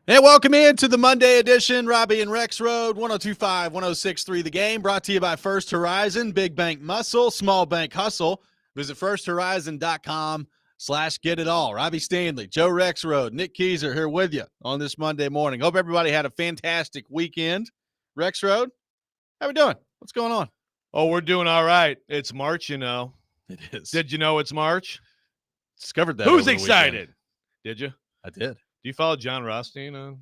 And welcome in to the Monday edition, Robby and Rexrode, 102.5, 106.3 The Game, brought to you by First Horizon, Big Bank Muscle, Small Bank Hustle. Visit firsthorizon.com/get it all. Robby Stanley, Joe Rexrode, Nick Keyser here with you on this Monday morning. Hope everybody had a fantastic weekend. Rexrode, how we doing? What's going on? Oh, we're doing all right. It's March, you know. It is. Did you know it's March? Discovered that. Who's excited? Did you? I did. Do you follow John Rothstein?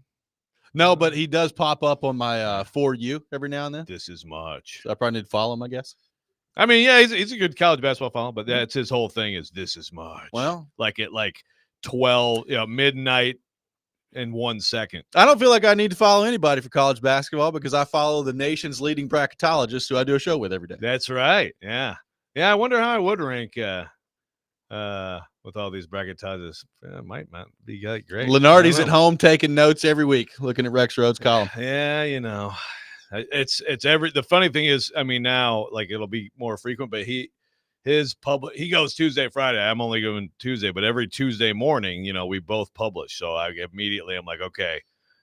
No, but he does pop up on my For You every now and then. This is March. So I probably need to follow him, I guess. I mean, yeah, he's a good college basketball follower, but that's his whole thing is this is March. Well, like at 12, midnight and 1 second. I don't feel like I need to follow anybody for college basketball because I follow the nation's leading bracketologist who I do a show with every day. That's right. Yeah. Yeah, I wonder how I would rank with all these bracketologists. It might not be great. Lenardi's at home taking notes every week, looking at Rexrode's column. Yeah, the funny thing is, I mean, now it'll be more frequent, but he goes Tuesday, Friday. I'm only going Tuesday, but every Tuesday morning, we both publish. So I'm like, okay,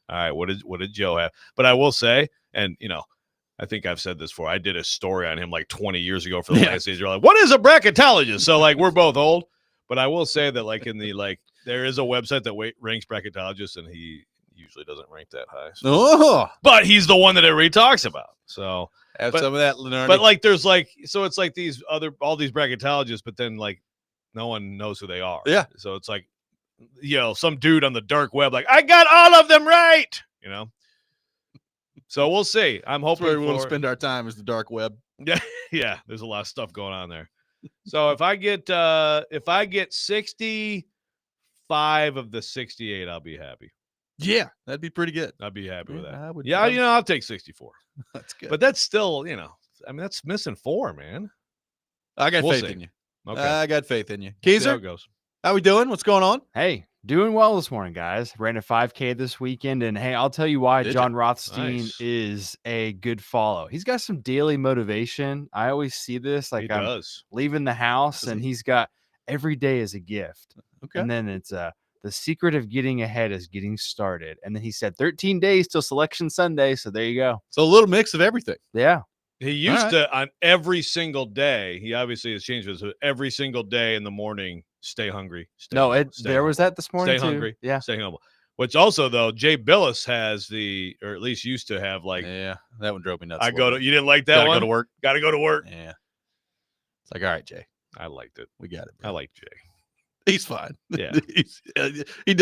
all right, what did Joe have? But I will say, and I think I've said this before, I did a story on him 20 years ago for the last season. You're like, what is a bracketologist? So we're both old, but I will say that there is a website that ranks bracketologists, and he usually doesn't rank that high. So. But he's the one that everybody talks about. So have some of that, Lenardi. But there's so it's all these bracketologists, but then no one knows who they are. Yeah. So it's some dude on the dark web, I got all of them right. So we'll see. I'm hoping where we'll spend our time is the dark web. Yeah, yeah. There's a lot of stuff going on there. So if I get 65 of the 68, I'll be happy. Yeah, that'd be pretty good. I'd be happy with that. I'll take 64. That's good. But that's still, that's missing 4, man. I got faith in you. Okay. I got faith in you. Keyser, how it goes. How we doing? What's going on? Hey, doing well this morning, guys. Ran a 5K this weekend, and hey, I'll tell you why John Rothstein is a good follow. He's got some daily motivation. I always see this, I'm leaving the house, and he's got every day is a gift. Okay. And then it's the secret of getting ahead is getting started. And then he said 13 days till Selection Sunday. So there you go. So a little mix of everything. Yeah. He used to, on every single day, he obviously has changed this, every single day in the morning, stay hungry. Was that this morning Stay too. Hungry. Yeah. Stay humble. Which also, though, Jay Billis has or at least used to have yeah, that one drove me nuts. You didn't like that one? Gotta go to work. Gotta go to work. Yeah. It's all right, Jay. I liked it. We got it. Bro. I like Jay. He's fine. Yeah. He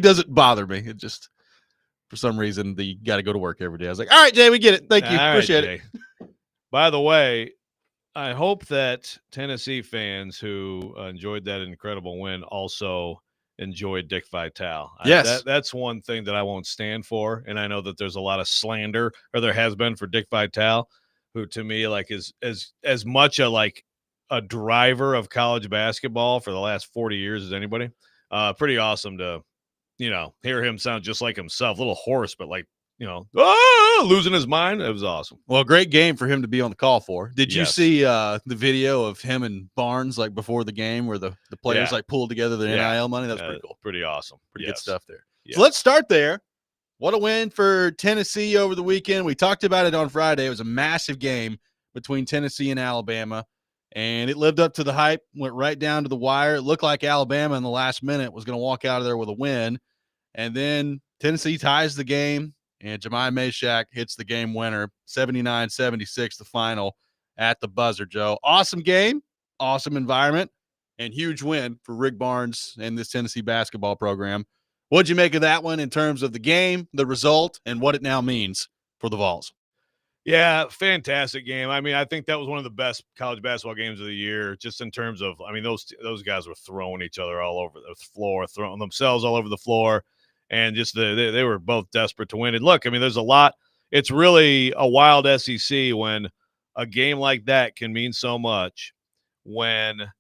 doesn't bother me. It just, for some reason, you got to go to work every day. I was like, all right, Jay, we get it. Thank you. Appreciate it. By the way, I hope that Tennessee fans who enjoyed that incredible win also enjoyed Dick Vitale. Yes. That's one thing that I won't stand for. And I know that there's a lot of slander, or there has been, for Dick Vitale, who to me is as much a driver of college basketball for the last 40 years as anybody. Pretty awesome to, hear him sound just like himself, a little hoarse, but losing his mind. It was awesome. Well, great game for him to be on the call for. Did you see the video of him and Barnes before the game where the players pulled together their NIL money? That was pretty cool. Pretty awesome. Pretty good stuff there. Yes. So let's start there. What a win for Tennessee over the weekend. We talked about it on Friday. It was a massive game between Tennessee and Alabama, and it lived up to the hype, went right down to the wire. It looked like Alabama in the last minute was going to walk out of there with a win, and then Tennessee ties the game, and Jemai Meshack hits the game winner, 79-76, the final at the buzzer, Joe. Awesome game, awesome environment, and huge win for Rick Barnes and this Tennessee basketball program. What'd you make of that one in terms of the game, the result, and what it now means for the Vols? Yeah, fantastic game. I mean, I think that was one of the best college basketball games of the year, just in terms of, those guys were throwing each other all over the floor, throwing themselves all over the floor, and just they were both desperate to win. And look, there's a lot. It's really a wild SEC when a game like that can mean so much, when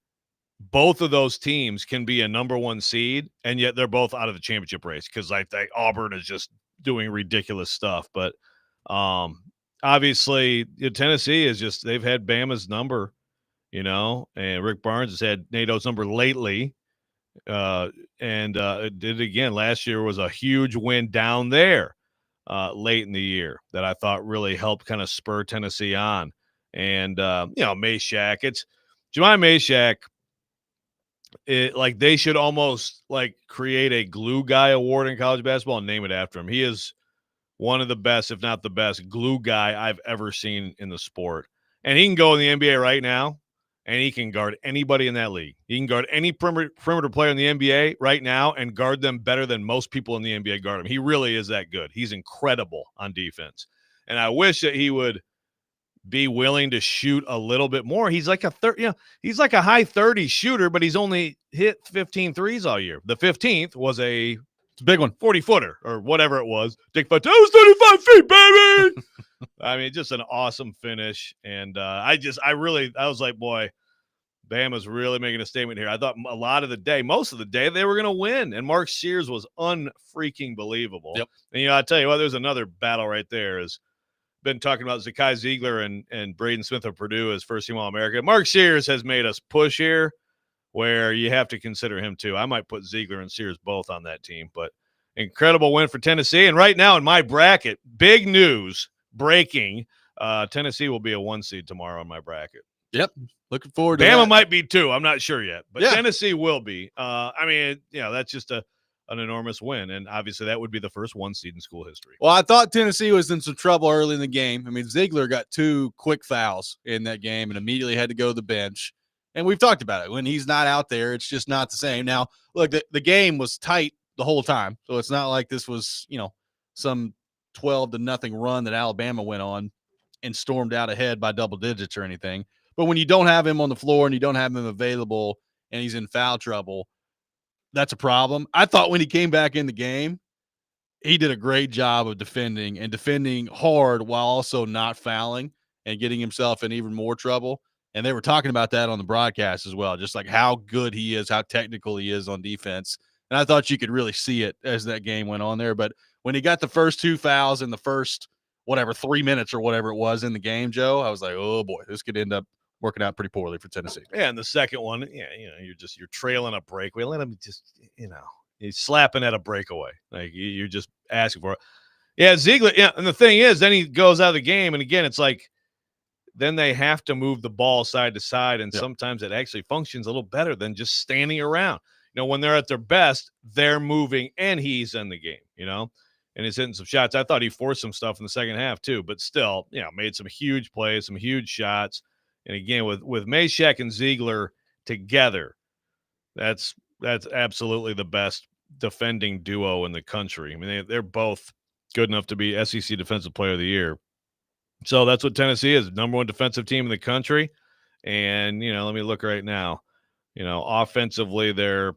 both of those teams can be a number 1 seed, and yet they're both out of the championship race, because I think Auburn is just doing ridiculous stuff. But obviously, Tennessee is just, they've had Bama's number, and Rick Barnes has had NATO's number lately. and it did again. Last year was a huge win down there late in the year that I thought really helped kind of spur Tennessee on. And, Meshack, it's Jemai Meshack. Like they should almost like create a glue guy award in college basketball and name it after him. He is one of the best, if not the best, glue guy I've ever seen in the sport. And he can go in the NBA right now, and he can guard anybody in that league. He can guard any perimeter player in the NBA right now and guard them better than most people in the NBA guard him. He really is that good. He's incredible on defense. And I wish that he would be willing to shoot a little bit more. He's like he's like a high 30s shooter, but he's only hit 15 threes all year. The 15th was a big one, 40-footer or whatever it was. Dick Vitale was 35 feet, baby. I mean, just an awesome finish. And I was like, boy, Bama's really making a statement here. I thought most of the day, they were going to win. And Mark Sears was unfreaking believable. Yep. And, I'll tell you what, there's another battle right there is been talking about Zakai Ziegler and Braden Smith of Purdue as first-team All-American. Mark Sears has made us push here where you have to consider him too. I might put Ziegler and Sears both on that team, but incredible win for Tennessee. And right now in my bracket, big news breaking, Tennessee will be a 1 seed tomorrow in my bracket. Yep. Looking forward to Bama that. might be 2. I'm not sure yet, but Tennessee will be. That's just an enormous win, and obviously that would be the first 1 seed in school history. Well, I thought Tennessee was in some trouble early in the game. I mean, Ziegler got 2 quick fouls in that game and immediately had to go to the bench. And we've talked about it. When he's not out there, it's just not the same. Now, look, the game was tight the whole time, so it's not like this was, some 12-0 run that Alabama went on and stormed out ahead by double digits or anything. But when you don't have him on the floor and you don't have him available and he's in foul trouble, that's a problem. I thought when he came back in the game, he did a great job of defending hard while also not fouling and getting himself in even more trouble. And they were talking about that on the broadcast as well, just like how good he is, how technical he is on defense. And I thought you could really see it as that game went on there. But when he got the first 2 fouls in the first, 3 minutes or whatever it was in the game, Joe, I was like, oh boy, this could end up working out pretty poorly for Tennessee. Yeah, and the second one, you're trailing a breakaway. Let him just, he's slapping at a breakaway. Like you're just asking for it. Yeah, Ziegler. Yeah, and the thing is, then he goes out of the game, and again, it's like then they have to move the ball side to side, and sometimes it actually functions a little better than just standing around. When they're at their best, they're moving, and he's in the game. And he's hitting some shots. I thought he forced some stuff in the second half too, but still, made some huge plays, some huge shots. And again, with Meshack and Ziegler together, that's absolutely the best defending duo in the country. I mean, they're both good enough to be SEC Defensive Player of the Year. So that's what Tennessee is, number 1 defensive team in the country. And, let me look right now. Offensively, they're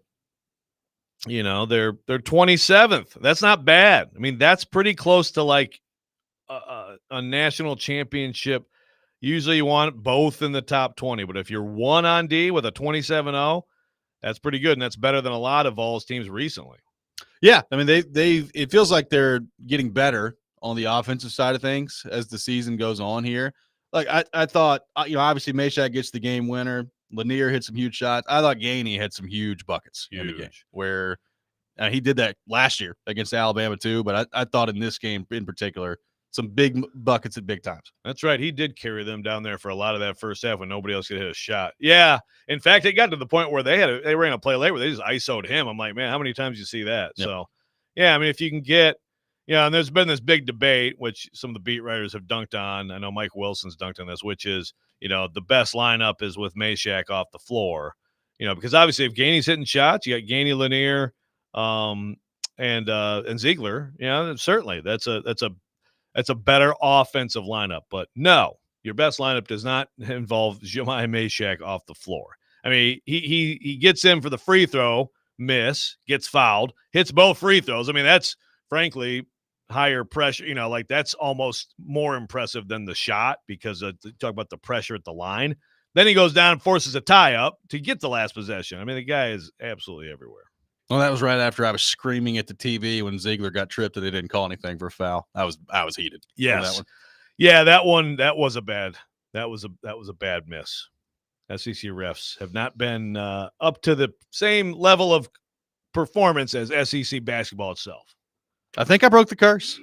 27th. That's not bad. I mean, that's pretty close to like a national championship. Usually you want both in the top 20, but if you're 1 on D with a 27-0, that's pretty good, and that's better than a lot of Vols teams recently. Yeah, I mean it feels like they're getting better on the offensive side of things as the season goes on here. Like I thought, obviously Meshack gets the game winner. Lanier hit some huge shots. I thought Gainey had some huge buckets in the game where he did that last year against Alabama too, but I thought in this game in particular, some big buckets at big times. That's right. He did carry them down there for a lot of that first half when nobody else could hit a shot. Yeah. In fact, it got to the point where they ran a play late where they just ISO'd him. I'm like, man, how many times do you see that? Yep. So, yeah, I mean, if you can get and there's been this big debate, which some of the beat writers have dunked on. I know Mike Wilson's dunked on this, which is, the best lineup is with Meshack off the floor. Because obviously if Gainey's hitting shots, you got Gainey, Lanier, and Ziegler. Certainly that's a better offensive lineup. But no, your best lineup does not involve Jemai Meshack off the floor. I mean, he gets in for the free throw, miss, gets fouled, hits both free throws. I mean, that's frankly higher pressure. That's almost more impressive than the shot because talk about the pressure at the line. Then he goes down and forces a tie up to get the last possession. I mean, the guy is absolutely everywhere. Well, that was right after I was screaming at the TV when Ziegler got tripped and they didn't call anything for a foul. I was heated. Yes. That one. Yeah, that was a bad miss. SEC refs have not been up to the same level of performance as SEC basketball itself. I think I broke the curse.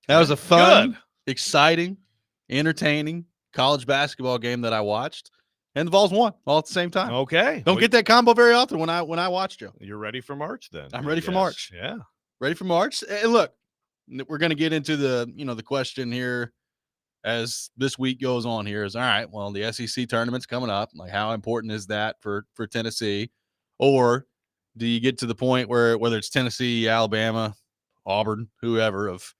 That was a fun, exciting, entertaining college basketball game that I watched, and the Vols won all at the same time. Okay. Don't get that combo very often when I watch Joe. You're ready for March then. I'm ready for March. Yeah. Ready for March. And look, we're going to get into the question here as this week goes on here is, all right, well, the SEC tournament's coming up. Like, how important is that for Tennessee? Or do you get to the point where whether it's Tennessee, Alabama, Auburn, whoever, of,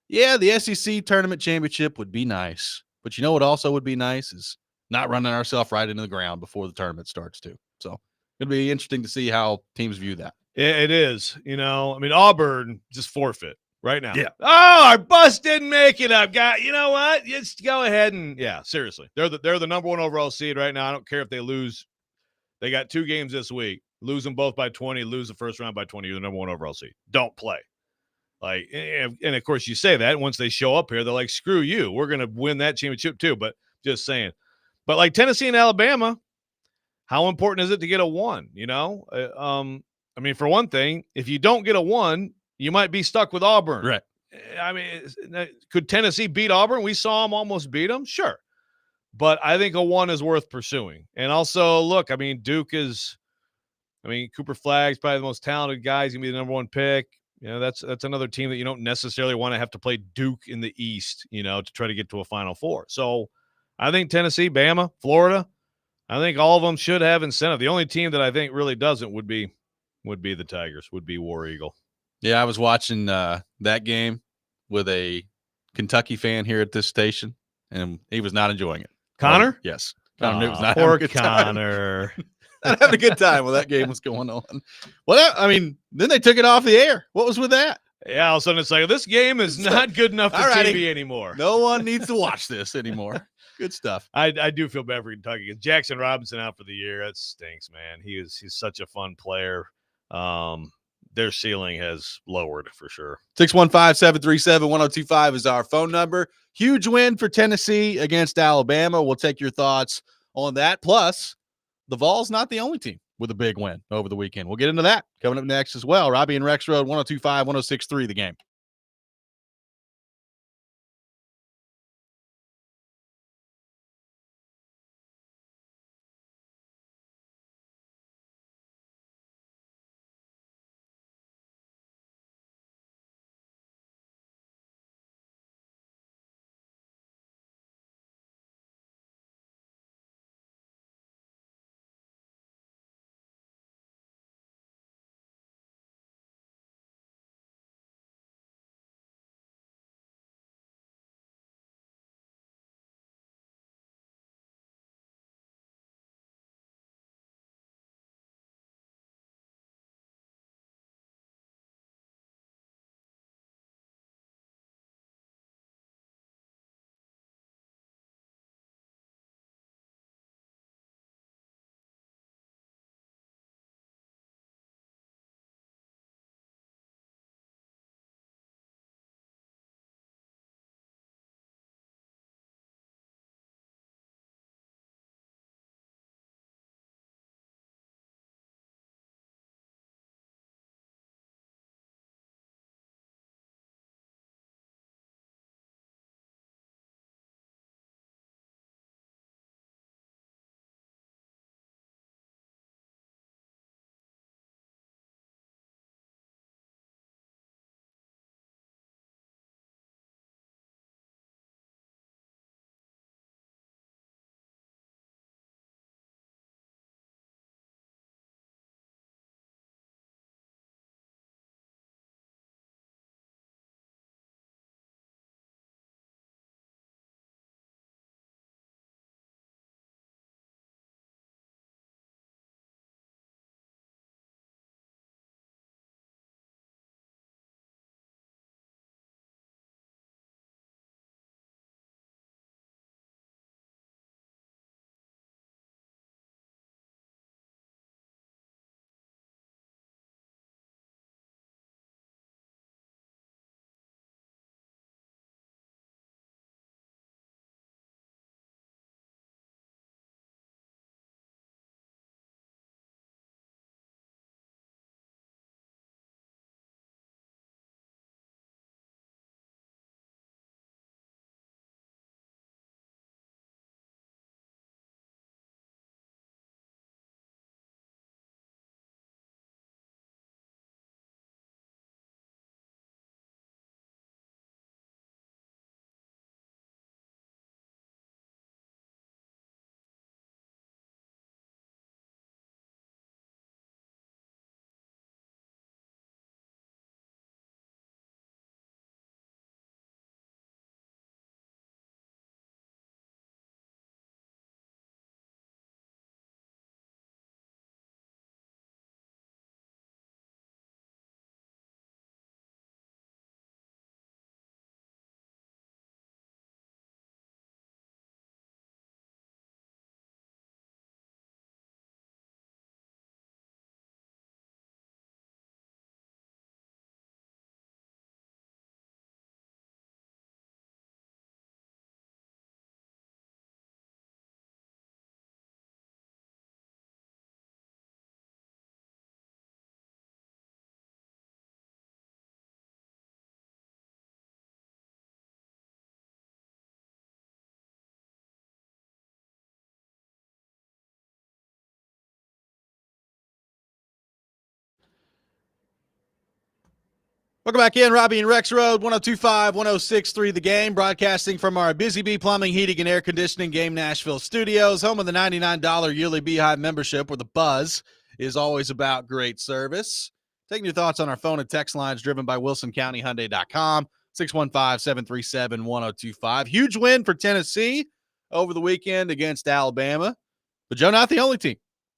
yeah, the SEC tournament championship would be nice. But you know what also would be nice is not running ourselves right into the ground before the tournament starts too. So it'll be interesting to see how teams view that. It is. Auburn just forfeit right now. Yeah. Oh, our bus didn't make it up. You know what? Just go ahead and seriously. They're the number one overall seed right now. I don't care if they lose. They got 2 games this week. Lose them both by 20, lose the first round by 20. You're the number one overall seed. Don't play. Like, and of course you say that once they show up here, they're like, screw you. We're going to win that championship too. But just saying. But like Tennessee and Alabama, how important is it to get a 1? For one thing, if you don't get a 1, you might be stuck with Auburn. Right. Could Tennessee beat Auburn? We saw them almost beat them. Sure. But I think a 1 is worth pursuing. And also, look, Duke is, Cooper Flagg's probably the most talented guy. He's going to be the number 1 pick. That's another team that you don't necessarily want to have to play Duke in the East, to try to get to a Final Four. So I think Tennessee, Bama, Florida, I think all of them should have incentive. The only team that I think really doesn't would be the Tigers, would be War Eagle. Yeah, I was watching that game with a Kentucky fan here at this station, and he was not enjoying it. Connor? Yes. Connor was not poor having a good Connor. Not having a good time when that game was going on. Well, then they took it off the air. What was with that? Yeah, all of a sudden it's like, this game is not good enough for TV anymore. No one needs to watch this anymore. Good stuff. I do feel bad for Kentucky because Jackson Robinson out for the year. That stinks, man. He's such a fun player. Their ceiling has lowered for sure. 615-737-1025 is our phone number. Huge win for Tennessee against Alabama. We'll take your thoughts on that. Plus, the Vols not the only team with a big win over the weekend. We'll get into that coming up next as well. Robby and Rexrode, 102.5, 106.3 The Game. Welcome back in, Robby and Rexrode, 102.5, 106.3 The Game, broadcasting from our Busy Bee Plumbing, Heating, and Air Conditioning Game Nashville studios, home of the $99 yearly Beehive membership, where the buzz is always about great service. Taking your thoughts on our phone and text lines driven by WilsonCountyHyundai.com, 615-737-1025. Huge win for Tennessee over the weekend against Alabama. But, Joe, not the only team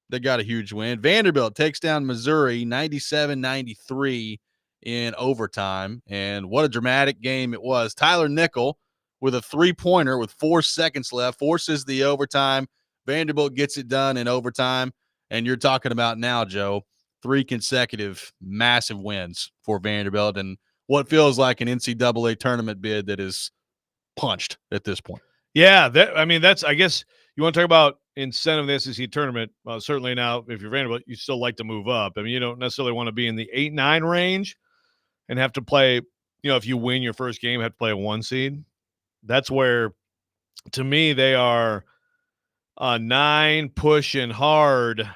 that got a huge win. Vanderbilt takes down Missouri 97-93 in overtime, and what a dramatic game it was. Tyler Nickel with a three-pointer with 4 seconds left forces the overtime. Vanderbilt gets it done in overtime, and you're talking about now, Joe, 3 consecutive massive wins for Vanderbilt and what feels like an NCAA tournament bid that is punched at this point. Yeah, that's I guess you want to talk about incentive in the SEC tournament. Well, certainly now, if you're Vanderbilt, you still like to move up. I mean, you don't necessarily want to be in the 8-9 range and have to play, if you win your first game, have to play a 1 seed. That's where, to me, they are 9 pushing hard.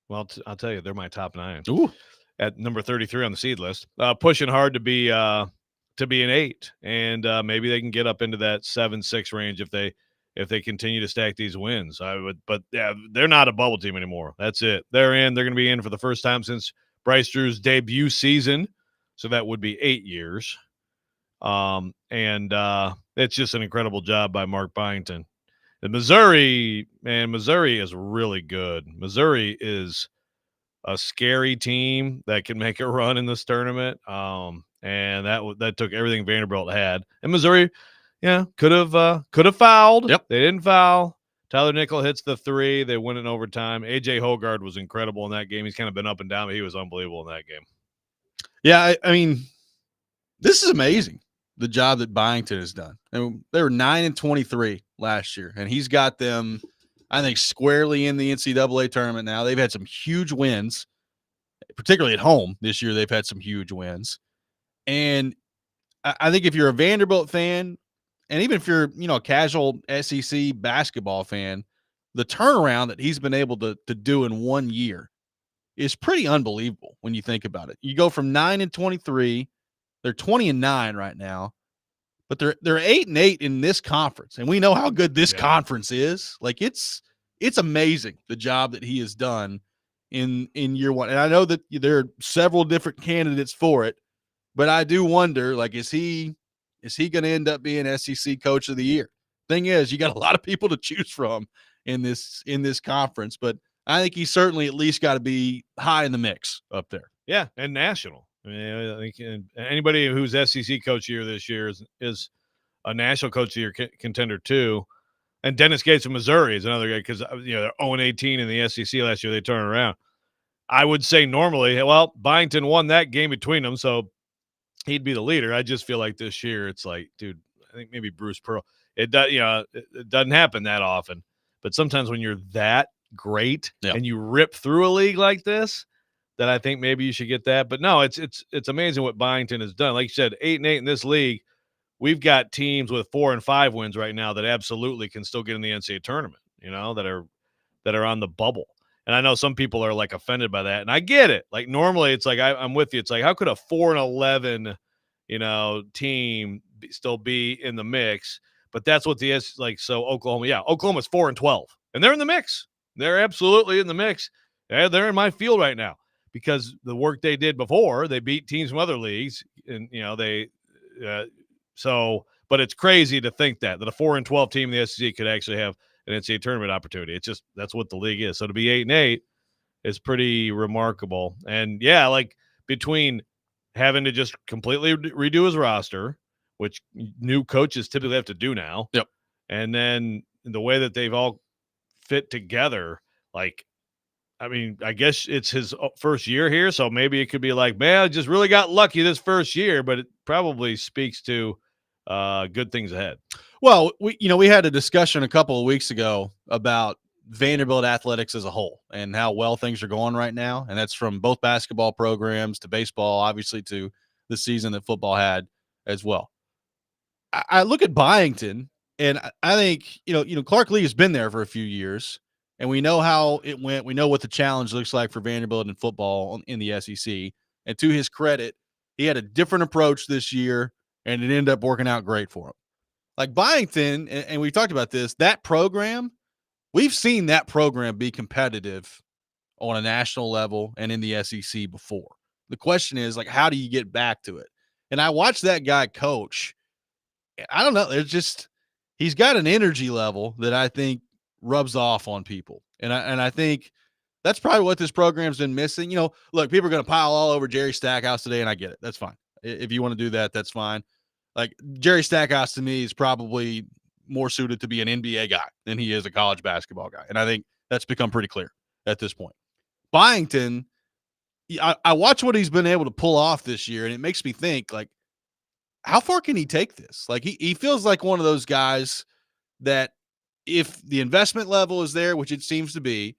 Well, I'll tell you, they're my top 9. Ooh. At number 33 on the seed list, pushing hard to be an 8, and maybe they can get up into that 7-6 range if they continue to stack these wins. But yeah, they're not a bubble team anymore. That's it. They're in. They're going to be in for the first time since Bryce Drew's debut season. So that would be 8 years. And it's just an incredible job by Mark Byington. And Missouri is really good. Missouri is a scary team that can make a run in this tournament. And that took everything Vanderbilt had. And Missouri, could have fouled. Yep. They didn't foul. Tyler Nickel hits the 3. They win in overtime. A.J. Hogard was incredible in that game. He's kind of been up and down, but he was unbelievable in that game. Yeah, I mean, this is amazing, the job that Byington has done. And they were 9-23 last year, and he's got them, I think, squarely in the NCAA tournament now. They've had some huge wins, particularly at home this year. They've had some huge wins. And I think if you're a Vanderbilt fan, and even if you're, a casual SEC basketball fan, the turnaround that he's been able to do in 1 year is pretty unbelievable when you think about it. You go from 9-23, they're 20-9 right now, but they're 8-8 in this conference, and we know how good this conference is. Like it's amazing the job that he has done in year one. And I know that there are several different candidates for it, but I do wonder, like, is he going to end up being SEC Coach of the Year? Thing is, you got a lot of people to choose from in this conference, but I think he's certainly at least got to be high in the mix up there. Yeah, and national. I mean, I think anybody who's SEC Coach of the Year this year is a national Coach of the Year contender too. And Dennis Gates of Missouri is another guy because they're 0-18 in the SEC last year. They turn it around. I would say normally, well, Byington won that game between them, so he'd be the leader. I just feel like this year it's like, dude, I think maybe Bruce Pearl. It does, it doesn't happen that often, but sometimes when you're that great and you rip through a league like this, that I think maybe you should get that. But no, it's amazing what Byington has done. Like you said, 8-8 in this league. We've got teams with 4 and 5 wins right now that absolutely can still get in the NCAA tournament, that are on the bubble. And I know some people are like offended by that, and I get it. Like normally it's like I'm with you. It's like, how could a 4-11, team still be in the mix? But that's what so Oklahoma, Oklahoma's 4-12, and they're in the mix. They're absolutely in the mix. They're in my field right now because the work they did before, they beat teams from other leagues, and but it's crazy to think that a 4-12 team in the SEC could actually have an NCAA tournament opportunity. It's just that's what the league is. So to be 8-8 is pretty remarkable. And like between having to just completely redo his roster, which new coaches typically have to do now, and then the way that they've all fit together, like, I mean, I guess it's his first year here, so maybe it could be like, man, I just really got lucky this first year, but it probably speaks to good things ahead. Well, we had a discussion a couple of weeks ago about Vanderbilt athletics as a whole and how well things are going right now, and that's from both basketball programs to baseball, obviously, to the season that football had as well. I look at Byington, and I think Clark Lee has been there for a few years, and we know how it went. We know what the challenge looks like for Vanderbilt in football in the SEC. And to his credit, he had a different approach this year, and it ended up working out great for him. Like Byington, and we talked about this, that program, we've seen that program be competitive on a national level and in the SEC before. The question is, like, how do you get back to it? And I watched that guy coach. I don't know. There's just he's got an energy level that I think rubs off on people. And I think that's probably what this program's been missing. Look, people are going to pile all over Jerry Stackhouse today, and I get it. That's fine. If you want to do that, that's fine. Like Jerry Stackhouse to me is probably more suited to be an NBA guy than he is a college basketball guy. And I think that's become pretty clear at this point. Byington, I watch what he's been able to pull off this year, and it makes me think, like, how far can he take this? Like, he feels like one of those guys that if the investment level is there, which it seems to be,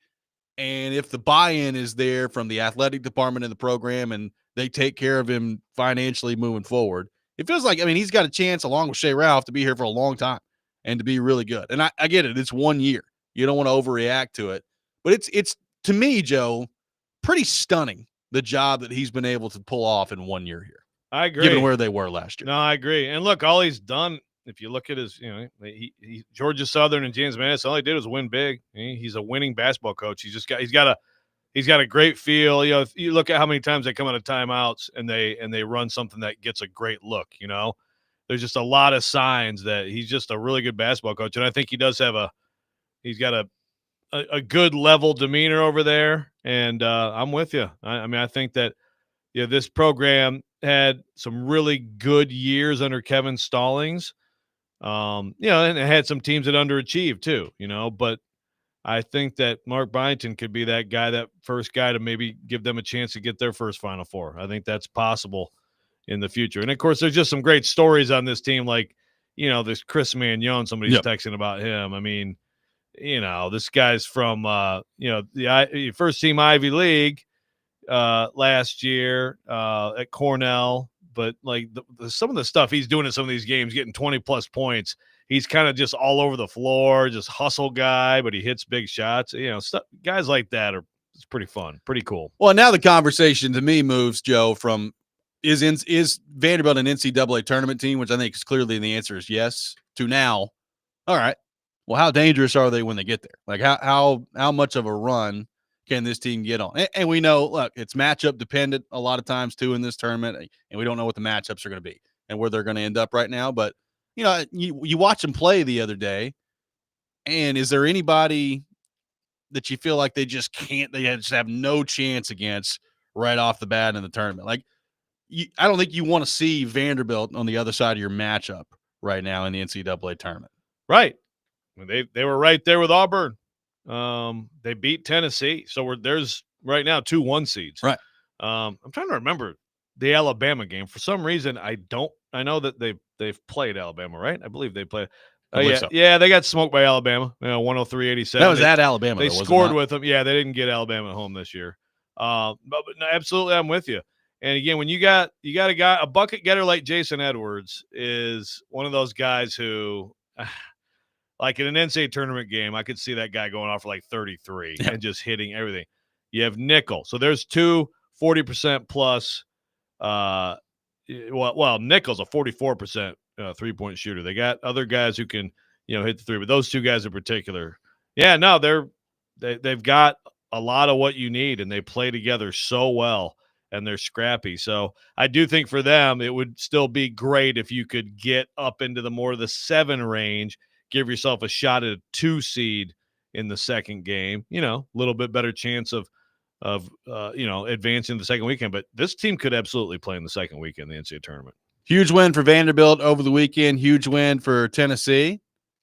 and if the buy-in is there from the athletic department in the program and they take care of him financially moving forward, it feels like, he's got a chance along with Shea Ralph to be here for a long time and to be really good. And I get it. It's 1 year. You don't want to overreact to it. But it's to me, Joe, pretty stunning the job that he's been able to pull off in 1 year here. I agree. Given where they were last year. No, I agree. And look, all he's done, if you look at his, he Georgia Southern and James Madison, all he did was win big. He's a winning basketball coach. He's got a great feel. If you look at how many times they come out of timeouts and they run something that gets a great look, there's just a lot of signs that he's just a really good basketball coach. And I think he does have he's got a good level demeanor over there. And I'm with you. I think that, this program had some really good years under Kevin Stallings. And it had some teams that underachieved too, but I think that Mark Byington could be that guy, that first guy to maybe give them a chance to get their first Final Four. I think that's possible in the future. And of course, there's just some great stories on this team. Like, this Chris Magnon, somebody's texting about him. This guy's from, the first team Ivy League last year at Cornell. But like some of the stuff he's doing in some of these games, getting 20+ points, he's kind of just all over the floor, just hustle guy, but he hits big shots. Guys like that it's pretty fun, pretty cool. Well, now the conversation to me moves, Joe, from is Vanderbilt an NCAA tournament team, which I think is clearly the answer is yes, to now, all right, well, how dangerous are they when they get there? Like how much of a run can this team get on? And we know, look, it's matchup dependent a lot of times too in this tournament, and we don't know what the matchups are going to be and where they're going to end up right now. But you watch them play the other day, and is there anybody that you feel like they just can't? They just have no chance against right off the bat in the tournament. Like I don't think you want to see Vanderbilt on the other side of your matchup right now in the NCAA tournament. Right. They were right there with Auburn. They beat Tennessee, so there's right now 2 1 seeds. Right. I'm trying to remember the Alabama game. For some reason, I know that they've played Alabama, right? I believe they played. So. Yeah, they got smoked by Alabama. 103-87. That was at Alabama. They scored with them. Yeah, they didn't get Alabama at home this year. But no, absolutely, I'm with you. And again, when you got a bucket getter like Jason Edwards is one of those guys who. Like in an NCAA tournament game, I could see that guy going off for like 33 and just hitting everything. You have Nickel. So there's 2 40% plus. Nickel's a 44% 3-point shooter. They got other guys who can, hit the three, but those 2 guys in particular, they've got a lot of what you need, and they play together so well, and they're scrappy. So I do think for them, it would still be great if you could get up into the more of the 7 range. Give yourself a shot at a 2 seed in the second game, a little bit better chance of advancing the second weekend. But this team could absolutely play in the second weekend in the NCAA tournament. Huge win for Vanderbilt over the weekend. Huge win for Tennessee.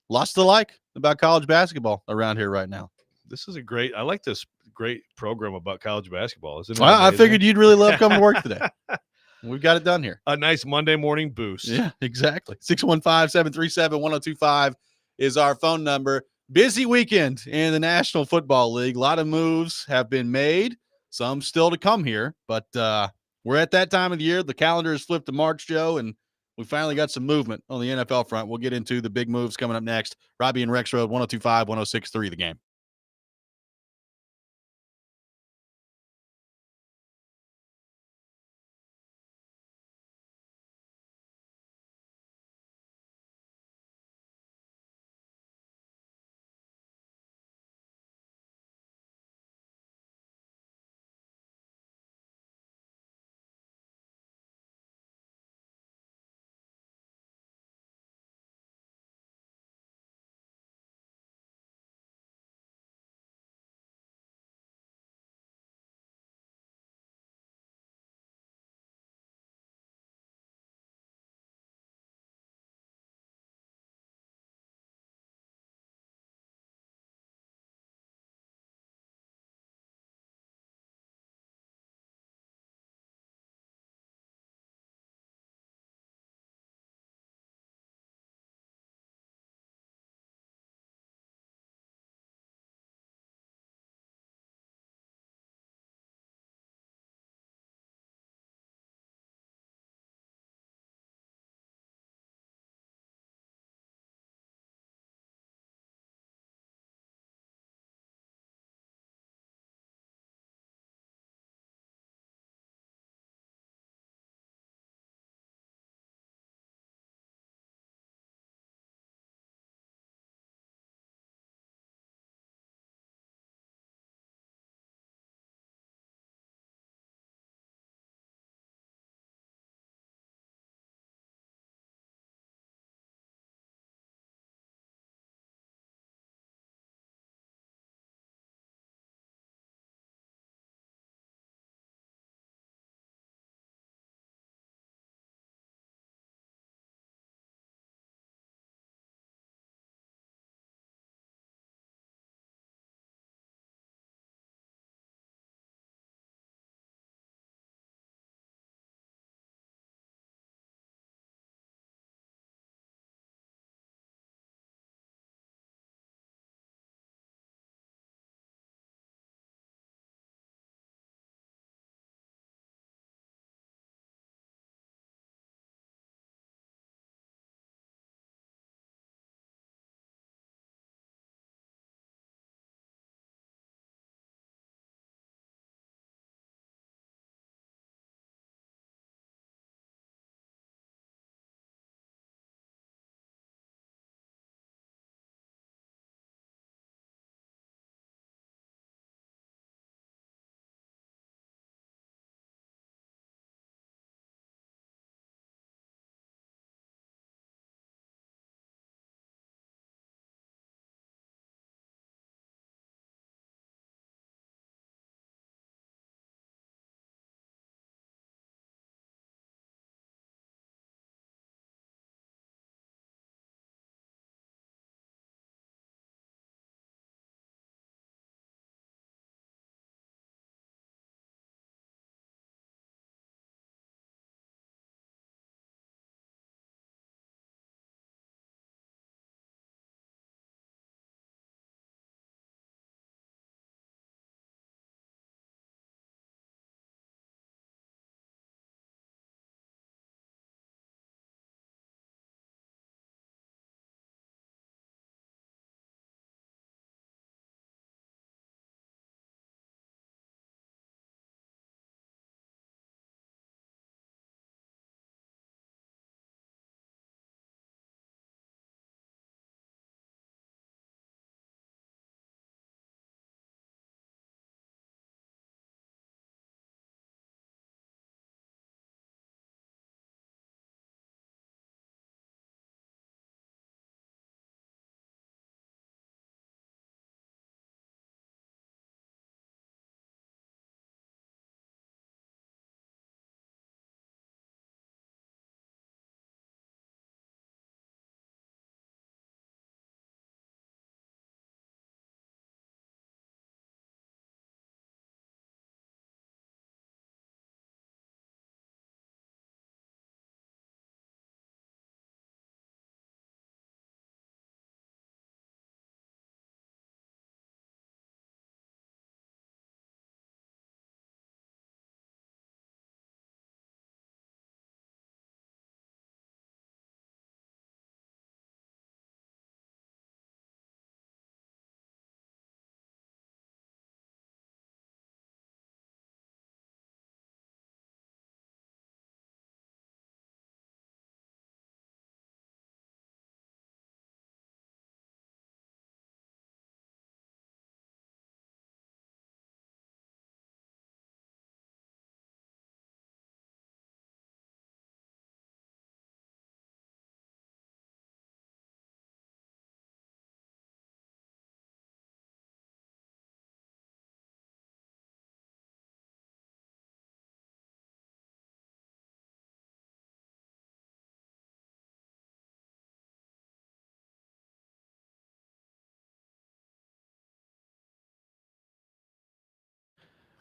Lots to like about college basketball around here right now. I like this great program about college basketball. Isn't it? Well, I figured you'd really love coming to work today. We've got it done here. A nice Monday morning boost. Yeah, exactly. 615-737-1025 is our phone number. Busy weekend in the National Football League. A lot of moves have been made. Some still to come here, but we're at that time of the year. The calendar is flipped to March, Joe, and we finally got some movement on the NFL front. We'll get into the big moves coming up next. Robby and Rexrode, 102.5, 106.3 The Game.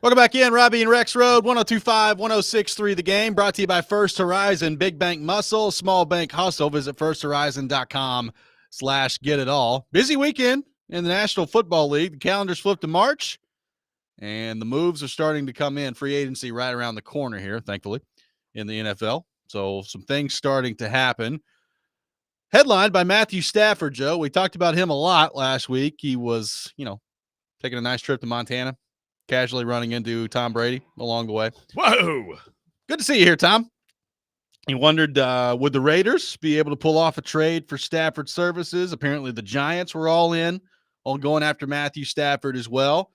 Welcome back in, Robby and Rexrode, 102.5, 106.3 The Game, brought to you by First Horizon, Big Bank Muscle, Small Bank Hustle. Visit firsthorizon.com/get-it-all. Busy weekend in the National Football League. The calendar's flipped to March, and the moves are starting to come in. Free agency right around the corner here, thankfully, in the NFL. So some things starting to happen. Headlined by Matthew Stafford, Joe. We talked about him a lot last week. He was, taking a nice trip to Montana, casually running into Tom Brady along the way. Whoa. Good to see you here, Tom. You wondered, would the Raiders be able to pull off a trade for Stafford's services? Apparently the Giants were all going after Matthew Stafford as well.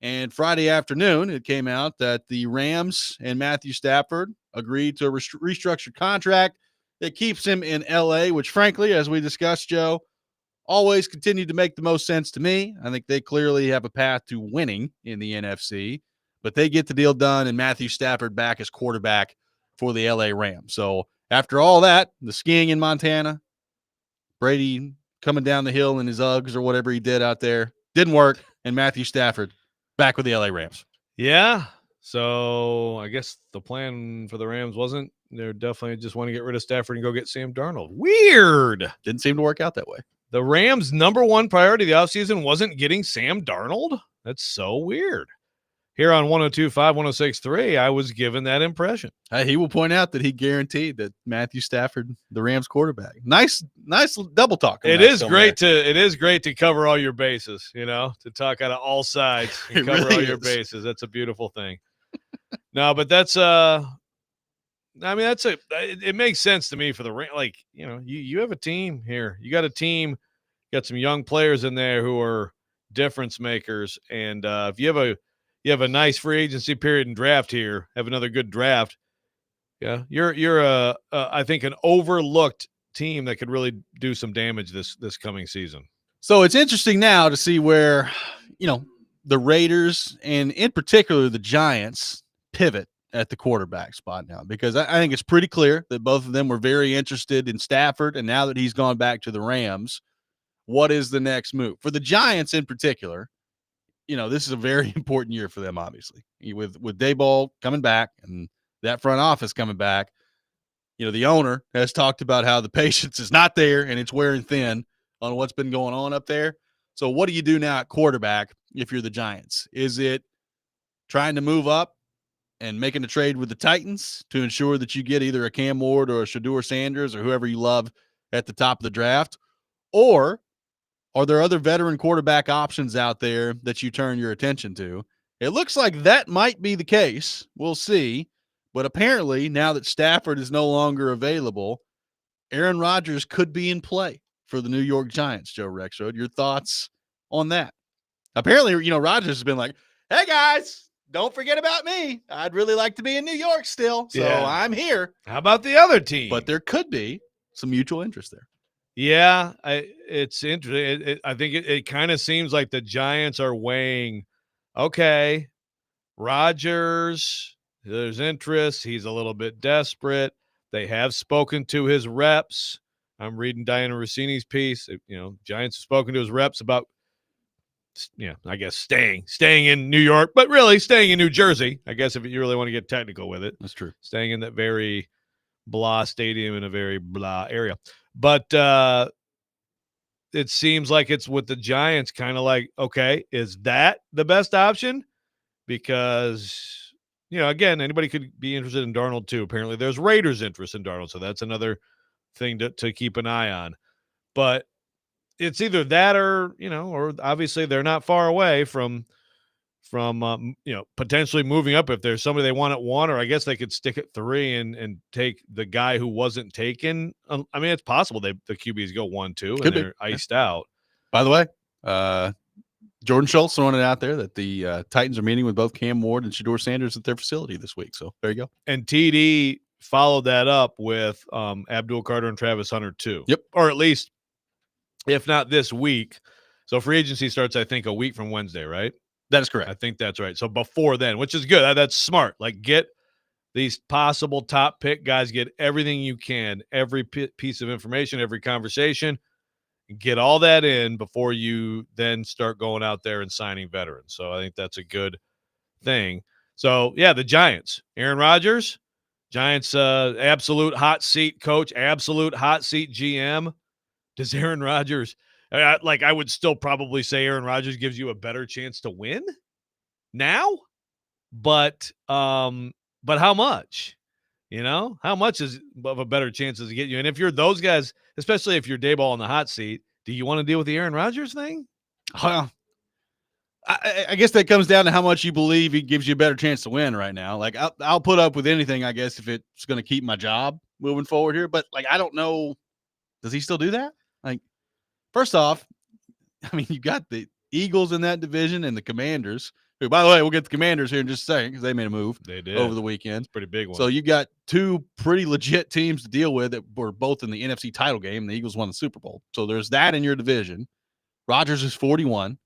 And Friday afternoon, it came out that the Rams and Matthew Stafford agreed to a restructured contract that keeps him in L.A., which frankly, as we discussed, Joe, always continued to make the most sense to me. I think they clearly have a path to winning in the NFC, but they get the deal done and Matthew Stafford back as quarterback for the LA Rams. So after all that, the skiing in Montana, Brady coming down the hill in his Uggs or whatever he did out there, didn't work, and Matthew Stafford back with the LA Rams. Yeah. So I guess the plan for the Rams wasn't. They're definitely just want to get rid of Stafford and go get Sam Darnold. Weird. Didn't seem to work out that way. The Rams' number one priority of the offseason wasn't getting Sam Darnold? That's so weird. Here on 102.5, 106.3, I was given that impression. He will point out that he guaranteed that Matthew Stafford, the Rams quarterback. Nice double talk. It is great to cover all your bases, to talk out of all sides and cover really all your bases. That's a beautiful thing. No, but that's it makes sense to me for the Rams. Like, you have a team here. You got a team, got some young players in there who are difference makers. And if you have a nice free agency period and draft here, have another good draft. Yeah, you're I think an overlooked team that could really do some damage this coming season. So it's interesting now to see where, the Raiders and in particular the Giants pivot at the quarterback spot now, because I think it's pretty clear that both of them were very interested in Stafford. And now that he's gone back to the Rams, what is the next move for the Giants in particular? This is a very important year for them, obviously, with Daboll coming back and that front office coming back. The owner has talked about how the patience is not there and it's wearing thin on what's been going on up there. So what do you do now at quarterback if you're the Giants? Is it trying to move up and making a trade with the Titans to ensure that you get either a Cam Ward or a Shedeur Sanders or whoever you love at the top of the draft? Or are there other veteran quarterback options out there that you turn your attention to? It looks like that might be the case. We'll see. But apparently, now that Stafford is no longer available, Aaron Rodgers could be in play for the New York Giants, Joe Rexrode. Your thoughts on that? Apparently, Rodgers has been like, hey, guys, don't forget about me. I'd really like to be in New York still, so yeah. I'm here. How about the other team? But there could be some mutual interest there. Yeah, it's interesting. I think it kind of seems like the Giants are weighing, okay, Rodgers, there's interest. He's a little bit desperate. They have spoken to his reps. I'm reading Diana Rossini's piece. Giants have spoken to his reps about, I guess staying in New York, but really staying in New Jersey, I guess, if you really want to get technical with it. That's true. Staying in that very blah stadium in a very blah area. But it seems like it's with the Giants kind of like, okay, is that the best option? Because, again, anybody could be interested in Darnold too. Apparently there's Raiders interest in Darnold, so that's another thing to keep an eye on. But it's either that or obviously they're not far away from potentially moving up if there's somebody they want at 1, or I guess they could stick at 3 and take the guy who wasn't taken. I mean, it's possible the QBs go 1, 2 and they're iced out. By the way, Jordan Schultz throwing it out there that the Titans are meeting with both Cam Ward and Shedeur Sanders at their facility this week. So there you go. And TD followed that up with Abdul Carter and Travis Hunter too. Yep. Or at least, if not this week. So free agency starts, I think, a week from Wednesday, right? That is correct. I think that's right. So before then, which is good. That's smart. Like, get these possible top pick guys, get everything you can, every piece of information, every conversation, get all that in before you then start going out there and signing veterans. So I think that's a good thing. So, yeah, the Giants. Aaron Rodgers, Giants absolute hot seat coach, absolute hot seat GM. Does Aaron Rodgers I would still probably say Aaron Rodgers gives you a better chance to win now, but how much? How much is of a better chance does it get you? And if you're those guys, especially if you're Daboll in the hot seat, do you want to deal with the Aaron Rodgers thing? Well, I guess that comes down to how much you believe he gives you a better chance to win right now. Like I'll put up with anything, I guess, if it's going to keep my job moving forward here. But I don't know. Does he still do that? First off, I mean, you got the Eagles in that division and the Commanders. Who, by the way, we'll get the Commanders here in just a second because they made a move. They did over the weekend. It's a pretty big one. So you got two pretty legit teams to deal with that were both in the NFC title game. The Eagles won the Super Bowl. So there's that in your division. Rodgers is 41.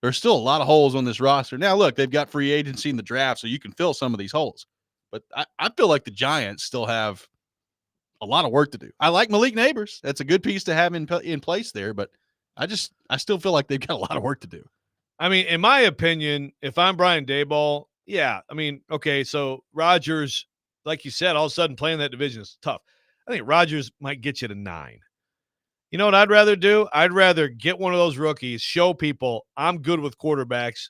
There's still a lot of holes on this roster. Now, look, they've got free agency in the draft, so you can fill some of these holes. But I feel like the Giants still have a lot of work to do. I like Malik Neighbors. That's a good piece to have in place there, but I still feel like they've got a lot of work to do. I mean, in my opinion, if I'm Brian Daboll, yeah, I mean, okay, so Rodgers, like you said, all of a sudden playing that division is tough. I think Rodgers might get you to 9. You know what I'd rather do? I'd rather get one of those rookies, show people I'm good with quarterbacks,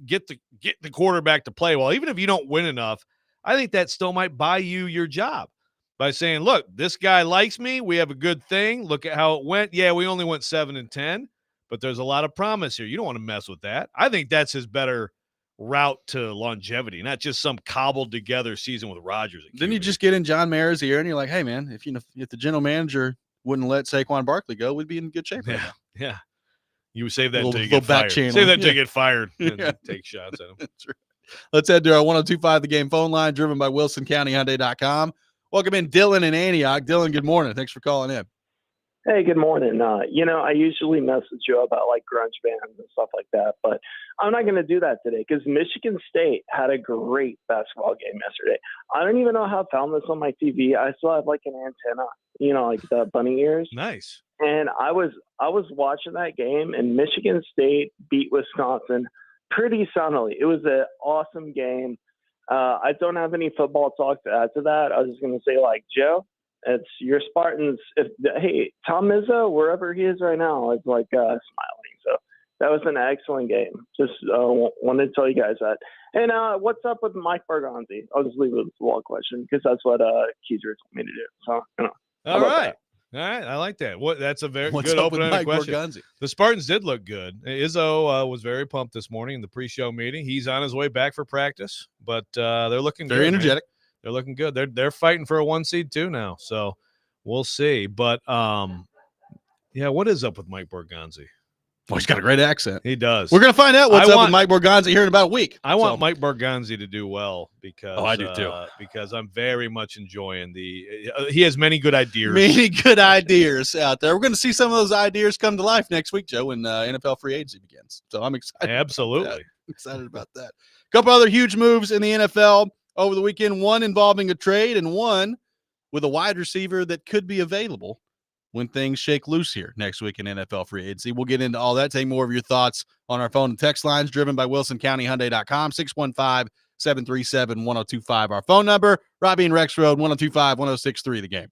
get the quarterback to play well. Even if you don't win enough, I think that still might buy you your job by saying, look, this guy likes me. We have a good thing. Look at how it went. Yeah, we only went 7-10, but there's a lot of promise here. You don't want to mess with that. I think that's his better route to longevity, not just some cobbled together season with Rodgers. Then you just get in John Mara's ear and you're like, hey, man, if the general manager wouldn't let Saquon Barkley go, we'd be in good shape right now. Yeah. You save that until you get get fired. Save that until you get fired and take shots at him. That's right. Let's head to our 102.5 The Game phone line, driven by WilsonCountyHyundai.com. Welcome in Dylan in Antioch. Dylan, good morning. Thanks for calling in. Hey, good morning. I usually message you about grunge bands and stuff like that, but I'm not going to do that today because Michigan State had a great basketball game yesterday. I don't even know how I found this on my TV. I still have an antenna, the bunny ears. Nice. And I was watching that game, and Michigan State beat Wisconsin pretty soundly. It was an awesome game. I don't have any football talk to add to that. I was just going to say, Joe, it's your Spartans. Hey, Tom Izzo, wherever he is right now, is smiling. So that was an excellent game. Just wanted to tell you guys that. And what's up with Mike Bergonzi? I'll just leave it with the wall question because that's what Keiser told me to do. So, All right. All right, I like that. That's a very good open-ended question. Bergonzi? The Spartans did look good. Izzo was very pumped this morning in the pre-show meeting. He's on his way back for practice, but they're looking very energetic. Man. They're looking good. They're fighting for a 1 seed too now, so we'll see. But what is up with Mike Bergonzi? Well, he's got a great accent. He does. We're going to find out what's up with Mike Bergonzi here in about a week. I want Mike Bergonzi to do well because I do too. Because I'm very much enjoying he has many good ideas. Many good ideas out there. We're going to see some of those ideas come to life next week, Joe, when NFL free agency begins. So I'm excited. Absolutely. I'm excited about that. A couple other huge moves in the NFL over the weekend, one involving a trade and one with a wide receiver that could be available when things shake loose here next week in NFL free agency. We'll get into all that. Take more of your thoughts on our phone and text lines driven by WilsonCountyHyundai.com, 615-737-1025. Our phone number, Robby and Rexrode, 1025-1063, The Game.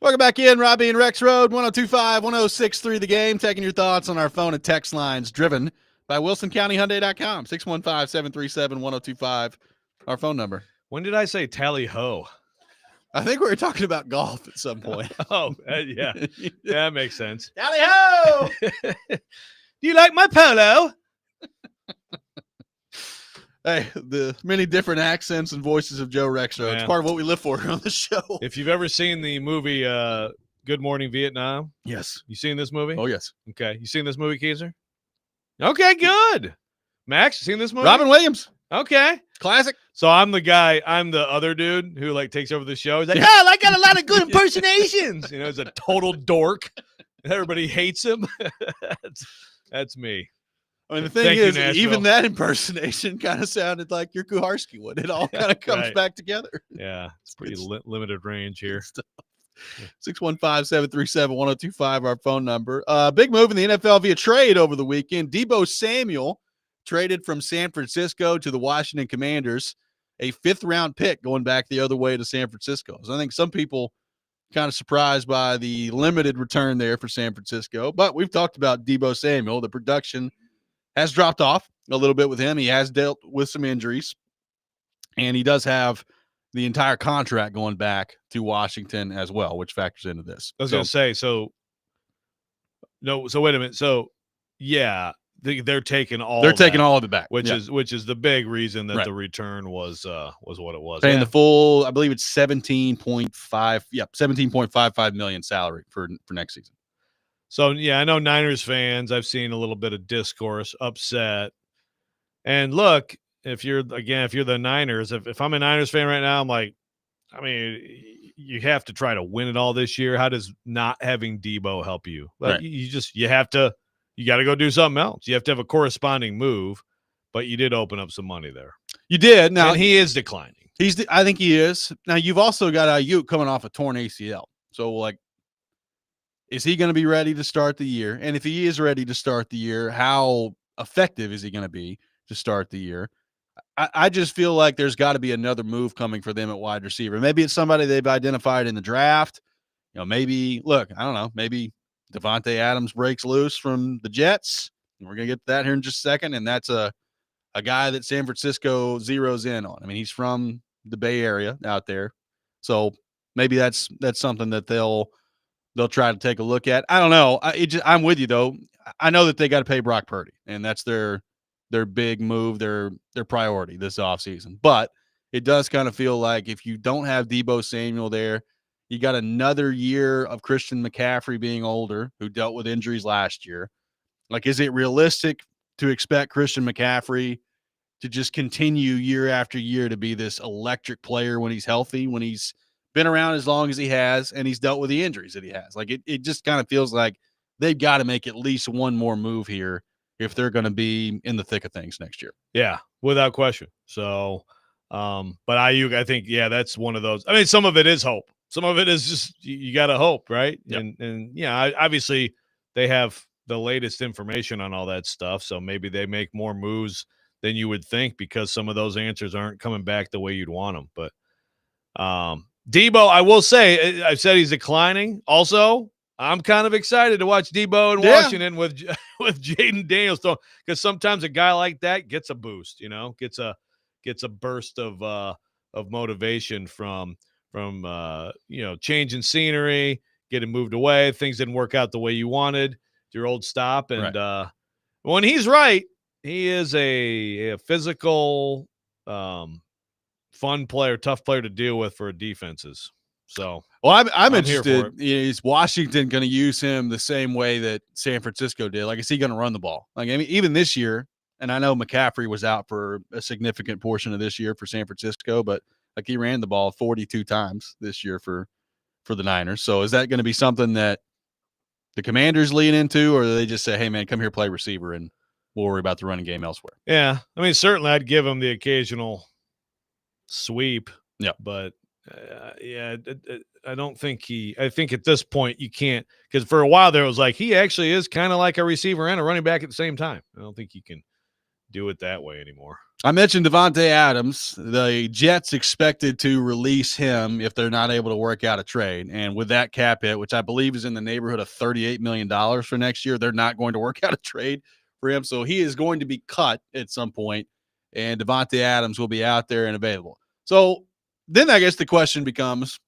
Welcome back in, Robby and Rexrode, 102.5-1063 The Game. Taking your thoughts on our phone and text lines, driven by WilsonCountyHyundai.com, 615-737-1025, our phone number. When did I say tally ho? I think we were talking about golf at some point. Yeah. That makes sense. Tally ho! Do you like my polo? Hey, the many different accents and voices of Joe Rexrode. It's part of what we live for here on the show. If you've ever seen the movie Good Morning Vietnam. Yes. You seen this movie? Oh, yes. Okay. You seen this movie, Keiser? Okay, good. Max, you seen this movie? Robin Williams. Okay. Classic. So I'm the other dude who like takes over the show. He's like, I got a lot of good impersonations. He's a total dork. Everybody hates him. That's me. I mean, the thing is, even that impersonation kind of sounded like your Kuharski one. It all kind of comes back together. Yeah, it's pretty limited range here. 615-737-1025, our phone number. Big move in the NFL via trade over the weekend. Deebo Samuel traded from San Francisco to the Washington Commanders, a 5th-round pick going back the other way to San Francisco. So I think some people kind of surprised by the limited return there for San Francisco. But we've talked about Deebo Samuel. The production has dropped off a little bit with him. He has dealt with some injuries, and he does have the entire contract going back to Washington as well, which factors into this. I was going to say, so wait a minute. So, yeah, they're taking all of it back, which is the big reason that the return was what it was. Paying the full, I believe it's 17.55 million salary for next season. So, yeah, I know Niners fans, I've seen a little bit of discourse, upset. And look, if you're the Niners, if I'm a Niners fan right now, I'm like, I mean, you have to try to win it all this year. How does not having Deebo help you? Like, you got to go do something else. You have to have a corresponding move, but you did open up some money there. You did. Now, and he is declining. I think he is. Now, you've also got Ayuk coming off a torn ACL. So, like, is he going to be ready to start the year? And if he is ready to start the year, how effective is he going to be to start the year? I just feel like there's got to be another move coming for them at wide receiver. Maybe it's somebody they've identified in the draft. Maybe Devontae Adams breaks loose from the Jets. And we're going to get to that here in just a second. And that's a guy that San Francisco zeroes in on. I mean, he's from the Bay Area out there. So maybe that's something that they'll try to take a look at. I don't know. I'm with you, though. I know that they got to pay Brock Purdy, and that's their big move, their priority this offseason. But it does kind of feel like if you don't have Deebo Samuel there, you got another year of Christian McCaffrey being older, who dealt with injuries last year. Like, is it realistic to expect Christian McCaffrey to just continue year after year to be this electric player when he's healthy, when he's been around as long as he has, and he's dealt with the injuries that he has? Like, it just kind of feels like they've got to make at least one more move here if they're going to be in the thick of things next year. Yeah, without question. So, but Ayuk, I think, that's one of those. I mean, some of it is hope. Some of it is just you got to hope, right? Yep. And obviously they have the latest information on all that stuff, so maybe they make more moves than you would think because some of those answers aren't coming back the way you'd want them. But Deebo, I will say, I've said he's declining. Also, I'm kind of excited to watch Deebo in Washington with Jaden Daniels, because sometimes a guy like that gets a boost, gets a burst of motivation from changing scenery, getting moved away. Things didn't work out the way you wanted. Your old stop, and when he's right, he is a physical, fun player, tough player to deal with for defenses. So, well, I'm interested. Is Washington going to use him the same way that San Francisco did? Like, is he going to run the ball? Like, I mean, even this year, and I know McCaffrey was out for a significant portion of this year for San Francisco, but like he ran the ball 42 times this year for the Niners. So is that going to be something that the Commanders lean into, or do they just say, hey, man, come here, play receiver, and we'll worry about the running game elsewhere? Yeah. I mean, certainly I'd give him the occasional sweep. Yeah. But I don't think I think at this point you can't, because for a while there it was like he actually is kind of like a receiver and a running back at the same time. I don't think you can do it that way anymore. I mentioned Davante Adams. The Jets expected to release him if they're not able to work out a trade. And with that cap hit, which I believe is in the neighborhood of $38 million for next year, they're not going to work out a trade for him. So he is going to be cut at some point, and Davante Adams will be out there and available. So then I guess the question becomes,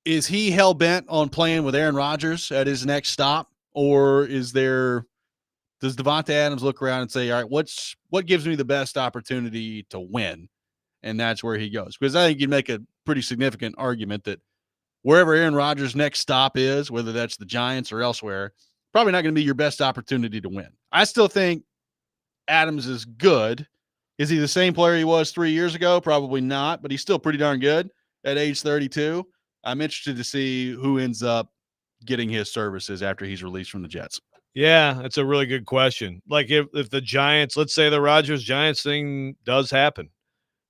is he hell-bent on playing with Aaron Rodgers at his next stop, or does Davante Adams look around and say, all right, what gives me the best opportunity to win? And that's where he goes. Because I think you'd make a pretty significant argument that wherever Aaron Rodgers' next stop is, whether that's the Giants or elsewhere, probably not going to be your best opportunity to win. I still think Adams is good. Is he the same player he was 3 years ago? Probably not, but he's still pretty darn good at age 32. I'm interested to see who ends up getting his services after he's released from the Jets. Yeah, that's a really good question. Like if the Giants, let's say the Rodgers-Giants thing does happen,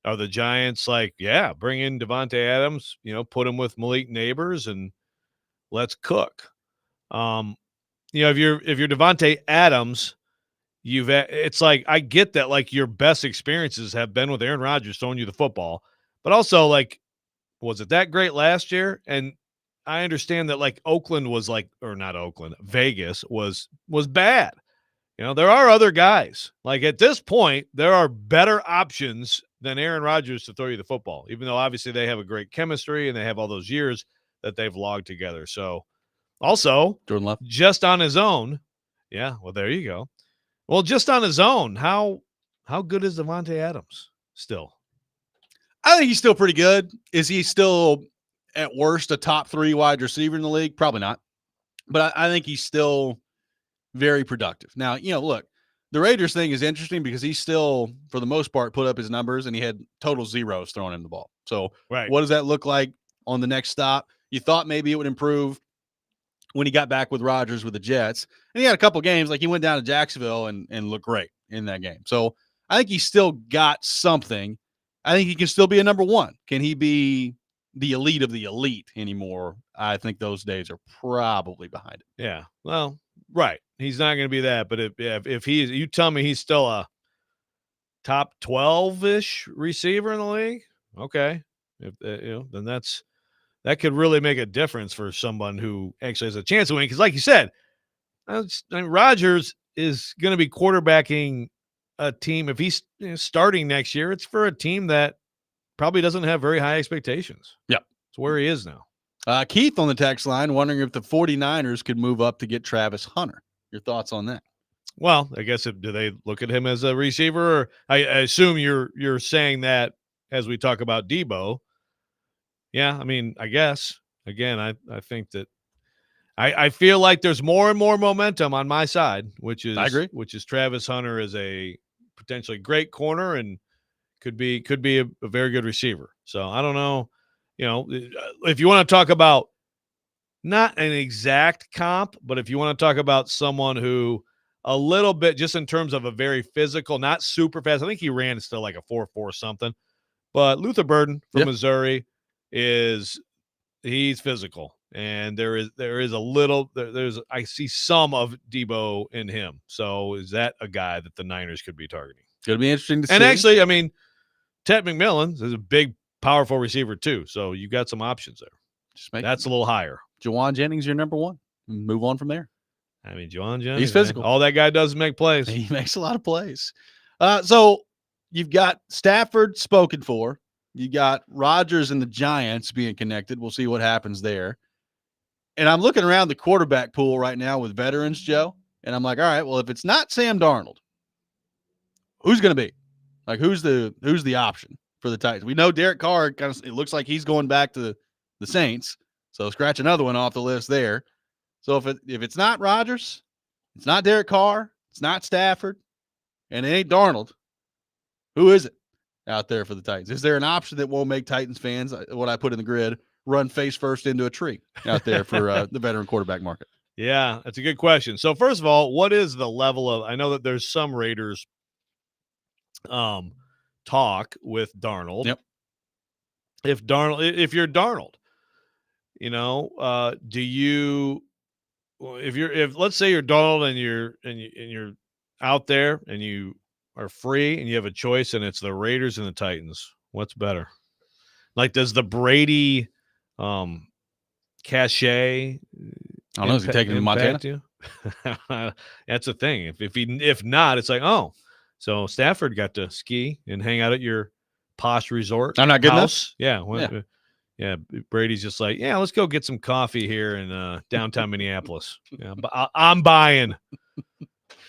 are the Giants like, yeah, bring in Davante Adams, put him with Malik Neighbors and let's cook. If you're Davante Adams, it's like, I get that, like, your best experiences have been with Aaron Rodgers throwing you the football, but also, like, was it that great last year? And I understand that, like, Vegas was bad. There are other guys. Like, at this point, there are better options than Aaron Rodgers to throw you the football, even though obviously they have a great chemistry and they have all those years that they've logged together. So also, Jordan Love, just on his own. Yeah, well, there you go. Well, just on his own, how good is Davante Adams still? I think he's still pretty good. Is he still at worst a top 3 wide receiver in the league? Probably not. But I think he's still very productive. Now, look, the Raiders thing is interesting because he still, for the most part, put up his numbers and he had total zeros thrown in the ball. So What does that look like on the next stop? You thought maybe it would improve when he got back with Rodgers with the Jets. And he had a couple games, like he went down to Jacksonville and looked great in that game. So I think he's still got something. I think he can still be a number 1. Can he be the elite of the elite anymore? I think those days are probably behind it. Yeah. Well, right. He's not going to be that, but if you tell me he's still a top 12-ish receiver in the league, okay. Then that could really make a difference for someone who actually has a chance to win. Because, like you said, Rodgers is going to be quarterbacking a team. If he's starting next year, it's for a team that probably doesn't have very high expectations. Yeah. It's where he is now. Keith on the text line wondering if the 49ers could move up to get Travis Hunter. Your thoughts on that? Well, I guess do they look at him as a receiver? Or I assume you're saying that as we talk about Debo. Yeah, I mean, I guess. Again, I think that I feel like there's more and more momentum on my side, which is I agree. Which is Travis Hunter is a potentially great corner and could be a very good receiver. So I don't know, if you want to talk about not an exact comp, but if you want to talk about someone who a little bit just in terms of a very physical, not super fast. I think he ran still like a 4.4 something, but Luther Burden from Missouri he's physical. And there's I see some of Debo in him. So is that a guy that the Niners could be targeting? It's going to be interesting to see. And actually, I mean, Ted McMillan is a big, powerful receiver too. So you got some options there. That's a little higher. Jawan Jennings, your number 1. Move on from there. I mean, Jawan Jennings, he's physical. Man, all that guy does is make plays. He makes a lot of plays. So you've got Stafford spoken for. You got Rodgers and the Giants being connected. We'll see what happens there. And I'm looking around the quarterback pool right now with veterans, Joe, and I'm like, all right, well, if it's not Sam Darnold, who's going to be? Like, who's the option for the Titans? We know Derek Carr it looks like he's going back to the Saints, so scratch another one off the list there. So if it's not Rodgers, it's not Derek Carr, it's not Stafford, and it ain't Darnold, who is it out there for the Titans? Is there an option that won't make Titans fans, what I put in the grid, run face first into a tree out there for the veteran quarterback market? Yeah, that's a good question. So first of all, what is the level of, I know that there's some Raiders talk with Darnold. Yep. If you're Darnold, do you, if let's say you're Darnold and you're out there and you are free and you have a choice, and it's the Raiders and the Titans, what's better? Like, does the Brady cachet? I don't know. Is he taking him to Montana? You? That's the thing. If not, it's like, oh, so Stafford got to ski and hang out at your posh resort. I'm not good house. enough? Yeah. Brady's just like, yeah, let's go get some coffee here in downtown Minneapolis. Yeah, but I'm buying.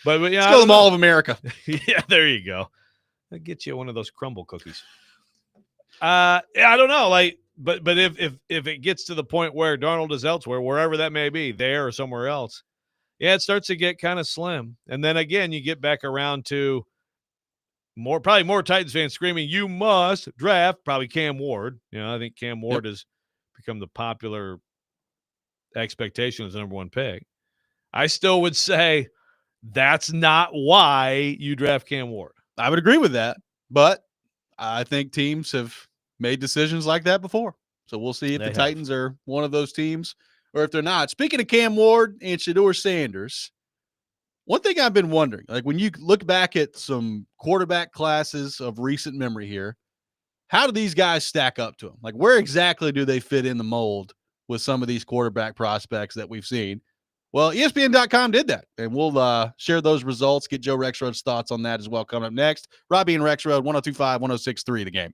But yeah, let's go to the Mall of America. Yeah, there you go. I'll get you one of those crumble cookies. I don't know. Like, but if it gets to the point where Darnold is elsewhere, wherever that may be, there or somewhere else, yeah, it starts to get kind of slim. And then again, you get back around to probably more Titans fans screaming, "You must draft!" Probably Cam Ward. I think Cam Ward has become the popular expectation as the number one pick. I still would say that's not why you draft Cam Ward. I would agree with that, but I think teams have made decisions like that before. So we'll see if the Titans are one of those teams or if they're not. Speaking of Cam Ward and Shedeur Sanders, one thing I've been wondering, like when you look back at some quarterback classes of recent memory here, how do these guys stack up to them? Like where exactly do they fit in the mold with some of these quarterback prospects that we've seen? Well, ESPN.com did that, and we'll share those results, get Joe Rexrode's thoughts on that as well coming up next. Robby and Rexrode, 102.5, 106.3 The Game.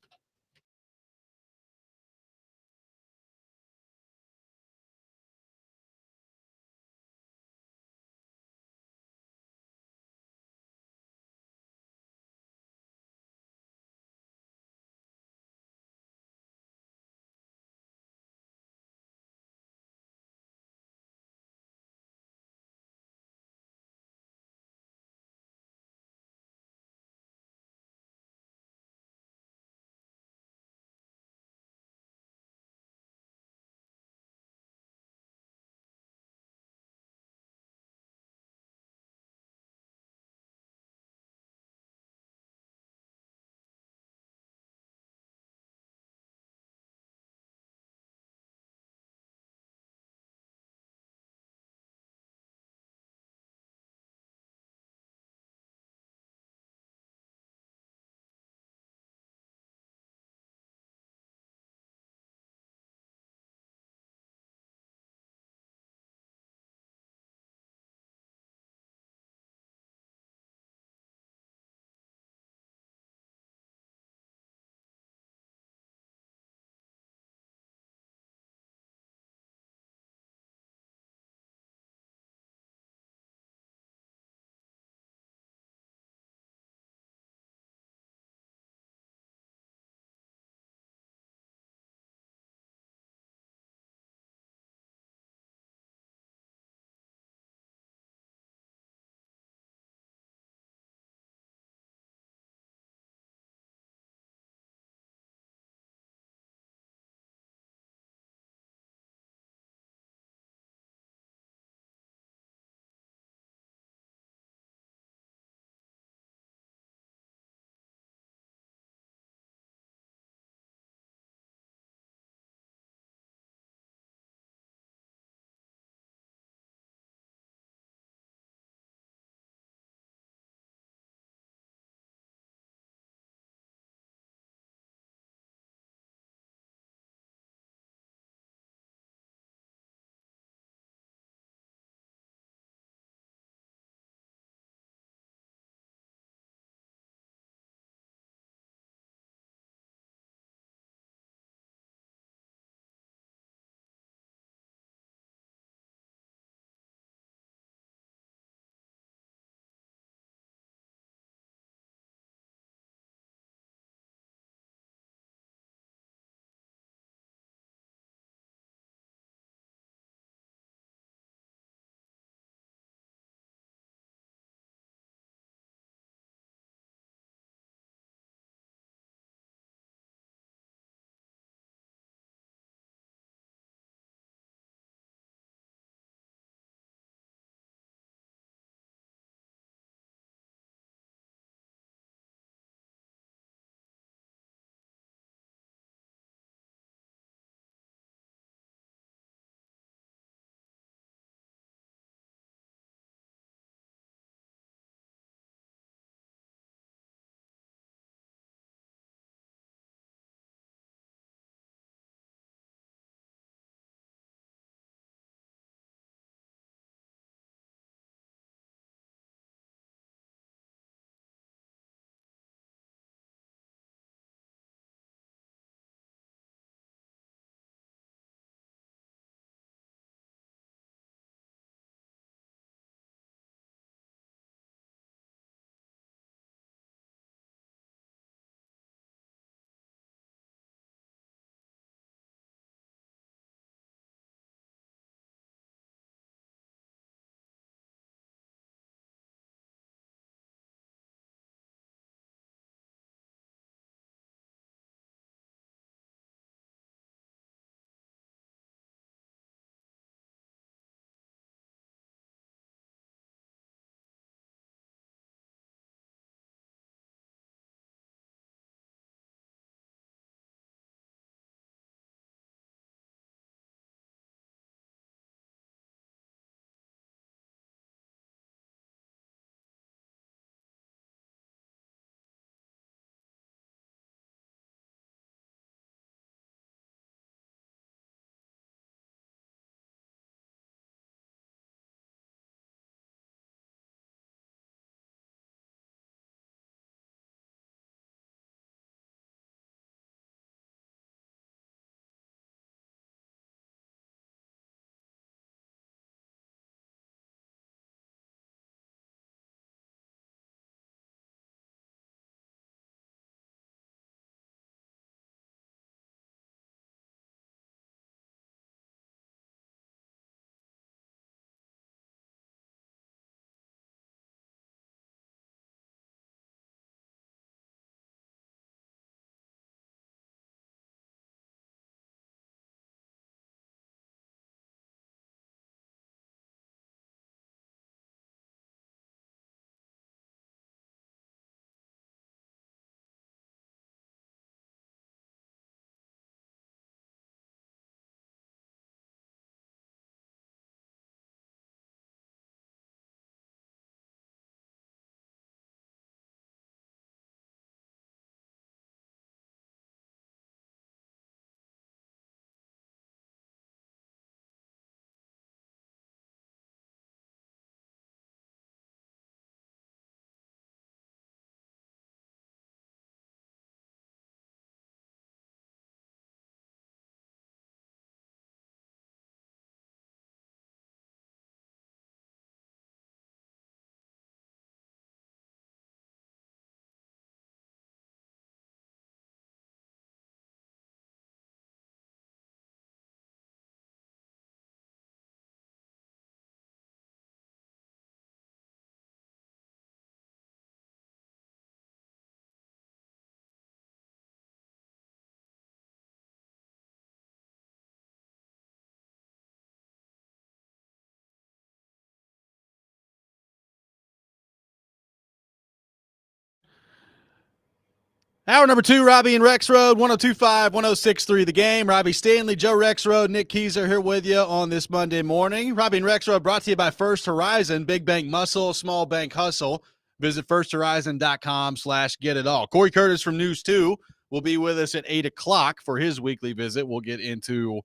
Hour number 2, Robby and Rexrode, 102.5, 106.3 The Game. Robby Stanley, Joe Rexrode, Nick Keyser here with you on this Monday morning. Robby and Rexrode brought to you by First Horizon, big bank muscle, small bank hustle. Visit firsthorizon.com/get-it-all. Corey Curtis from News 2 will be with us at 8 o'clock for his weekly visit. We'll get into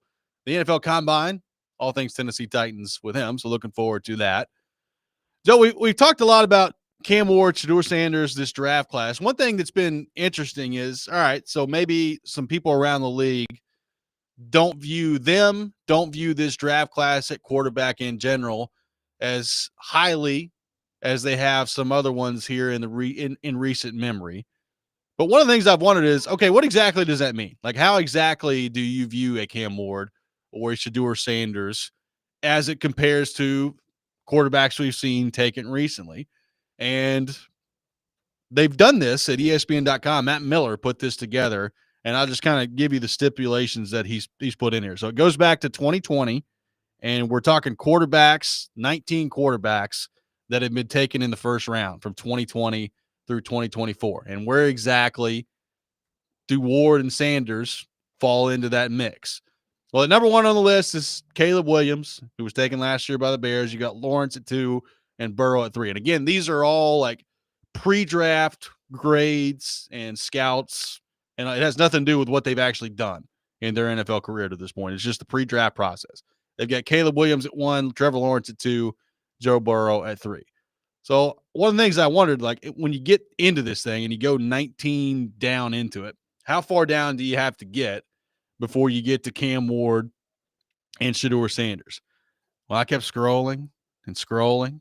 the NFL Combine, all things Tennessee Titans with him, so looking forward to that. Joe, we've talked a lot about Cam Ward, Shedeur Sanders, this draft class. One thing that's been interesting is, all right, so maybe some people around the league don't view this draft class at quarterback in general as highly as they have some other ones here in recent memory. But one of the things I've wondered is, okay, what exactly does that mean? Like, how exactly do you view a Cam Ward or a Shedeur Sanders as it compares to quarterbacks we've seen taken recently? And they've done this at ESPN.com. Matt Miller put this together, and I'll just kind of give you the stipulations that he's put in here. So it goes back to 2020, and we're talking quarterbacks, 19 quarterbacks that have been taken in the first round from 2020 through 2024. And where exactly do Ward and Sanders fall into that mix? Well, at number 1 on the list is Caleb Williams, who was taken last year by the Bears. You got Lawrence at 2 and Burrow at 3. And again, these are all like pre-draft grades and scouts, and it has nothing to do with what they've actually done in their NFL career to this point. It's just the pre-draft process. They've got Caleb Williams at 1, Trevor Lawrence at 2, Joe Burrow at 3. So one of the things I wondered, like when you get into this thing and you go 19 down into it, how far down do you have to get before you get to Cam Ward and Shedeur Sanders? Well, I kept scrolling and scrolling,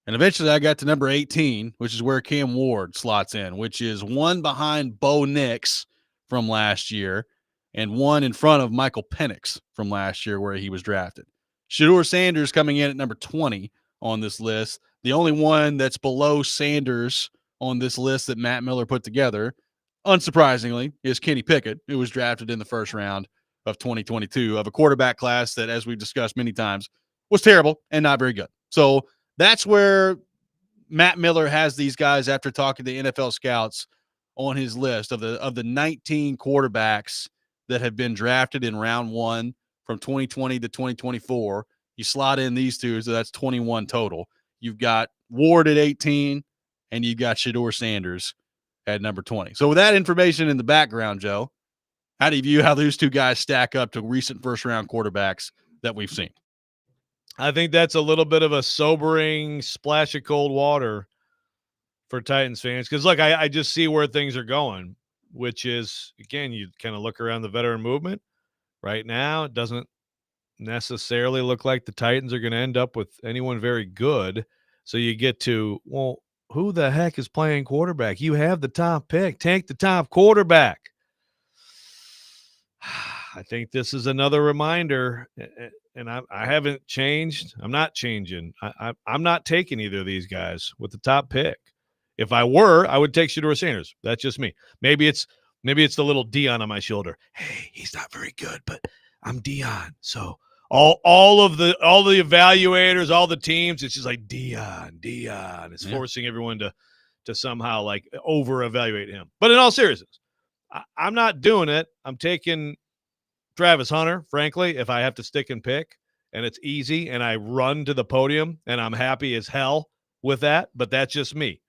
and eventually I got to number 18, which is where Cam Ward slots in, which is 1 behind Bo Nix from last year and 1 in front of Michael Penix from last year where he was drafted. Shedeur Sanders coming in at number 20 on this list. The only one that's below Sanders on this list that Matt Miller put together, unsurprisingly, is Kenny Pickett, who was drafted in the first round of 2022 of a quarterback class that, as we've discussed many times, was terrible and not very good. So that's where Matt Miller has these guys after talking to NFL scouts on his list of the 19 quarterbacks that have been drafted in round 1 from 2020 to 2024. You slot in these two, so that's 21 total. You've got Ward at 18, and you've got Shedeur Sanders at number 20. So with that information in the background, Joe, how do you view how those two guys stack up to recent first-round quarterbacks that we've seen? I think that's a little bit of a sobering splash of cold water for Titans fans because, look, I just see where things are going, which is, again, you kind of look around the veteran movement. Right now, it doesn't necessarily look like the Titans are going to end up with anyone very good. So you get to, well, who the heck is playing quarterback? You have the top pick. Take the top quarterback. I think this is another reminder, and I haven't changed. I'm not changing. I'm not taking either of these guys with the top pick. If I were, I would take Shedeur Sanders. That's just me. Maybe it's the little Dion on my shoulder. Hey, he's not very good, but I'm Dion. So all the evaluators, all the teams, it's just like Dion. It's forcing everyone to somehow like over-evaluate him. But in all seriousness, I'm not doing it. I'm taking Travis Hunter, frankly, if I have to stick and pick, and it's easy, and I run to the podium, and I'm happy as hell with that, but that's just me.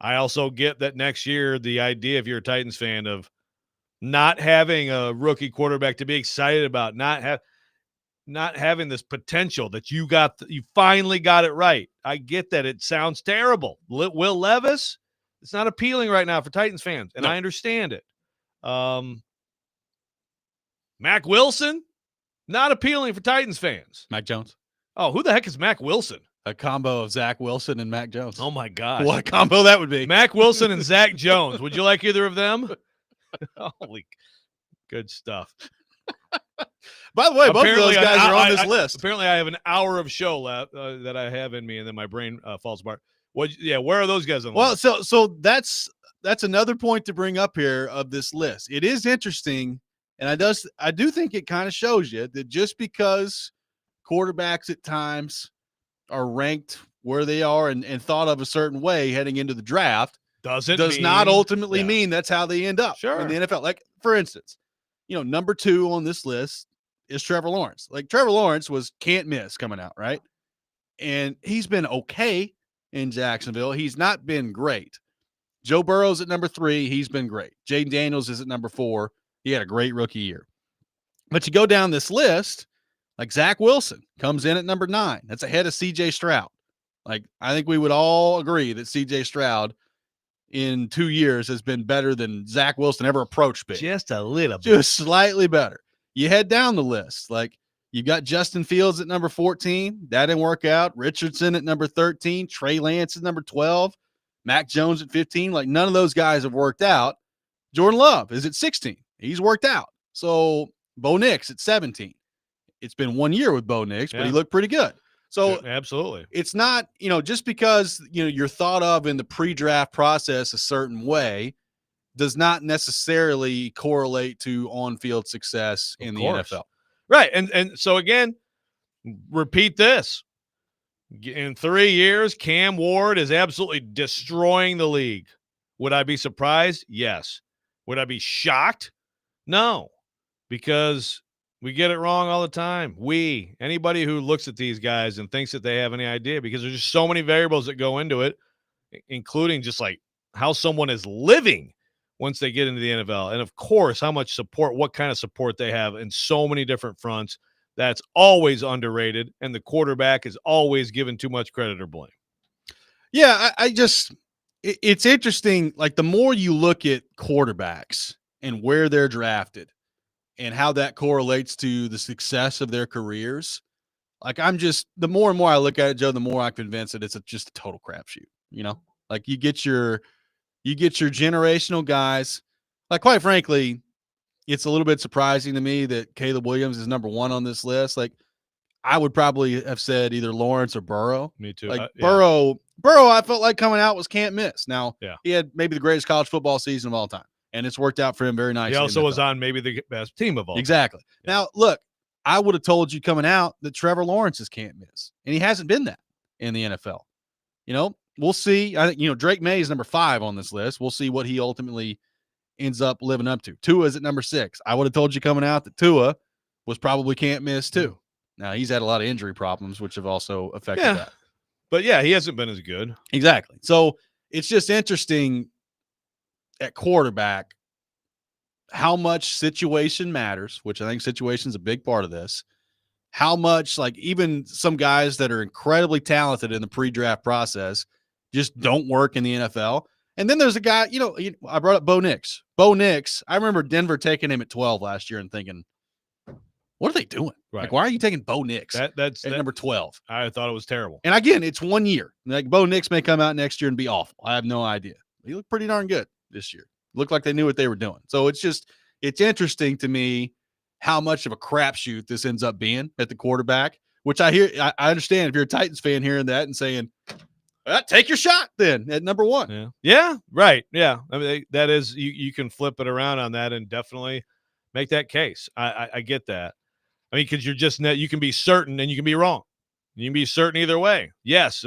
I also get that next year, the idea, if you're a Titans fan, of not having a rookie quarterback to be excited about, not having this potential that you finally got it right. I get that. It sounds terrible. Will Levis, it's not appealing right now for Titans fans, and I understand it. Mac Wilson, not appealing for Titans fans. Mac Jones. Oh, who the heck is Mac Wilson? A combo of Zach Wilson and Mac Jones. Oh, my gosh. What a combo that would be. Mac Wilson and Zach Jones. Would you like either of them? Holy good stuff. By the way, both of those guys are on this list. Apparently, I have an hour of show left that I have in me, and then my brain falls apart. Where are those guys on the list? So that's another point to bring up here of this list. It is interesting, and I do think it kind of shows you that just because quarterbacks at times are ranked where they are and thought of a certain way heading into the draft does not ultimately mean that's how they end up in the NFL. Like, for instance, number 2 on this list is Trevor Lawrence. Like, Trevor Lawrence was can't miss coming out, right? And he's been okay in Jacksonville. He's not been great. Joe Burrow's at number 3. He's been great. Jaden Daniels is at number 4. He had a great rookie year. But you go down this list, like Zach Wilson comes in at number 9. That's ahead of C.J. Stroud. Like, I think we would all agree that C.J. Stroud in 2 years has been better than Zach Wilson ever approached being. Just a little bit. Just slightly better. You head down the list. Like, you got Justin Fields at number 14. That didn't work out. Richardson at number 13. Trey Lance at number 12. Mac Jones at 15. Like, none of those guys have worked out. Jordan Love is at 16. He's worked out. So Bo Nix at 17. It's been 1 year with Bo Nix, but he looked pretty good. So absolutely, it's not, just because, you're thought of in the pre-draft process a certain way does not necessarily correlate to on-field success in the NFL. Right. And so again, repeat this. In 3 years, Cam Ward is absolutely destroying the league. Would I be surprised? Yes. Would I be shocked? No, because we get it wrong all the time. Anybody who looks at these guys and thinks that they have any idea, because there's just so many variables that go into it, including just like how someone is living once they get into the NFL. And of course, how much support, what kind of support they have in so many different fronts. That's always underrated. And the quarterback is always given too much credit or blame. Yeah. It's interesting. Like, the more you look at quarterbacks and where they're drafted, and how that correlates to the success of their careers. Like, the more and more I look at it, Joe, the more I'm convinced that it's just a total crapshoot. Like, you get your generational guys. Like, quite frankly, it's a little bit surprising to me that Caleb Williams is number 1 on this list. Like, I would probably have said either Lawrence or Burrow. Me too. Like, Burrow, I felt like coming out was can't miss. Now, he had maybe the greatest college football season of all time. And it's worked out for him very nicely. He also was on maybe the best team of all. Exactly. Yeah. Now, look, I would have told you coming out that Trevor Lawrence is can't miss. And he hasn't been that in the NFL. We'll see. I think, Drake May is number 5 on this list. We'll see what he ultimately ends up living up to. Tua is at number 6. I would have told you coming out that Tua was probably can't miss too. Now, he's had a lot of injury problems, which have also affected that. But he hasn't been as good. Exactly. So it's just interesting at quarterback how much situation matters, which I think situation is a big part of this. How much, like, even some guys that are incredibly talented in the pre-draft process just don't work in the NFL. And then there's a guy, I brought up Bo Nix. Bo Nix, I remember Denver taking him at 12 last year and thinking, what are they doing? Right. Like, why are you taking Bo Nix that's number 12? I thought it was terrible. And again, it's 1 year. Like, Bo Nix may come out next year and be awful. I have no idea. He looked pretty darn good this year. Looked like they knew what they were doing. So it's interesting to me how much of a crapshoot this ends up being at the quarterback, which I understand if you're a Titans fan hearing that and saying, take your shot then at number 1. Yeah. Right. Yeah. I mean, that is, you can flip it around on that and definitely make that case. I get that. I mean, because you can be certain and you can be wrong. You can be certain either way. Yes.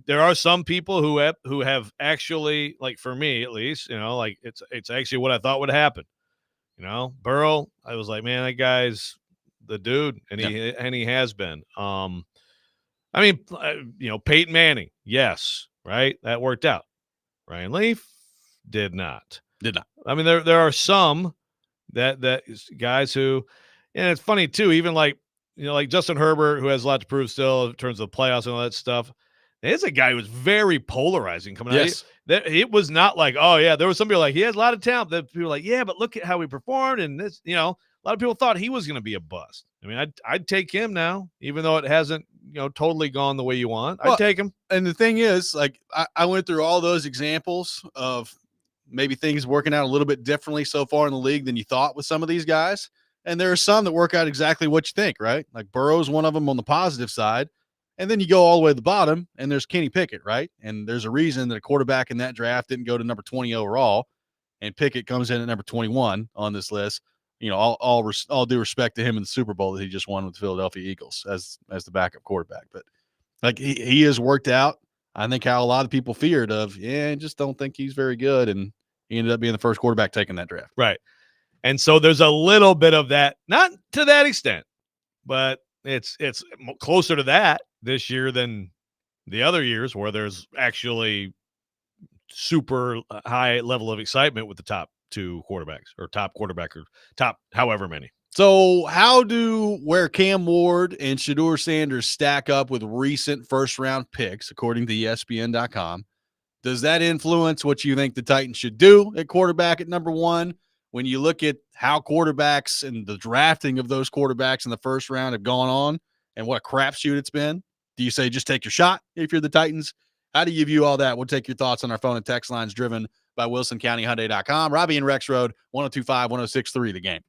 There are some people who have actually, like, for me at least, like, it's actually what I thought would happen. Burrow, I was like, man, that guy's the dude, and he has been. Peyton Manning, yes, right, that worked out. Ryan Leaf did not. I mean, there are some that guys who, and it's funny too, even like Justin Herbert, who has a lot to prove still in terms of the playoffs and all that stuff. There's a guy who was very polarizing coming out. It was not like, oh yeah, there was somebody like, he has a lot of talent. That people were like, yeah, but look at how he performed, and this, a lot of people thought he was going to be a bust. I mean, I'd take him now, even though it hasn't, totally gone the way you want. I'd take him. And the thing is, like, I went through all those examples of maybe things working out a little bit differently so far in the league than you thought with some of these guys. And there are some that work out exactly what you think, right? Like, Burrow's one of them on the positive side. And then you go all the way to the bottom, and there's Kenny Pickett, right? And there's a reason that a quarterback in that draft didn't go to number 20 overall, and Pickett comes in at number 21 on this list. All due respect to him in the Super Bowl that he just won with the Philadelphia Eagles as the backup quarterback. But, like, he has worked out. I think how a lot of people feared of, I just don't think he's very good. And he ended up being the first quarterback taking that draft. Right. And so there's a little bit of that, not to that extent, but it's closer to that this year than the other years where there's actually super high level of excitement with the top two quarterbacks or top quarterback or top however many. So how do where Cam Ward and Shedeur Sanders stack up with recent first-round picks, according to ESPN.com? Does that influence what you think the Titans should do at quarterback at number one? When you look at how quarterbacks and the drafting of those quarterbacks in the first round have gone on and what a crapshoot it's been, do you say just take your shot if you're the Titans? How do you view all that? We'll take your thoughts on our phone and text lines driven by WilsonCountyHyundai.com. Robby and Rexrode, 102.5, 106.3 The Game.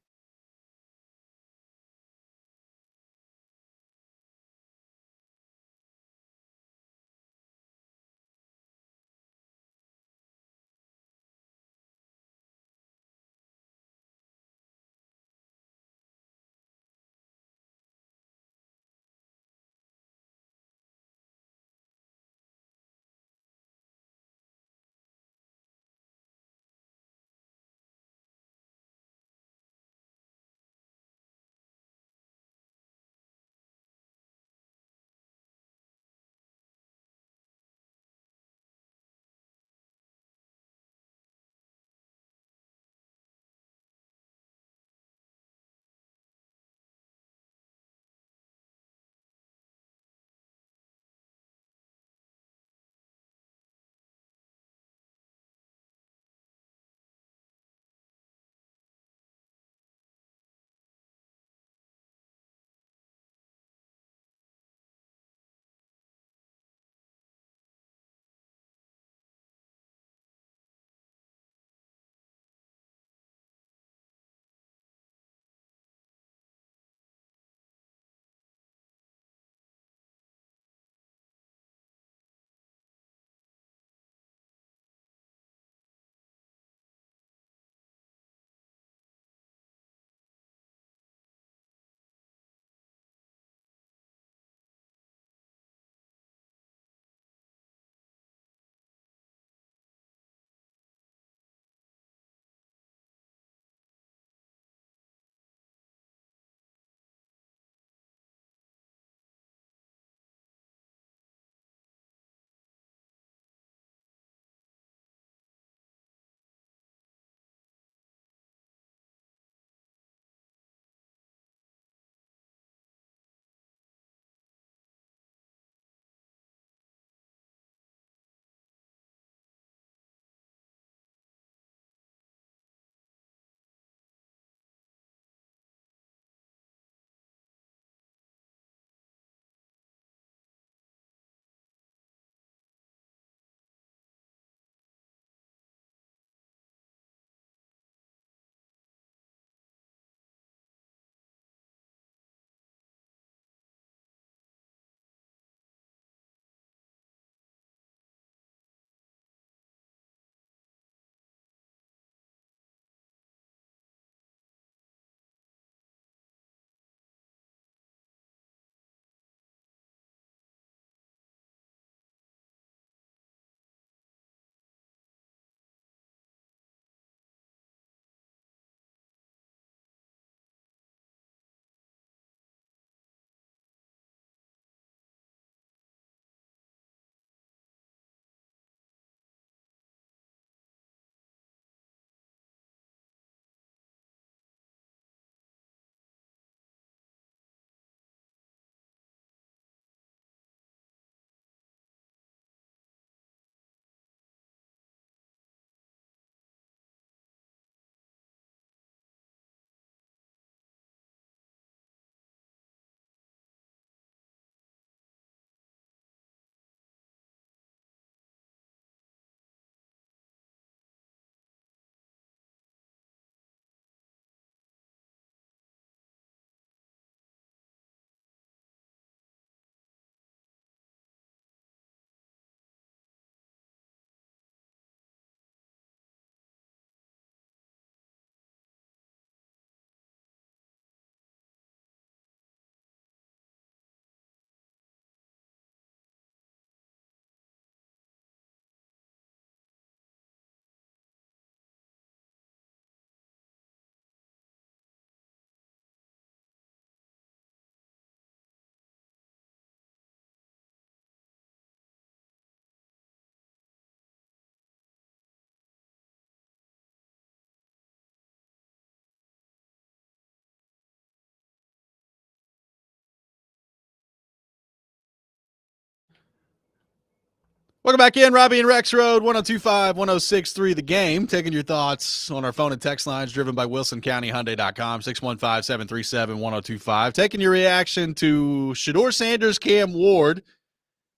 Welcome back in, Robby and Rexrode, 102.5, 106.3 The Game. Taking your thoughts on our phone and text lines driven by WilsonCountyHyundai.com, 615-737-1025. Taking your reaction to Shedeur Sanders, Cam Ward,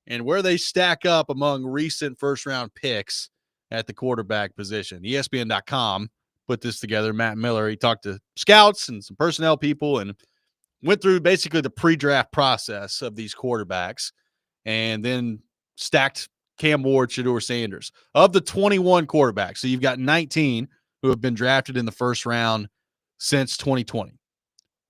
and where they stack up among recent first-round picks at the quarterback position. ESPN.com put this together. Matt Miller, he talked to scouts and some personnel people and went through basically the pre-draft process of these quarterbacks and then stacked Cam Ward, Shedeur Sanders. Of the 21 quarterbacks, so you've got 19 who have been drafted in the first round since 2020.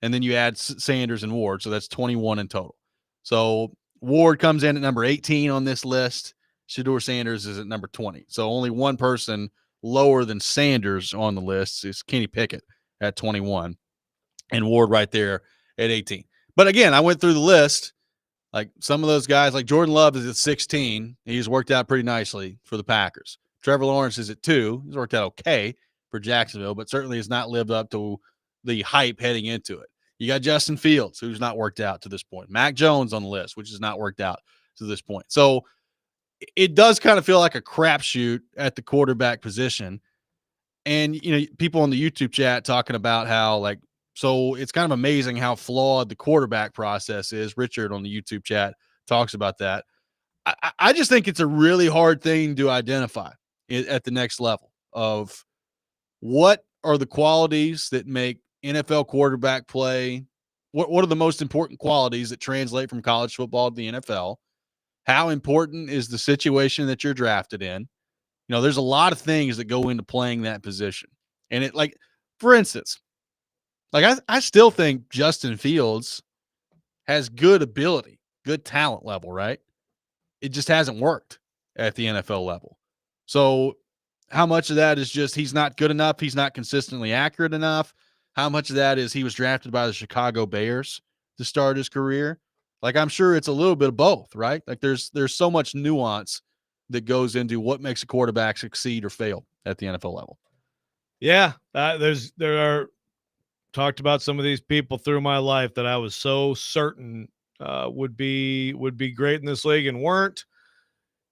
And then you add Sanders and Ward, so that's 21 in total. So Ward comes in at number 18 on this list. Shedeur Sanders is at number 20. So only one person lower than Sanders on the list is Kenny Pickett at 21 and Ward right there at 18. But again, I went through the list. Like some of those guys, like Jordan Love is at 16. He's worked out pretty nicely for the Packers. Trevor Lawrence is at 2. He's worked out okay for Jacksonville, but certainly has not lived up to the hype heading into it. You got Justin Fields, who's not worked out to this point. Mac Jones on the list, which has not worked out to this point. So it does kind of feel like a crapshoot at the quarterback position. And, you know, people on the YouTube chat talking about how, like, so it's kind of amazing how flawed the quarterback process is. Richard on the YouTube chat talks about that. I just think it's a really hard thing to identify at the next level of what are the qualities that make NFL quarterback play. What are the most important qualities that translate from college football to the NFL? How important is the situation that you're drafted in? You know, there's a lot of things that go into playing that position. And it, like, for instance, like I still think Justin Fields has good ability, good talent level, right? It just hasn't worked at the NFL level. So how much of that is just he's not good enough, he's not consistently accurate enough? How much of that is he was drafted by the Chicago Bears to start his career? Like, I'm sure it's a little bit of both, right? Like there's so much nuance that goes into what makes a quarterback succeed or fail at the NFL level. Yeah, there are talked about some of these people through my life that I was so certain would be great in this league and weren't.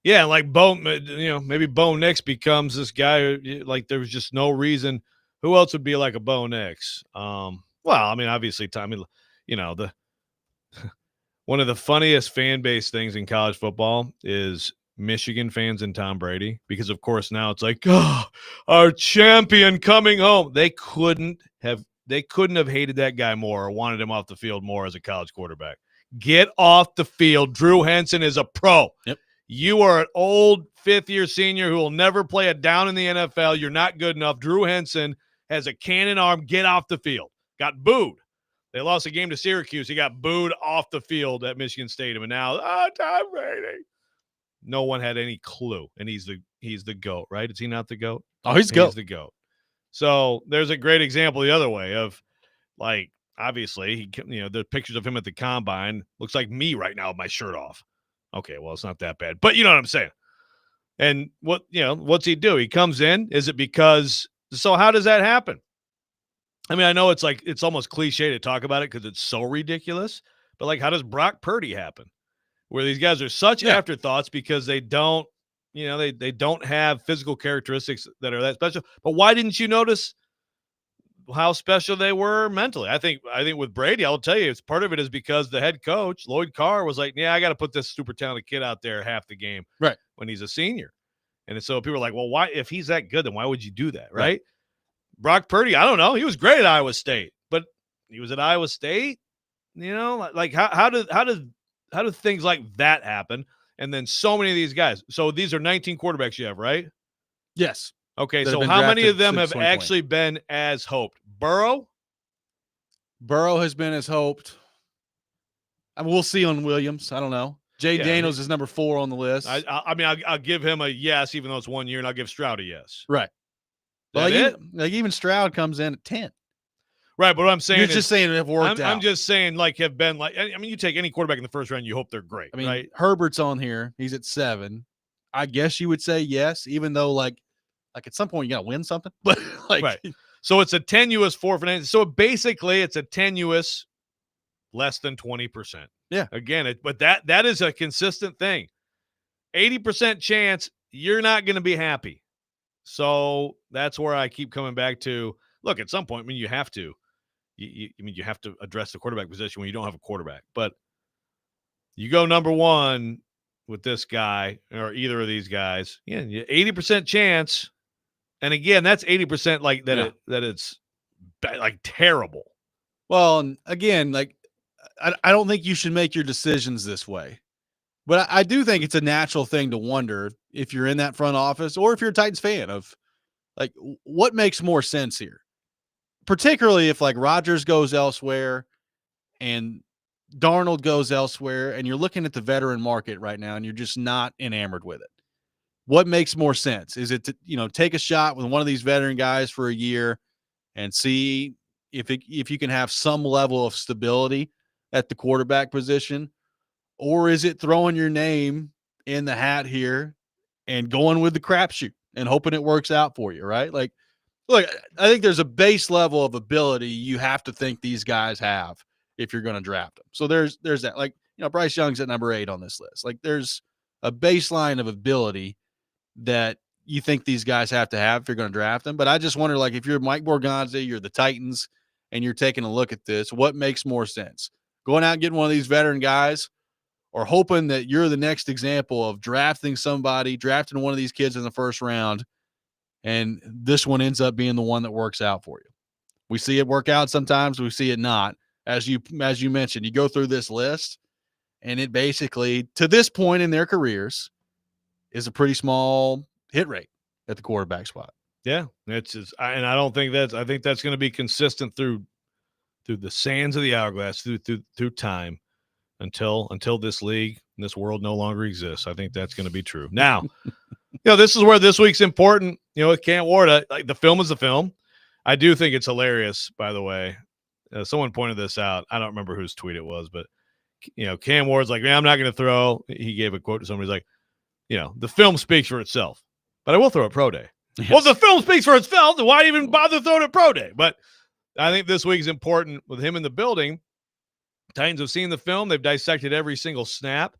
Yeah, like Bo, you know, maybe Bo Nix becomes this guy. Like there was just no reason. Who else would be like a Bo Nix? Well, I mean, obviously, Tommy. You know, one of the funniest fan base things in college football is Michigan fans and Tom Brady, because of course now it's like, oh, our champion coming home. They couldn't have hated that guy more or wanted him off the field more as a college quarterback. Get off the field. Drew Henson is a pro. Yep. You are an old fifth-year senior who will never play a down in the NFL. You're not good enough. Drew Henson has a cannon arm. Get off the field. Got booed. They lost a game to Syracuse. He got booed off the field at Michigan Stadium. And now, Tom Brady. No one had any clue. And he's the GOAT, right? Is he not the GOAT? Oh, he's the GOAT. So there's a great example the other way of, like, obviously, the pictures of him at the combine looks like me right now with my shirt off. Okay, well, it's not that bad, but you know what I'm saying. And what's he do? He comes in. Is it because? So how does that happen? I mean, I know it's like it's almost cliche to talk about it because it's so ridiculous. But like, how does Brock Purdy happen? Where these guys are such afterthoughts because they don't. They don't have physical characteristics that are that special. But why didn't you notice how special they were mentally? I think with Brady, I'll tell you, it's part of it is because the head coach, Lloyd Carr, was like, yeah, I got to put this super talented kid out there half the game right when he's a senior. And so people are like, well, why, if he's that good, then why would you do that? Right. Brock Purdy, I don't know. He was great at Iowa State, but he was at Iowa State, like how do things like that happen? And then so many of these guys. So these are 19 quarterbacks you have, right? Yes. Okay, so how many of them have actually been as hoped? Burrow has been as hoped. I mean, we'll see on Williams. I don't know. Jay Daniels is number 4 on the list. I mean, I'll give him a yes, even though it's 1 year, and I'll give Stroud a yes. Right. But even Stroud comes in at 10. Right, but what I'm saying you're just saying have worked out. I'm just saying, like, have been like. I mean, you take any quarterback in the first round, you hope they're great. I mean, right? Herbert's on here. He's at 7. I guess you would say yes, even though like at some point you got to win something. But like, right. So it's a tenuous 4 for 9. So basically, it's a tenuous less than 20%. Yeah. Again, but that is a consistent thing. 80% chance you're not going to be happy. So that's where I keep coming back to. Look, at some point, I mean, you have to. You have to address the quarterback position when you don't have a quarterback. But you go number one with this guy or either of these guys, 80% chance. And again, that's 80% like that. That it's like terrible. Well, and again, like I don't think you should make your decisions this way. But I do think it's a natural thing to wonder if you're in that front office or if you're a Titans fan of like what makes more sense here. Particularly if like Rodgers goes elsewhere and Darnold goes elsewhere and you're looking at the veteran market right now and you're just not enamored with it. What makes more sense? Is it to, take a shot with one of these veteran guys for a year and see if you can have some level of stability at the quarterback position? Or is it throwing your name in the hat here and going with the crapshoot and hoping it works out for you, right? Like, look, I think there's a base level of ability you have to think these guys have if you're going to draft them. So there's that. Like, Bryce Young's at number 8 on this list. Like, there's a baseline of ability that you think these guys have to have if you're going to draft them. But I just wonder, like, if you're Mike Borgonzi, you're the Titans, and you're taking a look at this, what makes more sense? Going out and getting one of these veteran guys, or hoping that you're the next example of drafting one of these kids in the first round, and this one ends up being the one that works out for you. We see it work out sometimes, we see it not. As you mentioned, you go through this list, and it basically, to this point in their careers, is a pretty small hit rate at the quarterback spot. Yeah, and I don't think I think that's going to be consistent through the sands of the hourglass, through time. Until this league and this world no longer exists. I think that's going to be true. Now, this is where this week's important. With Cam Ward, like the film is the film. I do think it's hilarious, by the way. Someone pointed this out. I don't remember whose tweet it was, but Cam Ward's like, man, I'm not going to throw. He gave a quote to somebody. He's like, the film speaks for itself, but I will throw at pro day. Yes. Well, the film speaks for itself. Then why even bother throwing at pro day? But I think this week is important with him in the building. Titans have seen the film. They've dissected every single snap.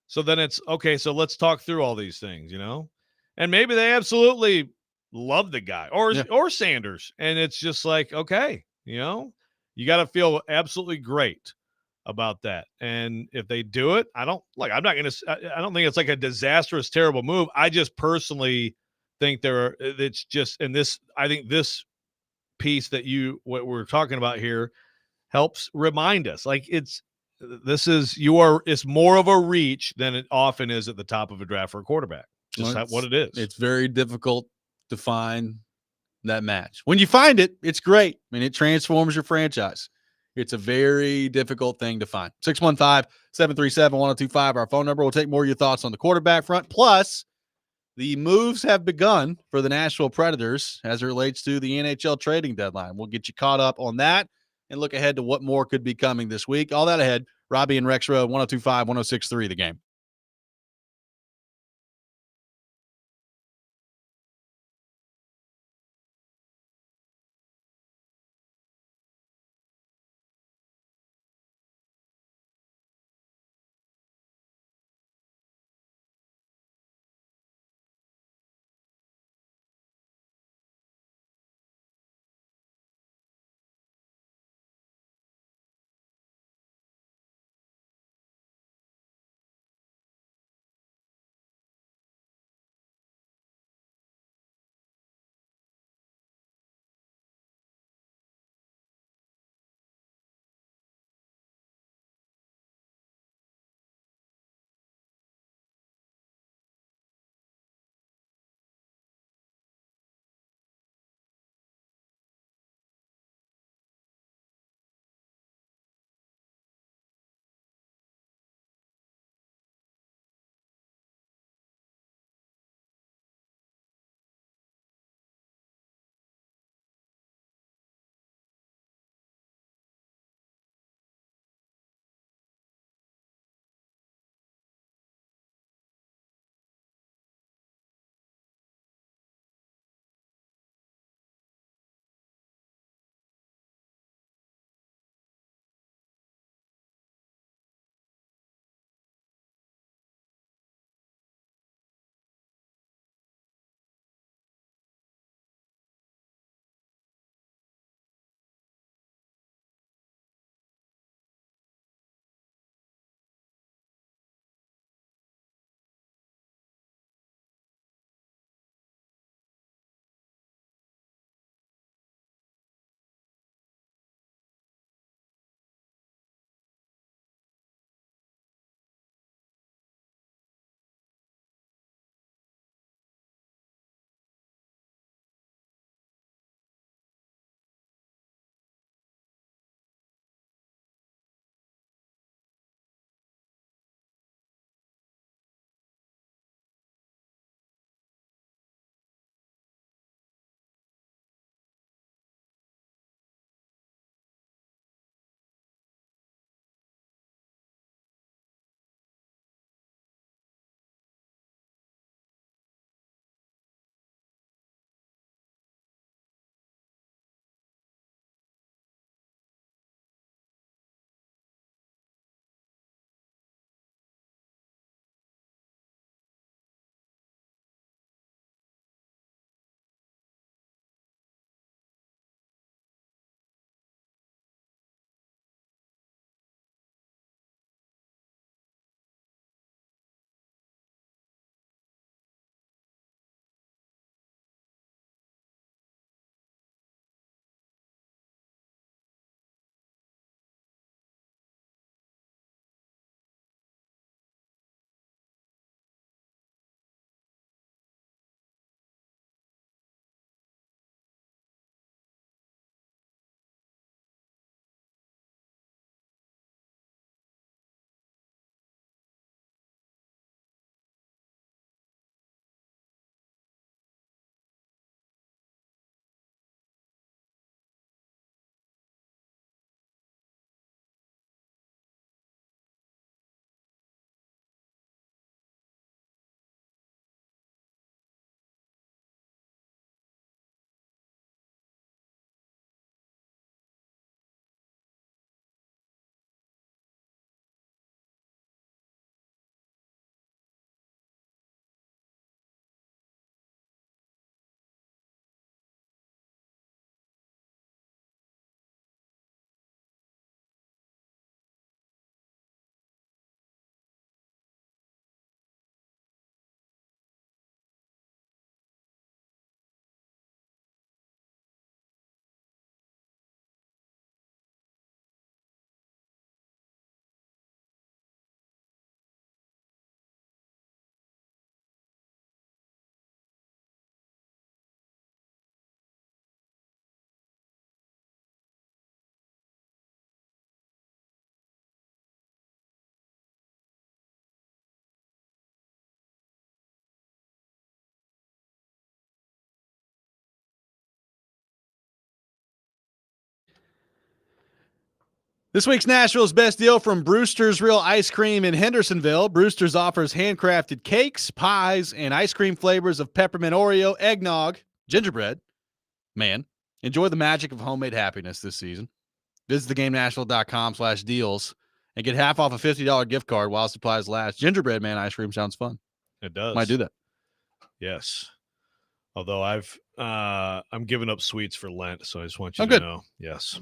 So then it's, okay, so let's talk through all these things, And maybe they absolutely love the guy or Sanders. And it's just like, okay, you got to feel absolutely great about that. And if they do it, I don't think it's like a disastrous, terrible move. I just personally think it's just, and this, I think this piece that what we're talking about here helps remind us, like it's more of a reach than it often is at the top of a draft for a quarterback. Just what it is. It's very difficult to find that match. When you find it, it's great. I mean, it transforms your franchise. It's a very difficult thing to find. 615-737-1025, our phone number. We'll take more of your thoughts on the quarterback front. Plus, the moves have begun for the Nashville Predators as it relates to the NHL trading deadline. We'll get you caught up on that and look ahead to what more could be coming this week. All that ahead. Robby and Rexrode, 102.5, 106.3, The Game. This week's Nashville's best deal from Brewster's Real Ice Cream in Hendersonville. Brewster's offers handcrafted cakes, pies, and ice cream flavors of peppermint Oreo, eggnog, gingerbread. Man, enjoy the magic of homemade happiness this season. Visit thegamenashville.com/deals and get half off a $50 gift card while supplies last. Gingerbread man ice cream sounds fun. It does. Might do that. Yes. Although I'm giving up sweets for Lent, so I just want you to know. Yes.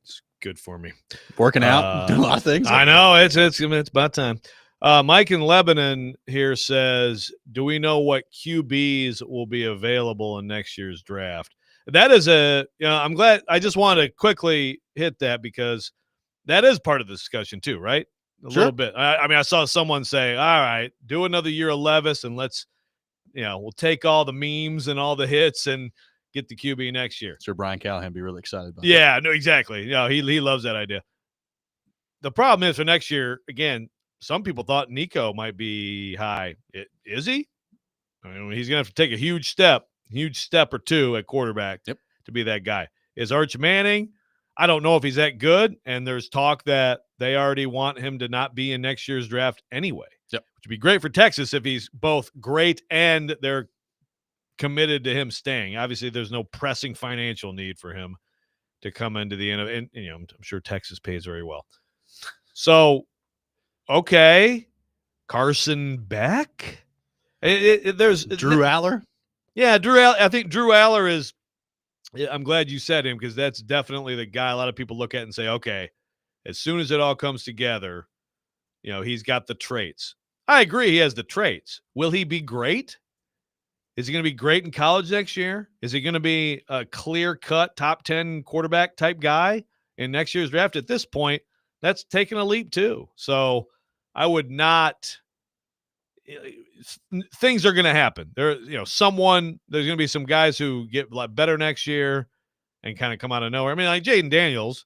It's good for me. Working out, doing a lot of things. I know it's about time. Mike in Lebanon here says, do we know what QBs will be available in next year's draft? That is I'm glad. I just want to quickly hit that because that is part of the discussion too, right? A little bit. I mean, I saw someone say, all right, do another year of Levis and let's, we'll take all the memes and all the hits and get the QB next year. Sure, Brian Callahan be really excited about that. No, exactly. He loves that idea. The problem is for next year, again, some people thought Nico might be high. Is he? I mean, he's going to have to take a huge step or two at quarterback to be that guy. Is Arch Manning? I don't know if he's that good, and there's talk that they already want him to not be in next year's draft anyway. Yep. Which would be great for Texas if he's both great and they're committed to him staying. Obviously, there's no pressing financial need for him to come into the end of, and I'm sure Texas pays very well. So, okay, Carson Beck. There's Drew Aller. Yeah, Drew Aller. I think Drew Aller is. I'm glad you said him because that's definitely the guy a lot of people look at and say, okay, as soon as it all comes together, he's got the traits. I agree, he has the traits. Will he be great? Is he going to be great in college next year? Is he going to be a clear-cut top 10 quarterback type guy in next year's draft? At this point, that's taking a leap too. So I would not. Things are going to happen. There's going to be some guys who get a lot better next year and kind of come out of nowhere. I mean, like Jaden Daniels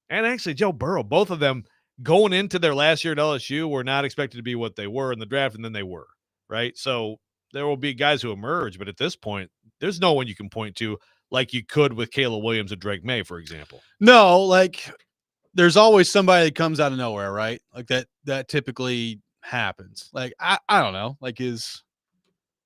and actually Joe Burrow, both of them going into their last year at LSU were not expected to be what they were in the draft, and then they were, right? So there will be guys who emerge, but at this point, there's no one you can point to like you could with Caleb Williams and Drake May, for example. No, like there's always somebody that comes out of nowhere, right? Like that typically happens. Like I don't know. Like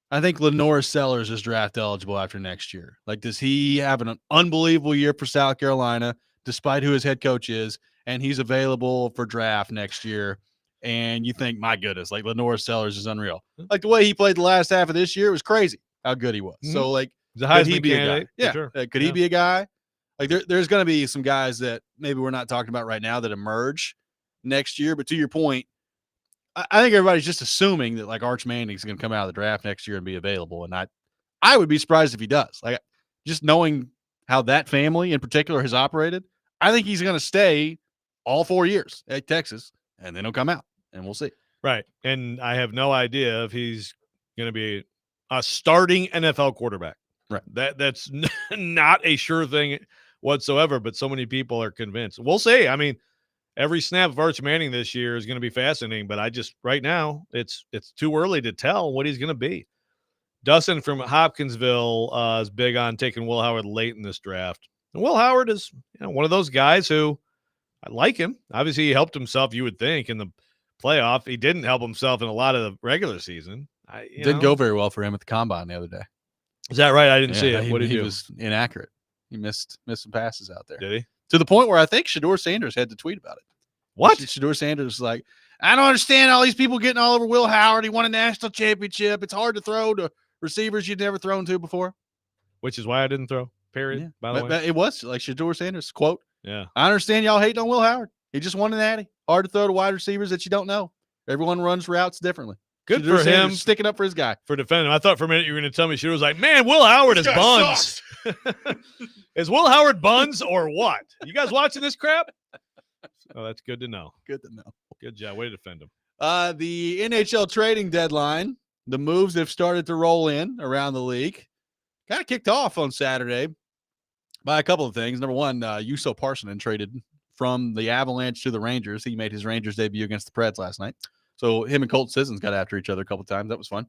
I think Lenore Sellers is draft eligible after next year. Like, does he have an unbelievable year for South Carolina, despite who his head coach is, and he's available for draft next year? And you think, my goodness, like Lenore Sellers is unreal. Like the way he played the last half of this year was crazy. How good he was. Mm-hmm. So like, could he be a guy? Yeah. Sure. Could he be a guy? Like there's going to be some guys that maybe we're not talking about right now that emerge next year. But to your point, I think everybody's just assuming that like Arch Manning's going to come out of the draft next year and be available. And I would be surprised if he does. Like just knowing how that family in particular has operated, I think he's going to stay all 4 years at Texas and then he'll come out and we'll see. Right. And I have no idea if he's going to be a starting NFL quarterback. Right. That's not a sure thing whatsoever, but so many people are convinced. We'll see. I mean, every snap of Arch Manning this year is going to be fascinating, but right now it's too early to tell what he's going to be. Dustin from Hopkinsville is big on taking Will Howard late in this draft. And Will Howard is one of those guys who I like him. Obviously, he helped himself, you would think, in the playoff. He didn't help himself in a lot of the regular season. Didn't go very well for him at the combine the other day. Is that right? I didn't see it. What did he do? He was inaccurate. He missed some passes out there. Did he? To the point where I think Shedeur Sanders had to tweet about it. What? Shedeur Sanders was like, I don't understand all these people getting all over Will Howard. He won a national championship. It's hard to throw to receivers you'd never thrown to before. Which is why I didn't throw, period, yeah. by the way. But it was like Shedeur Sanders, quote, yeah. I understand y'all hating on Will Howard. He just won an natty. Hard to throw to wide receivers that you don't know. Everyone runs routes differently. Good Shedeur for Sanders him. Sticking up for his guy. For defending him. I thought for a minute you were going to tell me Shedeur was like, man, Will Howard is buns. Is Will Howard buns or what? You guys watching this crap? Oh, that's good to know. Good to know. Good job. Way to defend him. The NHL trading deadline, the moves have started to roll in around the league. Kind of kicked off on Saturday by a couple of things. Number one, Juuso Parssinen traded from the Avalanche to the Rangers. He made his Rangers debut against the Preds last night. So him and Colt Sissons got after each other a couple of times. That was fun.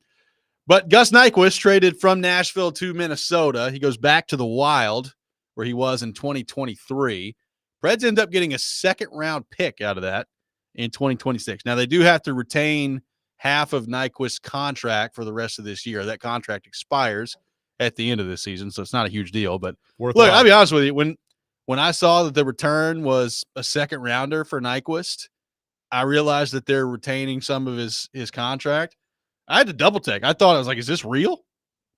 But Gus Nyquist traded from Nashville to Minnesota. He goes back to the Wild, where he was in 2023. Preds end up getting a second-round pick out of that in 2026. Now, they do have to retain half of Nyquist's contract for the rest of this year. That contract expires at the end of this season, so it's not a huge deal. But look, I'll be honest with you. When I saw that the return was a second-rounder for Nyquist, I realized that they're retaining some of his contract. I had to double-check. I thought, I was like, is this real?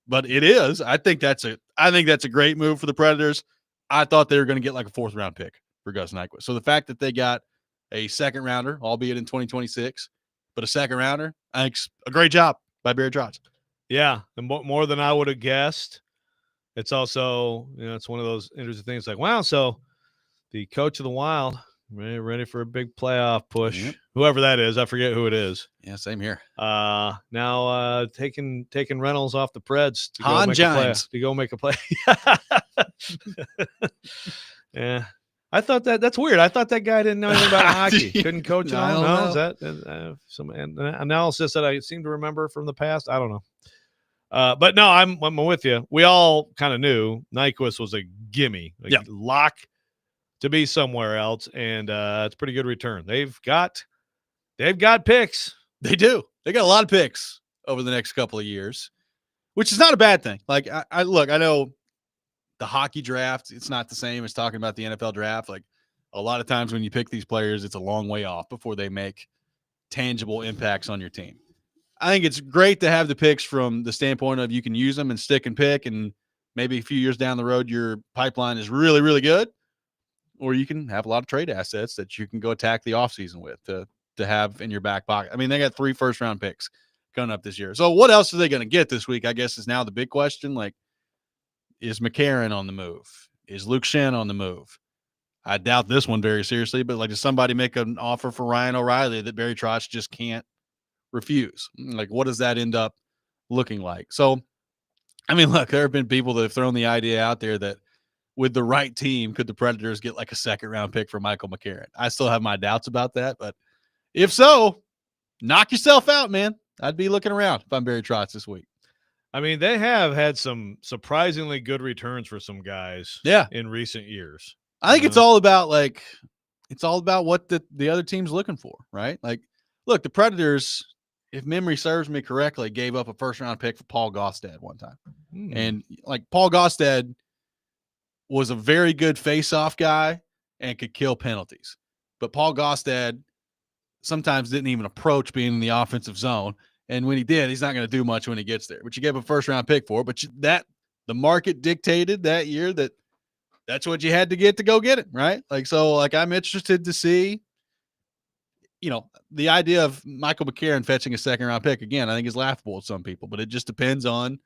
But it is. I think that's a great move for the Predators. I thought they were going to get like a fourth-round pick for Gus Nyquist. So the fact that they got a second rounder, albeit in 2026, but a second rounder, I think a great job by Barry Trotz. Yeah, and more than I would have guessed. It's also, it's one of those interesting things like, wow, so the coach of the Wild ready for a big playoff push. Yep. Whoever that is, I forget who it is. Yeah, same here. Now taking Reynolds off the Preds to go make a play. Yeah. I thought that's weird. I thought that guy didn't know anything about hockey. Couldn't coach at all. No, is that some analysis that I seem to remember from the past? I don't know. But no, I'm with you. We all kind of knew Nyquist was a gimme, lock to be somewhere else, and it's a pretty good return. They've got picks. They do. They got a lot of picks over the next couple of years, which is not a bad thing. Like I know the hockey draft, it's not the same as talking about the NFL draft. Like a lot of times when you pick these players, it's a long way off before they make tangible impacts on your team. I think it's great to have the picks from the standpoint of you can use them and stick and pick, and maybe a few years down the road, your pipeline is really, really good. Or you can have a lot of trade assets that you can go attack the offseason with to have in your back pocket. I mean, they got 3 first-round picks coming up this year. So what else are they going to get this week, I guess, is now the big question. Like, is McCarron on the move? Is Luke Shen on the move? I doubt this one very seriously, but like, does somebody make an offer for Ryan O'Reilly that Barry Trotz just can't refuse? Like, what does that end up looking like? So, I mean, look, there have been people that have thrown the idea out there that with the right team, could the Predators get like a second-round pick for Michael McCarron? I still have my doubts about that, but if so, knock yourself out, man. I'd be looking around if I'm Barry Trotz this week. I mean, they have had some surprisingly good returns for some guys in recent years. I think it's all about what the other team's looking for, right? Like, look, the Predators, if memory serves me correctly, gave up a first-round pick for Paul Gaustad one time. And like, Paul Gaustad was a very good face-off guy and could kill penalties. But Paul Gaustad sometimes didn't even approach being in the offensive zone. And when he did, he's not going to do much when he gets there. But you gave a first-round pick for it. But the market dictated that year that's what you had to get to go get it, right? Like, so, like, I'm interested to see, the idea of Michael McCarron fetching a second-round pick, again, I think is laughable to some people. But it just depends on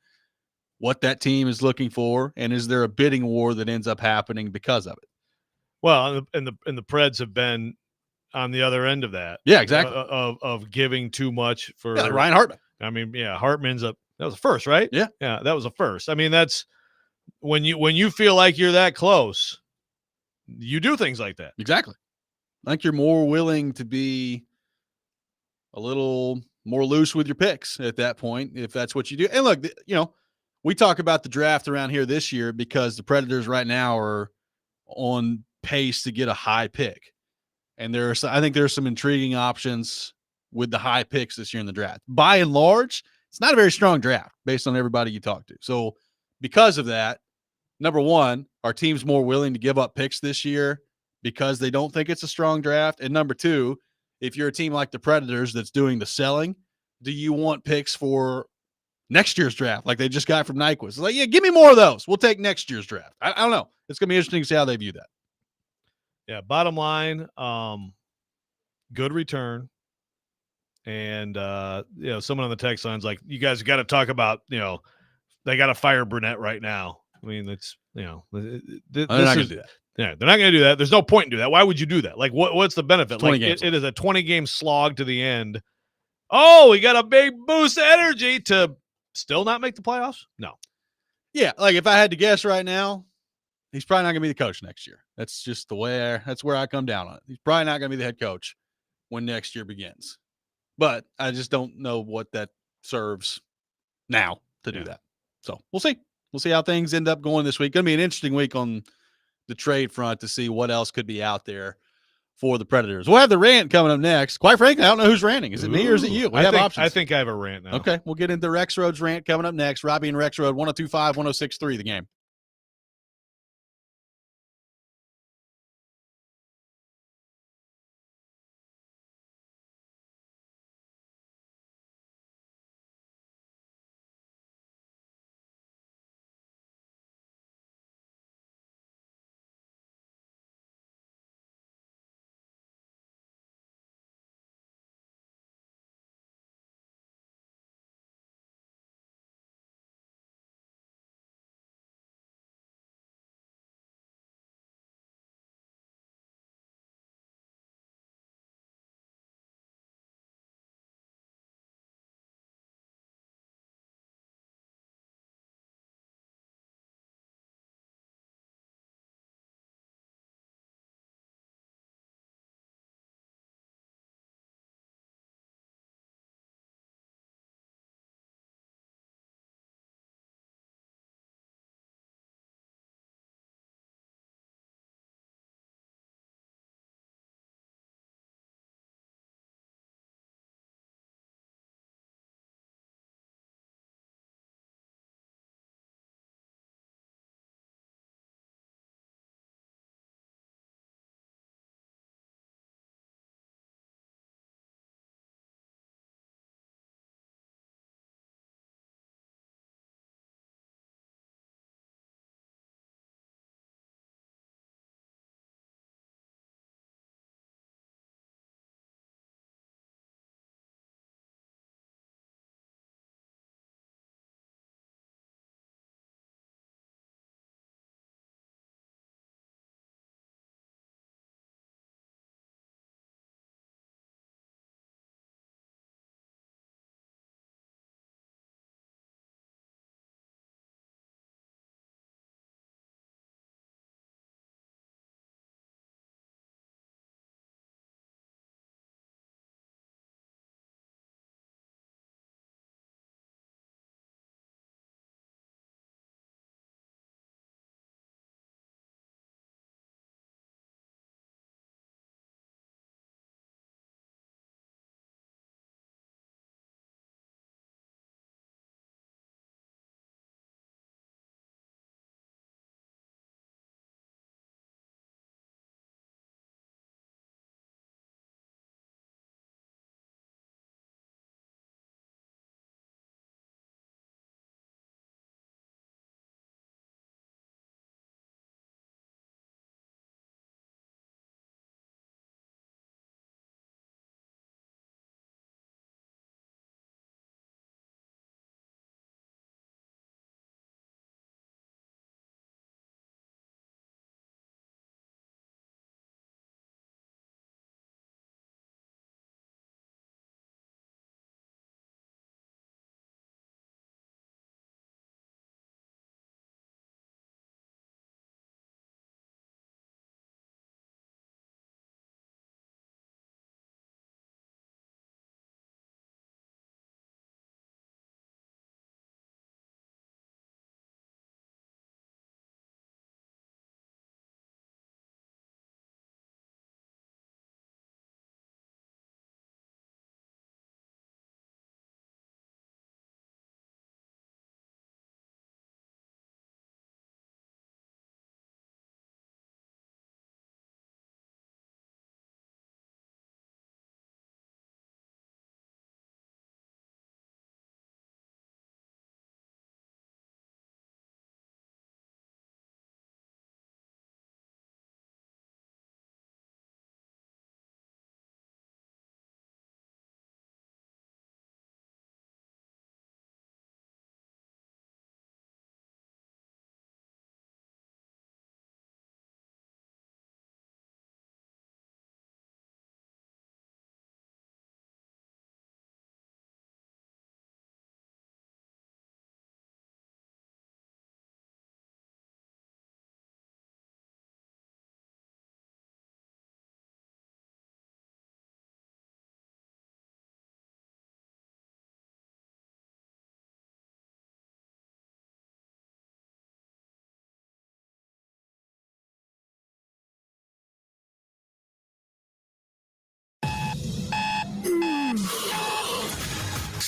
what that team is looking for, and is there a bidding war that ends up happening because of it? Well, and the Preds have been on the other end of that. Yeah, exactly. Of giving too much for Ryan Hartman. I mean, Hartman's that was a first, right? Yeah, that was a first. I mean, that's when you feel like you're that close, you do things like that. Exactly. I think you're more willing to be a little more loose with your picks at that point, if that's what you do. And look, we talk about the draft around here this year because the Predators right now are on pace to get a high pick. And I think there are some intriguing options with the high picks this year in the draft. By and large, it's not a very strong draft based on everybody you talk to. So because of that, number one, are teams more willing to give up picks this year because they don't think it's a strong draft? And number two, if you're a team like the Predators that's doing the selling, do you want picks for next year's draft like they just got from Nyquist? It's like, yeah, give me more of those. We'll take next year's draft. I don't know. It's going to be interesting to see how they view that. Yeah, bottom line, good return. And, someone on the text line's like, you guys got to talk about, they got to fire Brunette right now. I mean, it's, they're not going to do that. Yeah, they're not going to do that. There's no point in doing that. Why would you do that? Like, what's the benefit? Like, games. It is a 20-game slog to the end. Oh, we got a big boost of energy to still not make the playoffs? No. Yeah, like if I had to guess right now, he's probably not going to be the coach next year. That's just that's where I come down on it. He's probably not going to be the head coach when next year begins. But I just don't know what that serves now to do that. So we'll see. We'll see how things end up going this week. Going to be an interesting week on the trade front to see what else could be out there for the Predators. We'll have the rant coming up next. Quite frankly, I don't know who's ranting. Is it me or is it you? We have options. I think I have a rant now. Okay, we'll get into Rexrode's rant coming up next. Robby and Rexrode, 102.5, 106.3, The Game.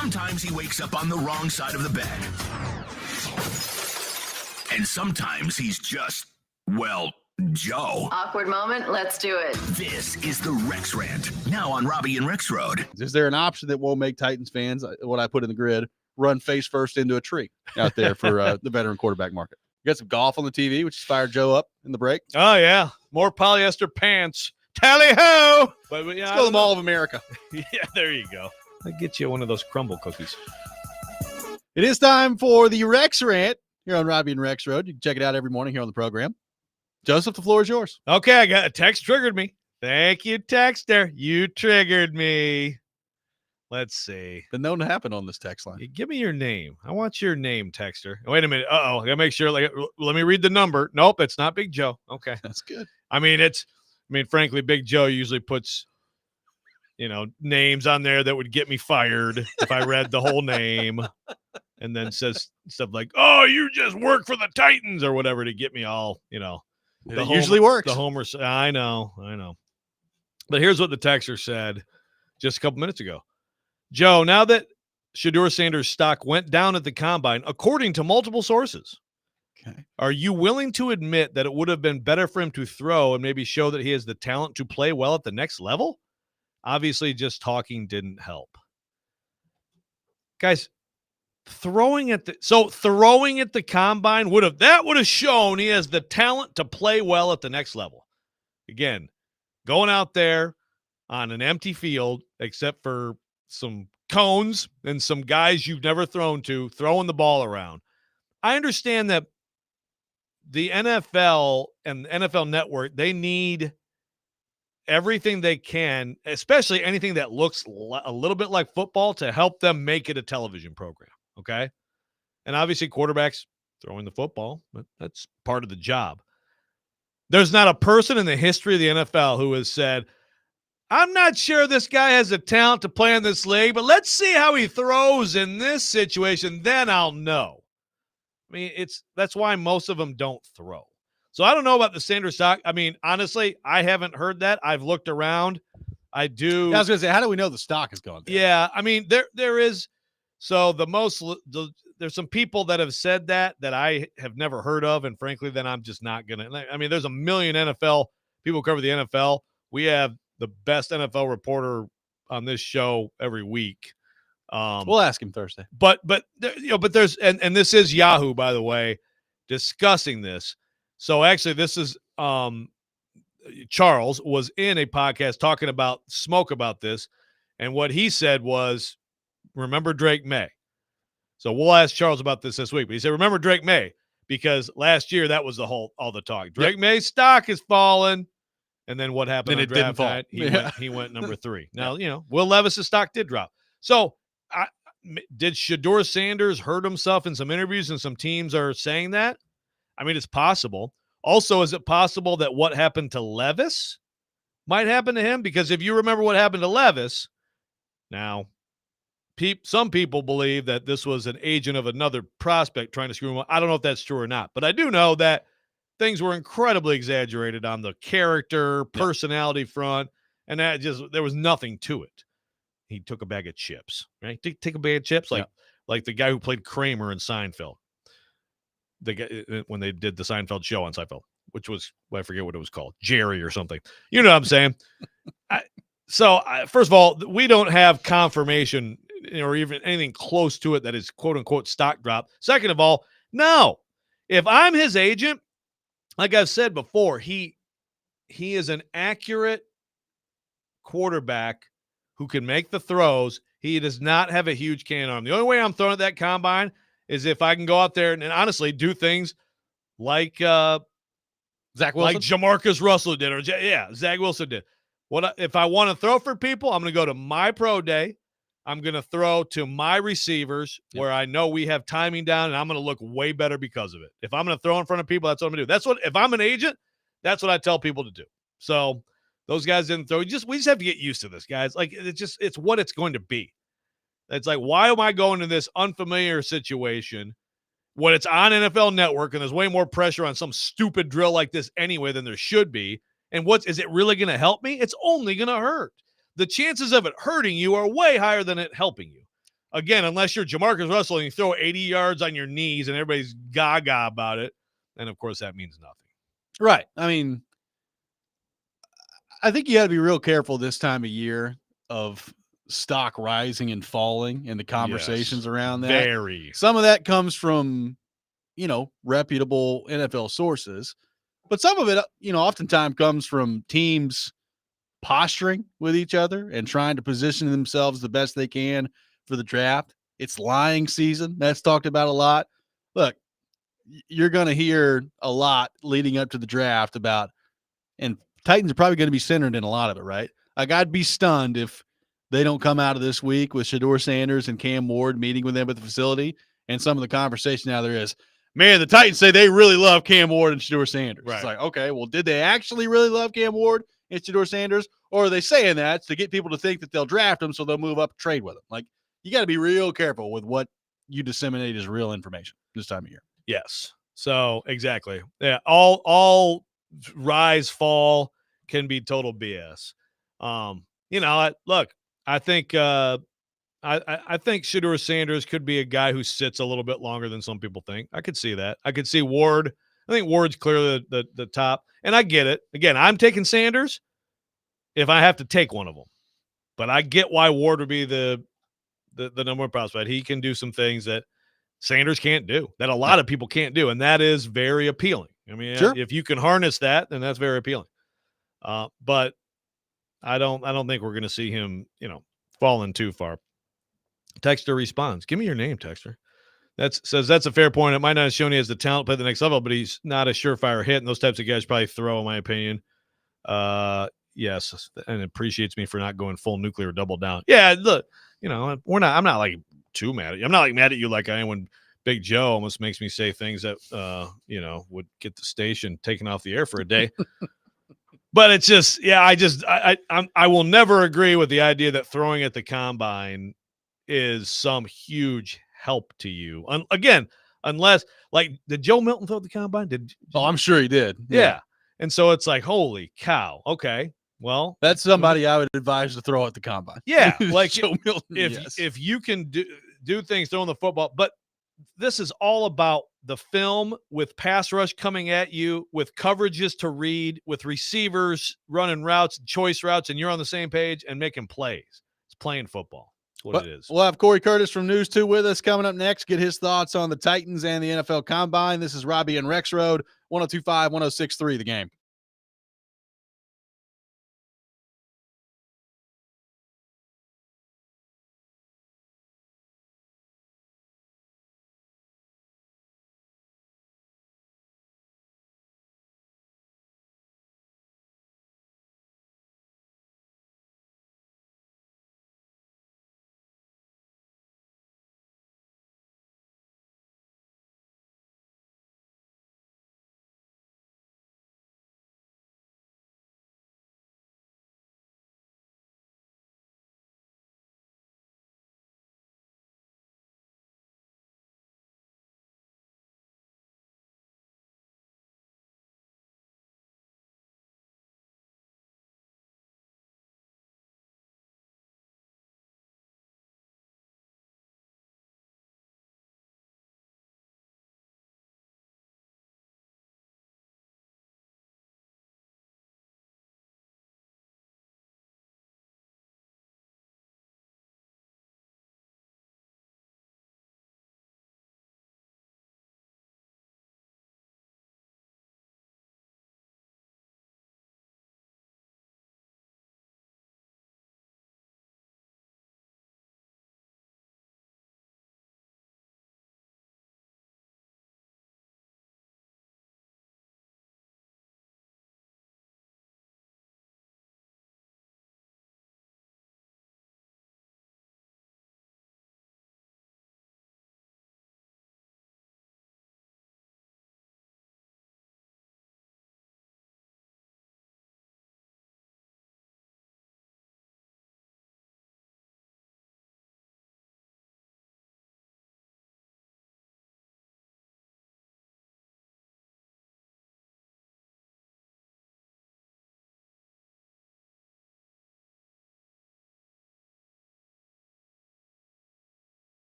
Sometimes he wakes up on the wrong side of the bed. And sometimes he's just, well, Joe. Awkward moment. Let's do it. This is the Rex Rant, now on Robby and Rexrode. Is there an option that won't make Titans fans, what I put in the grid, run face first into a tree out there for the veteran quarterback market? You got some golf on the TV, which fired Joe up in the break. Oh, yeah. More polyester pants. Tally-ho! But yeah, Let's go to the Mall of America. Yeah, there you go. I'll get you one of those crumble cookies. It is time for the Rex Rant here on Robby and Rexrode. You can check it out every morning here on the program. Joseph, the floor is yours. Okay, I got a text triggered me. Thank you, texter. You triggered me. Let's see. Been known to happen on this text line. Give me your name. I want your name, texter. Wait a minute. I gotta make sure. Let me read the number. Nope, it's not Big Joe. Okay, that's good. Frankly, Big Joe usually puts, names on there that would get me fired if I read the whole name, and then says stuff like, "Oh, you just work for the Titans" or whatever to get me all, It usually works. The homer. I know. But here's what the texter said just a couple minutes ago. Joe, now that Shedeur Sanders' stock went down at the combine, according to multiple sources, are you willing to admit that it would have been better for him to throw and maybe show that he has the talent to play well at the next level? Obviously, just talking didn't help. Guys, throwing at the combine would have shown he has the talent to play well at the next level. Again, going out there on an empty field, except for some cones and some guys you've never thrown to, throwing the ball around. I understand that the NFL and the NFL Network, they need everything they can, especially anything that looks a little bit like football, to help them make it a television program. Okay. And obviously quarterbacks throwing the football, but that's part of the job. There's not a person in the history of the NFL who has said, I'm not sure this guy has the talent to play in this league, but let's see how he throws in this situation. Then I'll know. That's why most of them don't throw. So I don't know about the Sanders stock. Honestly, I haven't heard that. I've looked around. I do. I was going to say, how do we know the stock is going down? Yeah. There is. So there's some people that have said that I have never heard of. And frankly, then I'm just not going to, there's a million NFL people who cover the NFL. We have the best NFL reporter on this show every week. We'll ask him Thursday. But there's, and this is Yahoo, by the way, discussing this. So actually this is, Charles was in a podcast talking about this. And what he said was, remember Drake May. So we'll ask Charles about this week, but he said, remember Drake May, because last year that was all the talk. Drake May's stock is falling. And then what happened? Then it didn't fall. He went number 3. Now, Will Levis's stock did drop. So did Shedeur Sanders hurt himself in some interviews, and some teams are saying that? It's possible. Also, is it possible that what happened to Levis might happen to him? Because if you remember what happened to Levis, now some people believe that this was an agent of another prospect trying to screw him up. I don't know if that's true or not, but I do know that things were incredibly exaggerated on the character, personality front, and that there was nothing to it. He took a bag of chips, right? Take a bag of chips, like the guy who played Kramer in Seinfeld. The guy, when they did the Seinfeld show on Seinfeld, which was, I forget what it was called, Jerry or something. You know what I'm saying? First of all, we don't have confirmation or even anything close to it that is quote unquote stock drop. Second of all, no. If I'm his agent, like I've said before, he is an accurate quarterback who can make the throws. He does not have a huge cannon arm. The only way I'm throwing at that combine is if I can go out there and honestly do things like Zach Wilson, like Jamarcus Russell did, or Zach Wilson did. If I want to throw for people, I'm going to go to my pro day. I'm going to throw to my receivers where I know we have timing down, and I'm going to look way better because of it. If I'm going to throw in front of people, that's what I'm going to do. If I'm an agent, that's what I tell people to do. So those guys didn't throw. We just have to get used to this, guys. Like, it's what it's going to be. It's like, why am I going to this unfamiliar situation when it's on NFL Network and there's way more pressure on some stupid drill like this anyway than there should be? And is it really going to help me? It's only going to hurt. The chances of it hurting you are way higher than it helping you. again, unless you're Jamarcus Russell and you throw 80 yards on your knees and everybody's gaga about it, then of course that means nothing. Right. I mean, I think you got to be real careful this time of year of stock rising and falling and the conversations around that. Very. Some of that comes from, reputable NFL sources, but some of it, oftentimes comes from teams posturing with each other and trying to position themselves the best they can for the draft. It's lying season. That's talked about a lot. Look, you're going to hear a lot leading up to the draft about, and Titans are probably going to be centered in a lot of it, right? Like, I'd be stunned if they don't come out of this week with Shedeur Sanders and Cam Ward meeting with them at the facility, and some of the conversation now there is, man, the Titans say they really love Cam Ward and Shedeur Sanders. Right. It's like, okay, well, did they actually really love Cam Ward and Shedeur Sanders, or are they saying that to get people to think that they'll draft them so they'll move up and trade with them? Like, you got to be real careful with what you disseminate as real information this time of year. Yes. So exactly. Yeah. All rise, fall can be total BS. Look, I think I think Shedeur Sanders could be a guy who sits a little bit longer than some people think. I could see that. I could see Ward. I think Ward's clearly the top. And I get it. Again, I'm taking Sanders if I have to take one of them. But I get why Ward would be the number one prospect. He can do some things that Sanders can't do, that a lot of people can't do, and that is very appealing. I mean, sure. If you can harness that, then that's very appealing. But I don't think we're going to see him, falling too far. Texter responds. Give me your name, Texter. Says that's a fair point. It might not have shown he has the talent to play at the next level, but he's not a surefire hit, and those types of guys probably throw, in my opinion. Yes, and appreciates me for not going full nuclear double down. Yeah, look, I'm not like too mad at you. I'm not like mad at you like I am when Big Joe almost makes me say things that would get the station taken off the air for a day. But it's just, I will never agree with the idea that throwing at the combine is some huge help to you. Again, unless, like, did Joe Milton throw at the combine? I'm sure he did. Yeah. And so it's like, holy cow. Okay. Well, that's somebody I would advise to throw at the combine. Yeah. Like Joe Milton. If you can do things throwing the football, but this is all about the film with pass rush coming at you, with coverages to read, with receivers running routes, choice routes, and you're on the same page and making plays. It's playing football. That's what it is. We'll have Corey Curtis from News 2 with us coming up next. Get his thoughts on the Titans and the NFL Combine. This is Robby and Rexrode, 102.5, 106.3 The Game.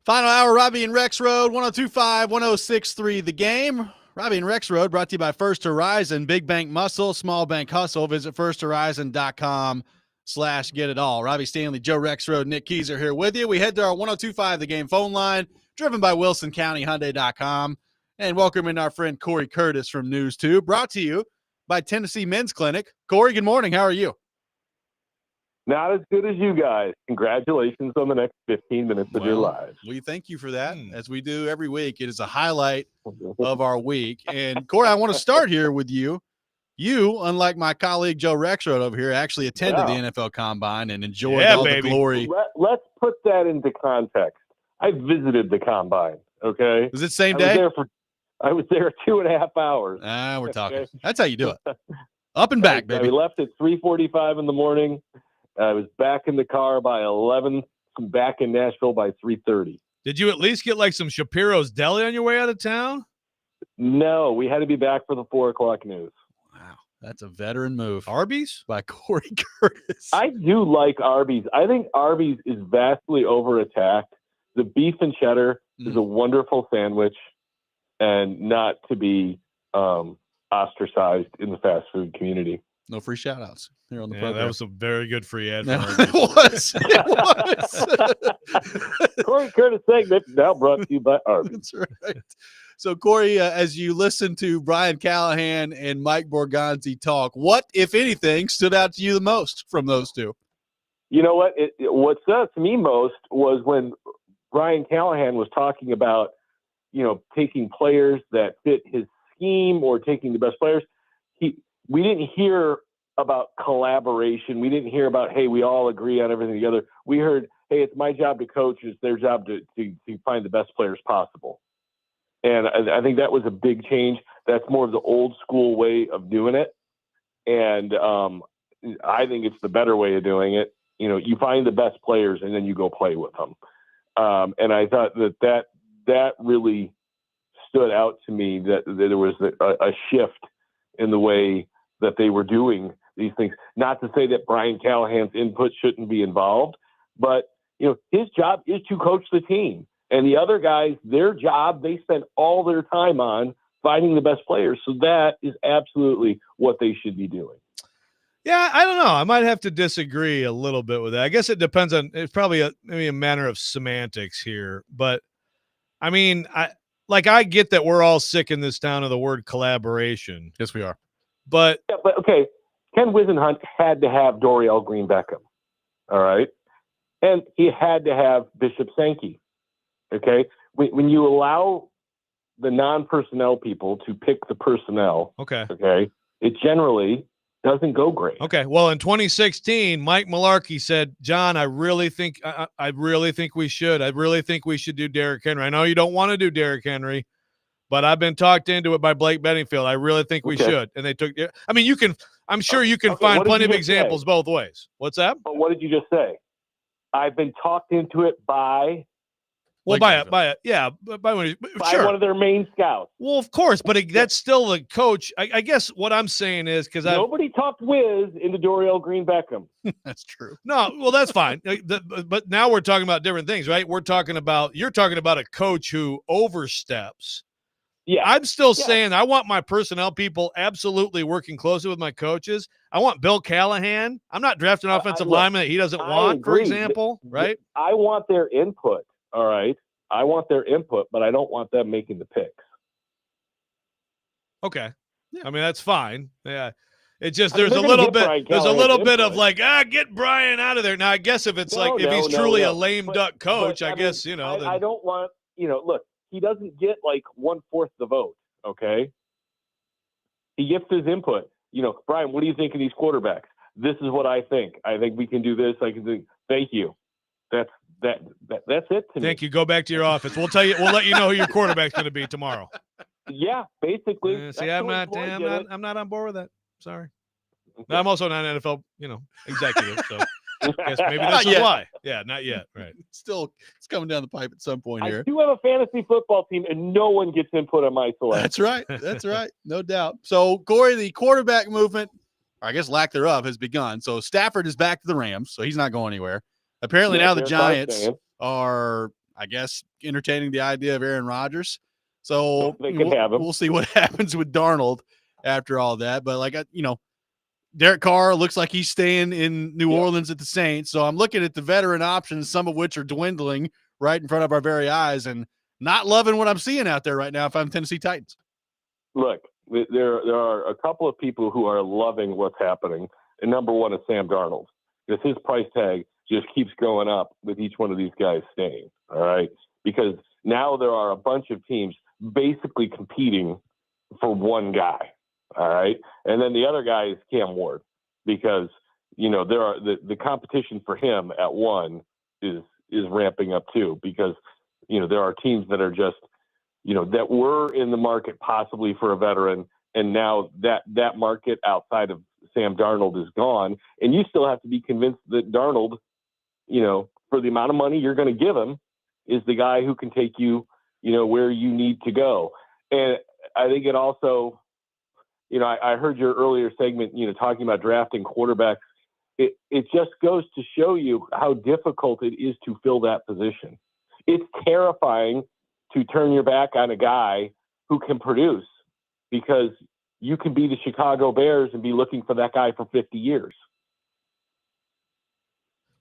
Final hour, Robby and Rexrode, 102.5, 106.3 The Game. Robby and Rexrode brought to you by First Horizon, Big Bank Muscle, Small Bank Hustle. Visit firsthorizon.com/get it all. Robby Stanley, Joe Rexrode, Nick Keys are here with you. We head to our 102.5 The Game phone line, driven by WilsonCountyHyundai.com. And welcoming our friend Corey Curtis from News 2, brought to you by Tennessee Men's Clinic. Corey, good morning. How are you? Not as good as you guys. Congratulations on the next 15 minutes of your lives. We thank you for that, as we do every week. It is a highlight of our week. And, Corey, I want to start here with you. You, unlike my colleague Joe Rexrode over here, actually attended the NFL Combine and enjoyed all the glory. Let's put that into context. I visited the Combine, okay? Was it same day? I was there 2.5 hours. We're talking. Okay. That's how you do it. Up and back, baby. We left at 3:45 in the morning. I was back in the car by 11, back in Nashville by 3:30. Did you at least get like some Shapiro's Deli on your way out of town? No, we had to be back for the 4 o'clock news. Wow, that's a veteran move. Arby's? By Corey Curtis. I do like Arby's. I think Arby's is vastly over-attacked. The beef and cheddar is a wonderful sandwich and not to be ostracized in the fast food community. No free shout-outs here on the program. That was a very good free ad. It was. Corey Curtis segment now brought to you by Arby's. That's right. So, Corey, as you listen to Brian Callahan and Mike Borgonzi talk, what, if anything, stood out to you the most from those two? You know what? What stood out to me most was when Brian Callahan was talking about, taking players that fit his scheme or taking the best players. We didn't hear about collaboration. We didn't hear about, hey, we all agree on everything together. We heard, hey, it's my job to coach. It's their job to find the best players possible. And I think that was a big change. That's more of the old school way of doing it. And I think it's the better way of doing it. You find the best players and then you go play with them. And I thought that really stood out to me, that there was a shift in the way that they were doing these things. Not to say that Brian Callahan's input shouldn't be involved, but his job is to coach the team. And the other guys, their job, they spend all their time on finding the best players. So that is absolutely what they should be doing. Yeah, I don't know. I might have to disagree a little bit with that. I guess it depends on, it's probably maybe a matter of semantics here. But, I mean, I get that we're all sick in this town of the word collaboration. Yes, we are. But okay, Ken Wisenhunt had to have Dorial Green Beckham, all right? And he had to have Bishop Sankey, okay? When you allow the non-personnel people to pick the personnel, okay, it generally doesn't go great. Okay, well, in 2016, Mike Mularkey said, John, I really think we should. I really think we should do Derrick Henry. I know you don't want to do Derrick Henry, but I've been talked into it by Blake Bedingfield. I really think we should. And they took – I mean, I'm sure you can find plenty of examples both ways. What's that? But what did you just say? I've been talked into it by – well, by one of their main scouts. Well, of course, but that's still the coach. I guess what I'm saying is because nobody talked Wiz into Dorial Green Beckham. That's true. No, well, that's fine. But now we're talking about different things, right? You're talking about a coach who oversteps. Yeah, I'm still saying I want my personnel people absolutely working closely with my coaches. I want Bill Callahan. I'm not drafting offensive linemen that he doesn't want, for example, right? I want their input. All right. I want their input, but I don't want them making the picks. Okay. Yeah. I mean, that's fine. Yeah. It's just there's a little bit of like, get Brian out of there. Now, I guess if it's if he's truly a lame duck coach, I guess, I don't want, look, he doesn't get like 1/4 the vote. Okay. He gets his input. Brian, what do you think of these quarterbacks? This is what I think. I think we can do this. I can think, thank you. That's it to me. Thank you. Go back to your office. We'll let you know who your quarterback's going to be tomorrow. Yeah, basically. See, I'm not on board with that. Sorry. Okay. I'm also not an NFL, executive. So I guess maybe that's why. Yeah, not yet. Right. Still, it's coming down the pipe at some point here. I do have a fantasy football team, and no one gets input on my selection. That's right. That's right. No doubt. So, Corey, the quarterback movement, or I guess lack thereof, has begun. So Stafford is back to the Rams, so he's not going anywhere. Apparently now the Giants are I guess, entertaining the idea of Aaron Rodgers. So we'll see what happens with Darnold after all that. But Derek Carr looks like he's staying in New Orleans at the Saints. So I'm looking at the veteran options, some of which are dwindling right in front of our very eyes, and not loving what I'm seeing out there right now if I'm Tennessee Titans. Look, there are a couple of people who are loving what's happening. And number one is Sam Darnold, because his price tag just keeps going up with each one of these guys staying. All right. Because now there are a bunch of teams basically competing for one guy. All right. And then the other guy is Cam Ward, because, there are the competition for him at one is ramping up too, because, there are teams that are just, that were in the market possibly for a veteran. And now that market outside of Sam Darnold is gone. And you still have to be convinced that Darnold, for the amount of money you're going to give him, is the guy who can take you, where you need to go. And I think it also, I heard your earlier segment, talking about drafting quarterbacks. It just goes to show you how difficult it is to fill that position. It's terrifying to turn your back on a guy who can produce, because you can be the Chicago Bears and be looking for that guy for 50 years.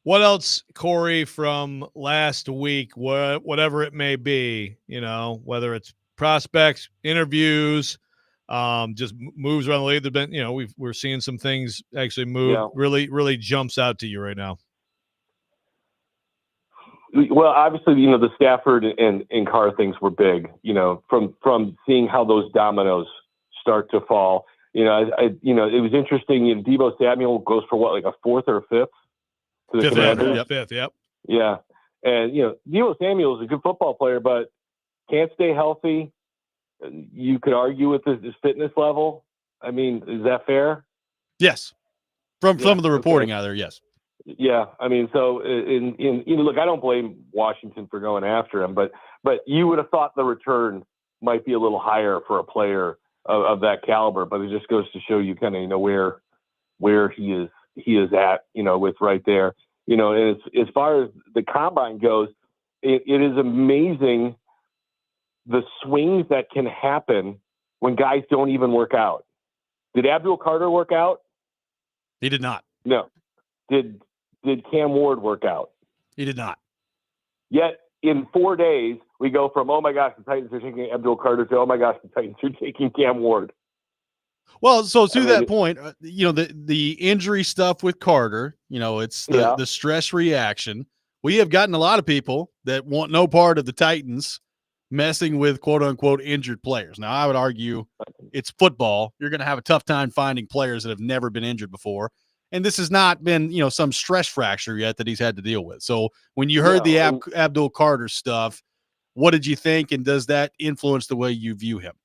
What else, Corey, from last week, whatever it may be, whether it's prospects, interviews, just moves around the league. There've been, we're seeing some things actually move. Yeah. Really, really jumps out to you right now. Well, obviously, the Stafford and Carr things were big, from seeing how those dominoes start to fall. It was interesting. Deebo Samuel goes for what, like a fourth or a fifth? To the Commanders? Fifth, yep. Yeah. And, Deebo Samuel is a good football player, but can't stay healthy. You could argue with his fitness level. I mean, is that fair? Yes. From some of the reporting out there, yes. Yeah. I mean, so look, I don't blame Washington for going after him, but you would have thought the return might be a little higher for a player of that caliber, but it just goes to show you kind of, where he is at, with right there, and as far as the combine goes, it is amazing the swings that can happen when guys don't even work out. Did Abdul Carter work out? He did not. No. Did Cam Ward work out? He did not. Yet in 4 days, we go from, oh my gosh, the Titans are taking Abdul Carter, to, oh my gosh, the Titans are taking Cam Ward. Well, so to that point, the injury stuff with Carter, it's the stress reaction. We have gotten a lot of people that want no part of the Titans messing with quote unquote injured players. Now, I would argue it's football. You're going to have a tough time finding players that have never been injured before. And this has not been, some stress fracture yet that he's had to deal with. So when you heard the Abdul Carter stuff, what did you think? And does that influence the way you view him?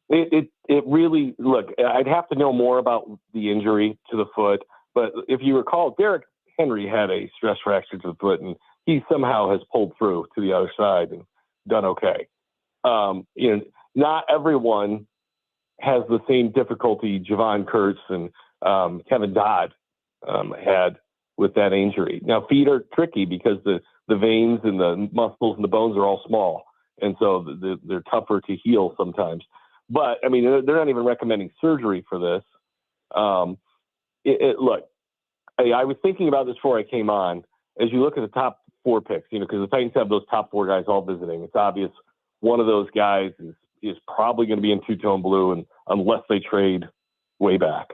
It really, look, I'd have to know more about the injury to the foot. But if you recall, Derrick Henry had a stress fracture to the foot, and he somehow has pulled through to the other side and done okay. Not everyone has the same difficulty Javon Kurtz and Kevin Dodd had with that injury. Now, feet are tricky because the veins and the muscles and the bones are all small, and so they're tougher to heal sometimes. But, I mean, they're not even recommending surgery for this. Look, I was thinking about this before I came on. As you look at the top 4 picks, because the Titans have those top 4 guys all visiting, it's obvious one of those guys is probably going to be in two-tone blue, and unless they trade way back.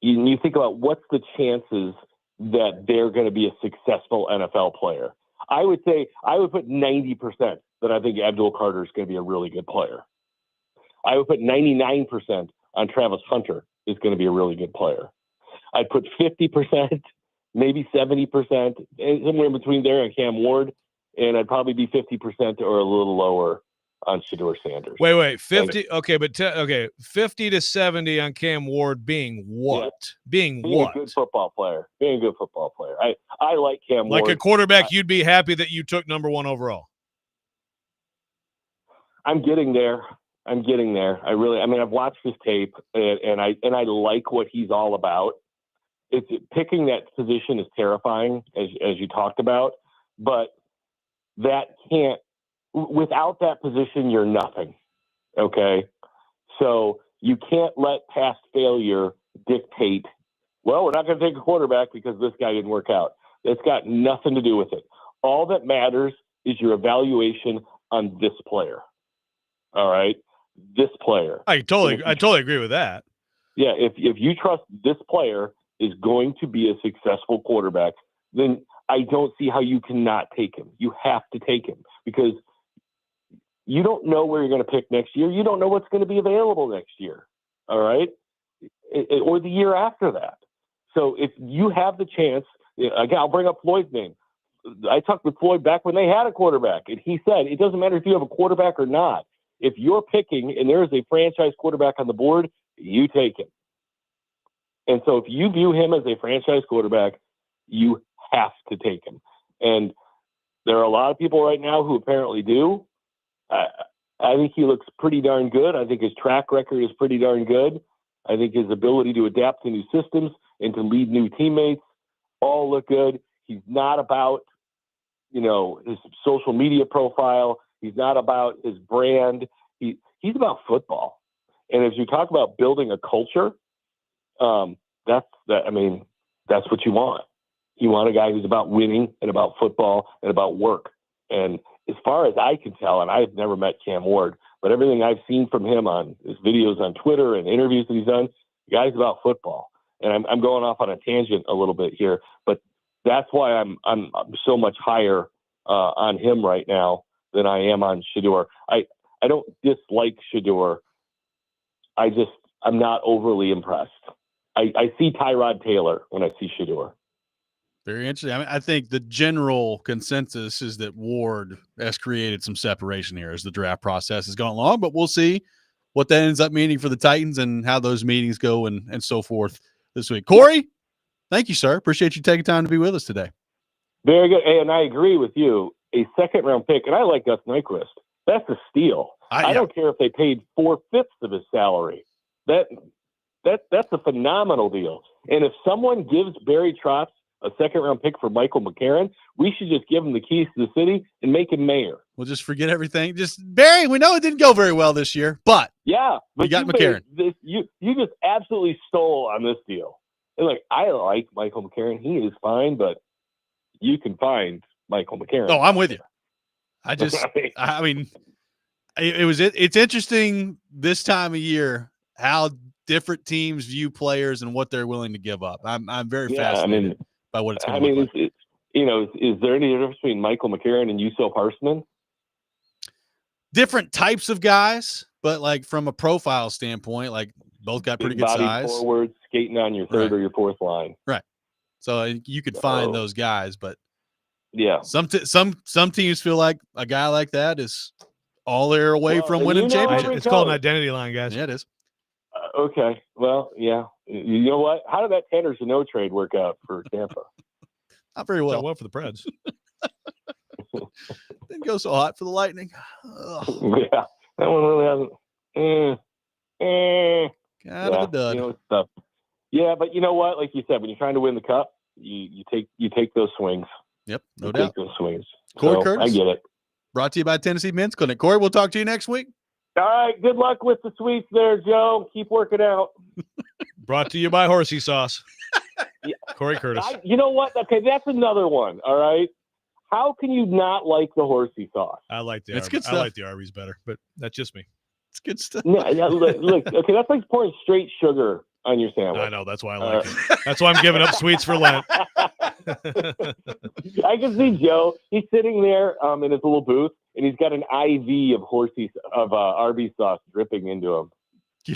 You think about what's the chances that they're going to be a successful NFL player. I would say I would put 90% that I think Abdul Carter is going to be a really good player. I would put 99% on Travis Hunter is going to be a really good player. I'd put 50%, maybe 70%, somewhere in between there on Cam Ward, and I'd probably be 50% or a little lower on Shedeur Sanders. Wait, 50. Okay, but 50 to 70 on Cam Ward being what? Yeah. Being what? A good football player. Being a good football player. I like Cam Ward. Like a quarterback, you'd be happy that you took number 1 overall. I'm getting there. I've watched his tape, and I like what he's all about. Picking that position is terrifying, as you talked about. but that can't. Without that position, you're nothing. Okay, so you can't let past failure dictate. Well, we're not going to take a quarterback because this guy didn't work out. It's got nothing to do with it. All that matters is your evaluation on this player. All right, this player. I totally agree with that. Yeah, if you trust this player is going to be a successful quarterback, then I don't see how you cannot take him. You have to take him because you don't know where you're going to pick next year. You don't know what's going to be available next year. All right, or the year after that. So if you have the chance, again, I'll bring up Floyd's name. I talked with Floyd back when they had a quarterback, and he said it doesn't matter if you have a quarterback or not. If you're picking and there is a franchise quarterback on the board, you take him. And so if you view him as a franchise quarterback, you have to take him. And there are a lot of people right now who apparently do. I think he looks pretty darn good. I think his track record is pretty darn good. I think his ability to adapt to new systems and to lead new teammates all look good. He's not about, his social media profile. He's not about his brand. He's about football. And as you talk about building a culture, that's what you want. You want a guy who's about winning and about football and about work. And as far as I can tell, and I've never met Cam Ward, but everything I've seen from him on his videos on Twitter and interviews that he's done, the guy's about football. And I'm going off on a tangent a little bit here, but that's why I'm so much higher on him right now than I am on Shedeur. I don't dislike Shedeur. I'm not overly impressed. I see Tyrod Taylor when I see Shedeur. Very interesting. I mean, I think the general consensus is that Ward has created some separation here as the draft process has gone along, but we'll see what that ends up meaning for the Titans and how those meetings go and so forth this week. Corey, thank you, sir. Appreciate you taking time to be with us today. Very good. And I agree with you. A second-round pick, and I like Gus Nyquist. That's a steal. I don't care if they paid 4/5 of his salary. That's a phenomenal deal. And if someone gives Barry Trotz a second-round pick for Michael McCarron, we should just give him the keys to the city and make him mayor. We'll just forget everything. Just Barry, we know it didn't go very well this year, but but you got McCarron. You just absolutely stole on this deal. And I like Michael McCarron. He is fine, but you can find Michael McCarron. Oh, I'm with you. It's interesting this time of year how different teams view players and what they're willing to give up. I'm very fascinated by what it's going to look like. Is there any difference between Michael McCarron and Yusuf Harsman? Different types of guys, but from a profile standpoint, both got pretty good size. Forward, skating on your third or your fourth line. Right. So you could find those guys, but yeah, some teams feel like a guy like that is all they're away from winning championships. It's called an identity line, guys. Yeah, it is. Okay. Well, yeah. You know what? How did that Tanner Jeannot trade work out for Tampa? Not very well. Not well for the Preds. Didn't go so hot for the Lightning. Yeah, that one really hasn't. Kind of a dud. Stuff. Yeah, but you know what? Like you said, when you're trying to win the cup, you take those swings. Yep, no doubt. Take those swings. Corey Curtis. I get it. Brought to you by Tennessee Men's Clinic. Corey, we'll talk to you next week. All right. Good luck with the sweets there, Joe. Keep working out. Brought to you by Horsey Sauce. Yeah. Corey Curtis. You know what? Okay, that's another one. All right. How can you not like the Horsey Sauce? I like the Arby's. Good stuff. I like the Arby's better, but that's just me. It's good stuff. Yeah, look, okay, that's like pouring straight sugar on your sandwich. I know. That's why I like it. That's why I'm giving up sweets for Lent. I can see Joe. He's sitting there in his little booth, and he's got an IV of Arby's sauce dripping into him.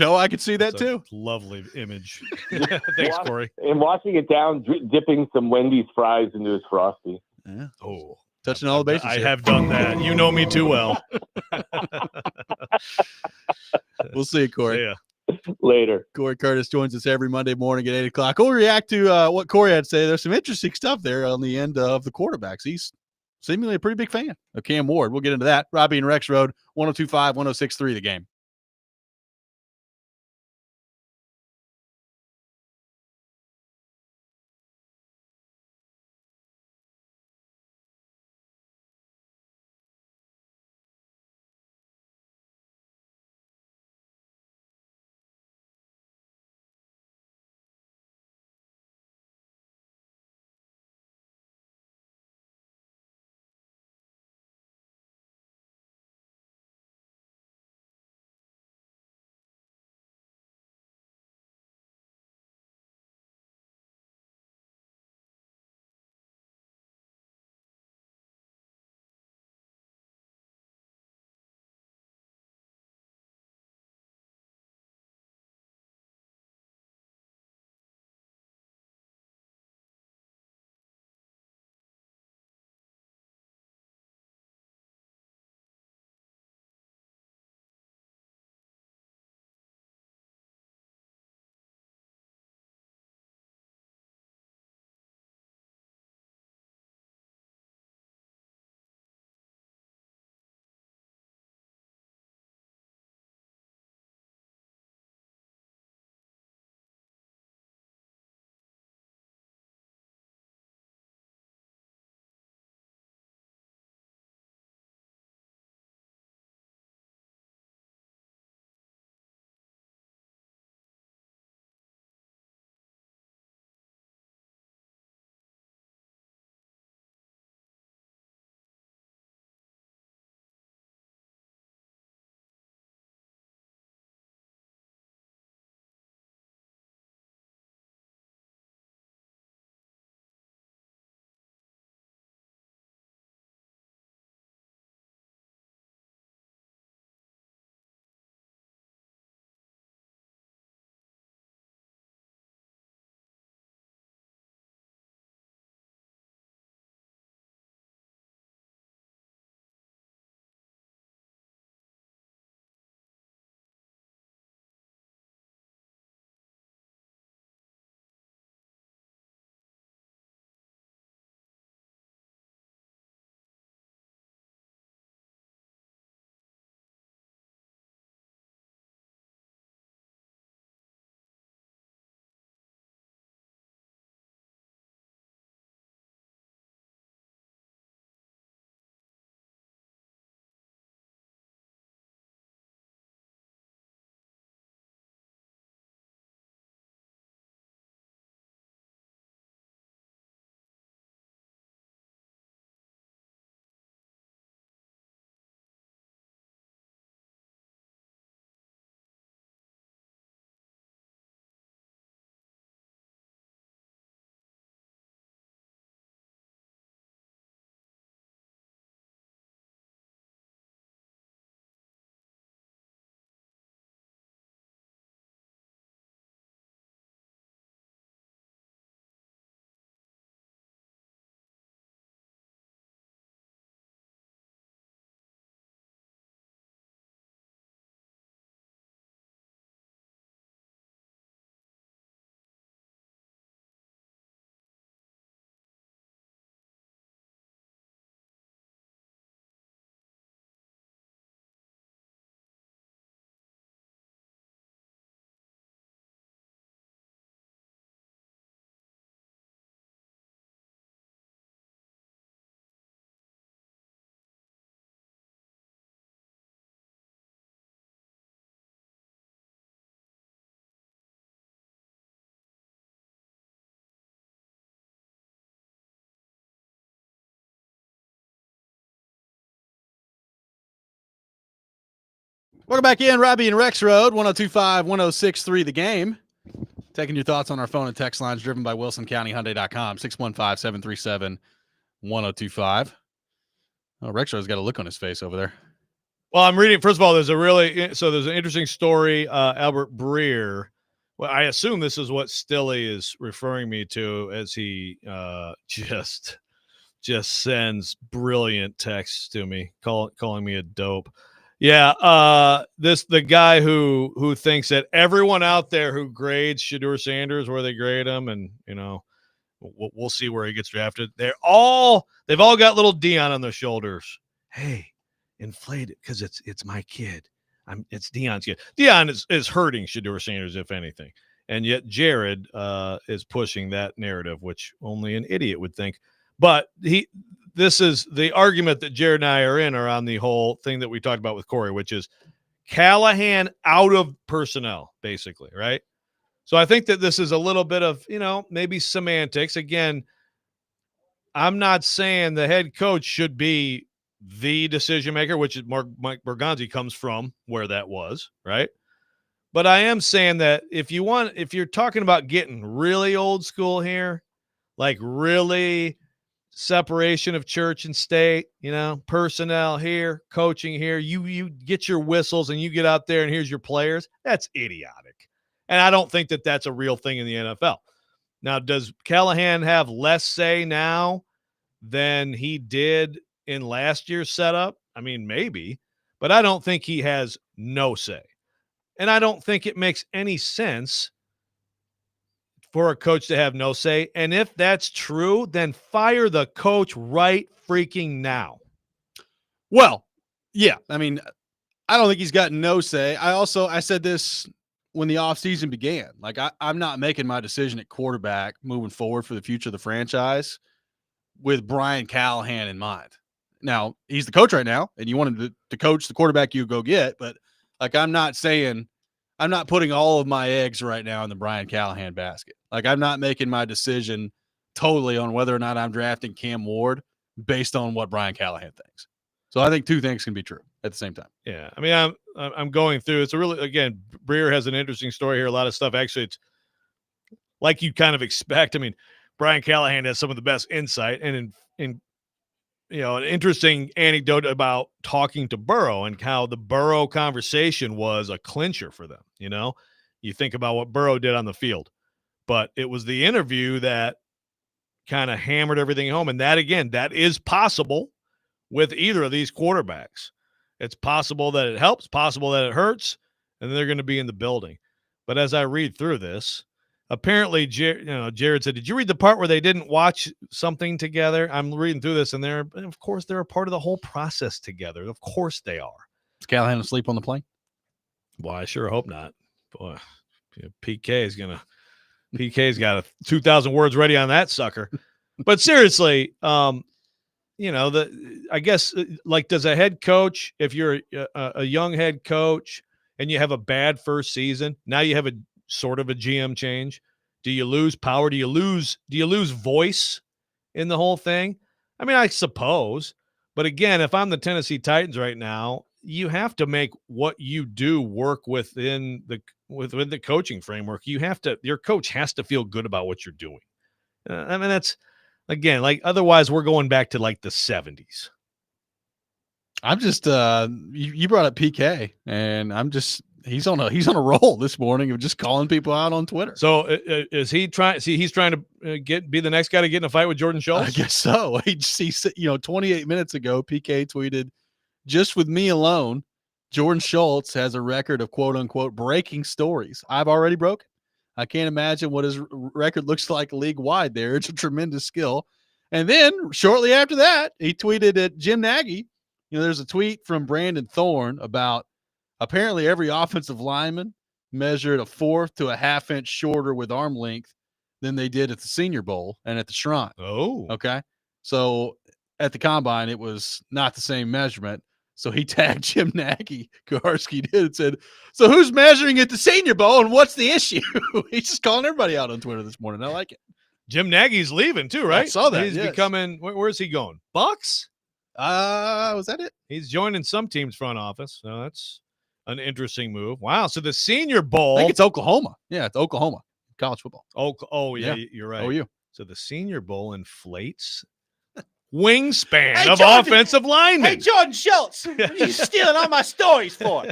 I could see that too. Lovely image. Thanks, Corey. And washing it down, dipping some Wendy's fries into his Frosty. Yeah. Oh, touching all the bases. I have done that. You know me too well. We'll see you, Corey. See ya. Later. Corey Curtis joins us every Monday morning at 8 o'clock. We'll react to what Corey had to say. There's some interesting stuff there on the end of the quarterbacks. He's seemingly a pretty big fan of Cam Ward. We'll get into that. Robby and Rexrode, 102.5, 106.3 The Game. Welcome back in, Robby and Rexrode, 102.5, 106.3 The Game. Taking your thoughts on our phone and text lines driven by WilsonCountyHyundai.com, 615-737-1025. Oh, Rexrode's got a look on his face over there. Well, I'm reading. First of all, there's an interesting story. Albert Breer. Well, I assume this is what Stilly is referring me to as he just sends brilliant texts to me, calling me a dope. Yeah, the guy who thinks that everyone out there who grades Shedeur Sanders where they grade him, and we'll see where he gets drafted. They've all got little Dion on their shoulders. Hey, inflate it because it's my kid. It's Dion's kid. Dion is hurting Shedeur Sanders, if anything, and yet Jared is pushing that narrative, which only an idiot would think. But this is the argument that Jared and I are on the whole thing that we talked about with Corey, which is Callahan out of personnel, basically, right? So I think that this is a little bit of, maybe semantics. Again, I'm not saying the head coach should be the decision maker, which is Mike Bergonzi comes from where that was, right? But I am saying that if you're talking about getting really old school here, like really separation of church and state, personnel here, coaching here, you get your whistles and you get out there and here's your players. That's idiotic. And I don't think that that's a real thing in the NFL. Now, does Callahan have less say now than he did in last year's setup? I mean, maybe, but I don't think he has no say. And I don't think it makes any sense for a coach to have no say. And if that's true, then fire the coach right freaking now. Well, yeah. I mean, I don't think he's got no say. I said this when the offseason began. Like, I'm not making my decision at quarterback moving forward for the future of the franchise with Brian Callahan in mind. Now, he's the coach right now, and you want him to coach the quarterback you go get, but like, I'm not putting all of my eggs right now in the Brian Callahan basket. Like, I'm not making my decision totally on whether or not I'm drafting Cam Ward based on what Brian Callahan thinks. So I think two things can be true at the same time. Yeah. I mean, I'm going through. It's a really, again, Breer has an interesting story here. A lot of stuff. Actually, it's like you kind of expect. I mean, Brian Callahan has some of the best insight, and in an interesting anecdote about talking to Burrow and how the Burrow conversation was a clincher for them. You think about what Burrow did on the field, but it was the interview that kind of hammered everything home. And that, again, that is possible with either of these quarterbacks. It's possible that it helps, possible that it hurts, and they're going to be in the building. But as I read through this, apparently, Jared said, did you read the part where they didn't watch something together? I'm reading through this, and of course, they're a part of the whole process together. Of course they are. Is Callahan asleep on the plane? Well, I sure hope not. Boy, PK's got 2,000 words ready on that sucker. But seriously, I guess, like, does a head coach, if you're a young head coach and you have a bad first season, now you have a sort of a GM change. Do you lose power? Do you lose voice in the whole thing? I mean, I suppose, but again, if I'm the Tennessee Titans right now, you have to make what you do work within the coaching framework. Your coach has to feel good about what you're doing. I mean, that's, again, like, otherwise we're going back to like the 70s. I'm just you brought up PK, and he's on a roll this morning of just calling people out on Twitter. So is he trying? See, he's trying to be the next guy to get in a fight with Jordan Schultz. I guess so. He 28 minutes ago, PK tweeted, "Just with me alone, Jordan Schultz has a record of quote unquote breaking stories I've already broken. I can't imagine what his record looks like league wide. There, it's a tremendous skill." And then shortly after that, he tweeted at Jim Nagy. There's a tweet from Brandon Thorne about apparently every offensive lineman measured a 1/4 to a 1/2 inch shorter with arm length than they did at the Senior Bowl and at the Shrine. Oh, okay. So at the Combine, it was not the same measurement. So he tagged Jim Nagy, Koharski did, and said, "So who's measuring at the Senior Bowl and what's the issue?" He's just calling everybody out on Twitter this morning. I like it. Jim Nagy's leaving too, right? I saw that. He's becoming, where's he going? Bucks? Was that it? He's joining some team's front office. So that's an interesting move. Wow. So the Senior Bowl. I think it's Oklahoma. Yeah, it's Oklahoma college football. Oh yeah, you're right. OU. So the Senior Bowl inflates wingspan Hey, of Jordan, offensive linemen. Hey, Jordan Schultz, what are you stealing all my stories for?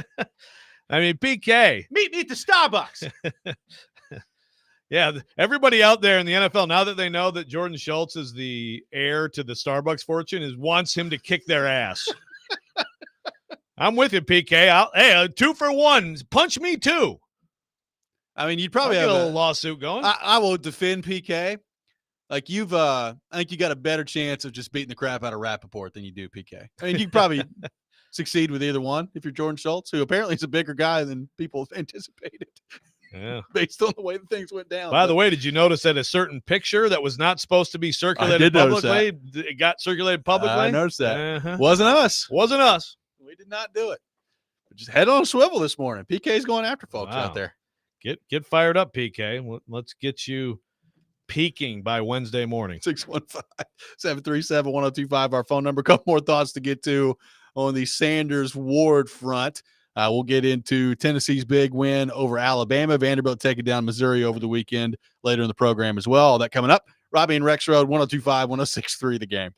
I mean, PK. Meet me at the Starbucks. Yeah, everybody out there in the NFL, now that they know that Jordan Schultz is the heir to the Starbucks fortune, wants him to kick their ass. I'm with you, PK. Hey, 2 for 1. Punch me too. I mean, you'd probably have a little lawsuit going. I will defend PK. Like I think you got a better chance of just beating the crap out of Rappaport than you do PK. I mean, you probably succeed with either one if you're Jordan Schultz, who apparently is a bigger guy than people anticipated. Yeah, based on the way that things went down. By the way, did you notice that a certain picture that was not supposed to be circulated publicly, it got circulated publicly? I noticed that. Wasn't us. Wasn't us. We did not do it. But just head on a swivel this morning. PK's going after folks out there. Get fired up, PK. Let's get you peaking by Wednesday morning. 615-737-1025, our phone number. A couple more thoughts to get to on the Sanders-Ward front. We'll get into Tennessee's big win over Alabama. Vanderbilt taking down Missouri over the weekend later in the program as well. All that coming up. Robby and Rexrode, 102.5, 106.3 The Game.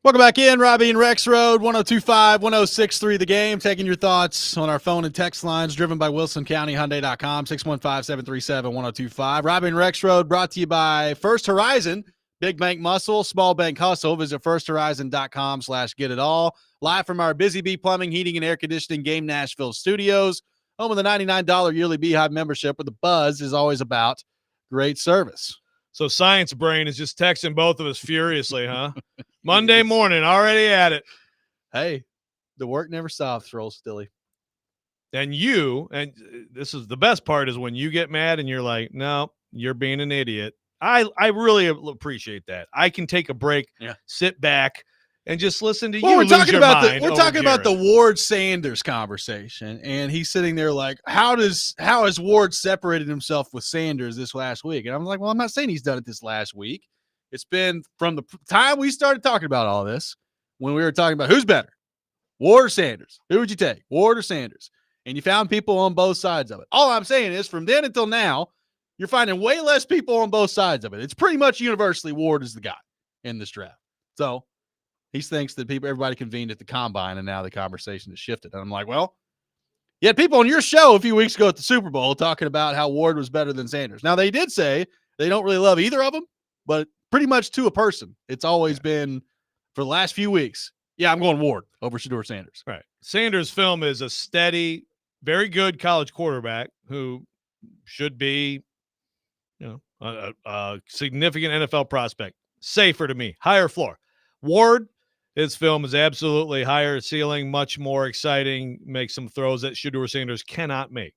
Welcome back in, Robby and Rexrode, 102.5-1063 The Game. Taking your thoughts on our phone and text lines, driven by WilsonCountyHyundai.com, 615-737-1025. Robby and Rexrode brought to you by First Horizon, Big Bank Muscle, Small Bank Hustle. Visit firsthorizon.com/get-it-all. Live from our Busy Bee Plumbing, Heating, and Air Conditioning Game Nashville studios, home of the $99 yearly Beehive membership, where the buzz is always about great service. So Science Brain is just texting both of us furiously, huh? Monday morning, already at it. Hey, the work never stops, Roll Stilly. And this is the best part, is when you get mad and you're like, no, you're being an idiot. I really appreciate that. I can take a break, sit back, and just listen to you. We're talking about the Ward Sanders conversation, and he's sitting there like, how has Ward separated himself with Sanders this last week? And I'm like, well, I'm not saying he's done it this last week. It's been from the time we started talking about all this, when we were talking about who's better, Ward or Sanders. Who would you take, Ward or Sanders? And you found people on both sides of it. All I'm saying is, from then until now, you're finding way less people on both sides of it. It's pretty much universally Ward is the guy in this draft. So he thinks that everybody convened at the combine, and now the conversation has shifted. And I'm like, well, you had people on your show a few weeks ago at the Super Bowl talking about how Ward was better than Sanders. Now, they did say they don't really love either of them, but pretty much to a person, it's always been, for the last few weeks, I'm going Ward over Shedeur Sanders. Right. Sanders' film is a steady, very good college quarterback who should be, a significant NFL prospect. Safer to me, higher floor. Ward, his film is absolutely higher ceiling, much more exciting, makes some throws that Shedeur Sanders cannot make.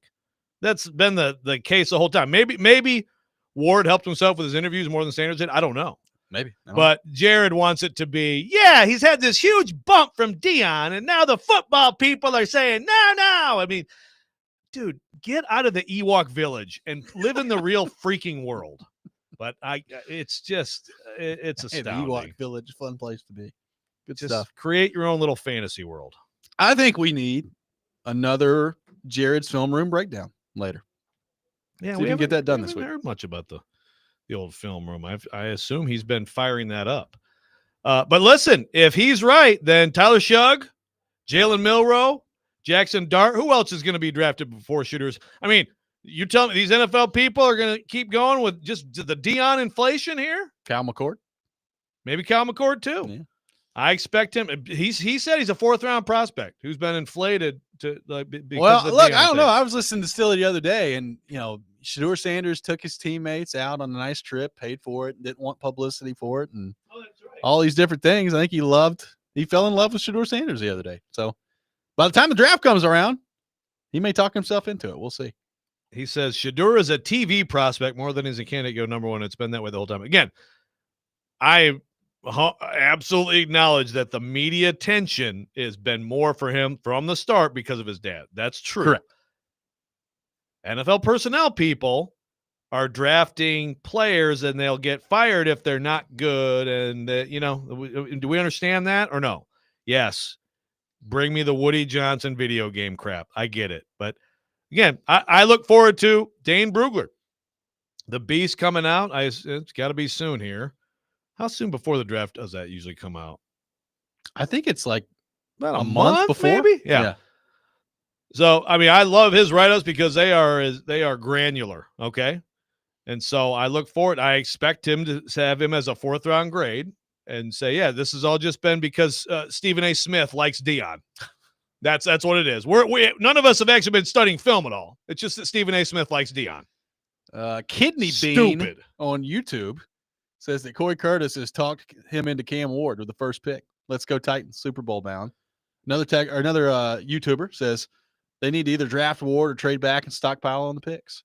That's been the case the whole time. Maybe Ward helped himself with his interviews more than Sanders did. I don't know. Maybe. But Jared wants it to be, he's had this huge bump from Deion, and now the football people are saying, no. I mean, dude, get out of the Ewok village and live in the real freaking world. But it's astounding. The Ewok village, fun place to be. Good stuff. Create your own little fantasy world. I think we need another Jared's film room breakdown later. Yeah, we can get that done this week. I haven't heard much about the old film room. I assume he's been firing that up. But listen, if he's right, then Tyler Shugg, Jalen Milroe, Jackson Dart, who else is going to be drafted before Shooters? I mean, you tell me these NFL people are going to keep going with just the Deion inflation here? Cal McCord. Maybe Cal McCord too. Yeah. I expect him. He said he's a 4th-round prospect who's been inflated to because of look, Deion I don't know. I was listening to Steele the other day, and Shedeur Sanders took his teammates out on a nice trip, paid for it, didn't want publicity for it, and all these different things. I think he fell in love with Shedeur Sanders the other day. So by the time the draft comes around, he may talk himself into it. We'll see. He says Shedeur is a TV prospect more than he's a candidate go number 1. It's been that way the whole time. Again, I absolutely acknowledge that the media attention has been more for him from the start because of his dad. That's true. Correct. NFL personnel people are drafting players and they'll get fired if they're not good. And, do we understand that or no? Yes. Bring me the Woody Johnson video game crap. I get it. But again, I look forward to Dane Brugler. The Beast coming out. It's got to be soon here. How soon before the draft does that usually come out? I think it's like about a month before, maybe. Yeah. So, I mean, I love his write-ups because they are granular, okay? And so I look forward. I expect him to have him as a 4th-round grade and say, this has all just been because Stephen A. Smith likes Deion. That's what it is. None of us have actually been studying film at all. It's just that Stephen A. Smith likes Deion. Kidney Bean on YouTube says that Corey Curtis has talked him into Cam Ward with the first pick. Let's go Titans, Super Bowl bound. Another YouTuber says they need to either draft Ward or trade back and stockpile on the picks.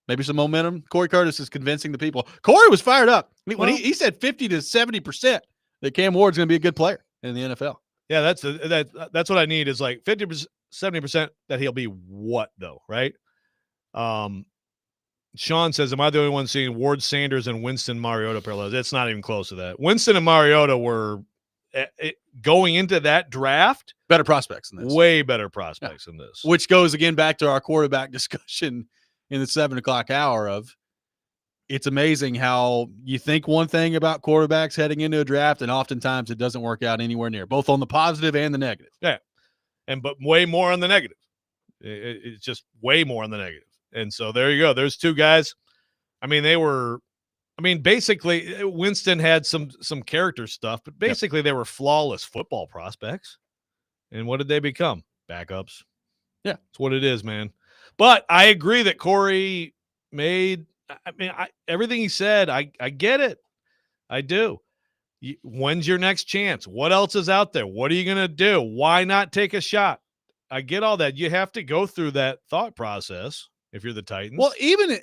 Maybe some momentum. Corey Curtis is convincing the people. Corey was fired up. When he said 50 to 70% that Cam Ward's going to be a good player in the NFL. Yeah, that's what I need is like 50%, 70% that he'll be what though, right? Sean says, am I the only one seeing Ward Sanders and Winston Mariota parallels? It's not even close to that. Winston and Mariota were going into that draft. Better prospects than this. Way better prospects than this. Which goes again back to our quarterback discussion in the 7 o'clock hour of it's amazing how you think one thing about quarterbacks heading into a draft, and oftentimes it doesn't work out anywhere near, both on the positive and the negative. Yeah, but way more on the negative. It's just way more on the negative. And so there you go. There's two guys. I mean, basically, Winston had some character stuff, but basically they were flawless football prospects. And what did they become? Backups. Yeah. That's what it is, man. But I agree that Corey made – everything he said, I get it. I do. When's your next chance? What else is out there? What are you going to do? Why not take a shot? I get all that. You have to go through that thought process if you're the Titans. Well, even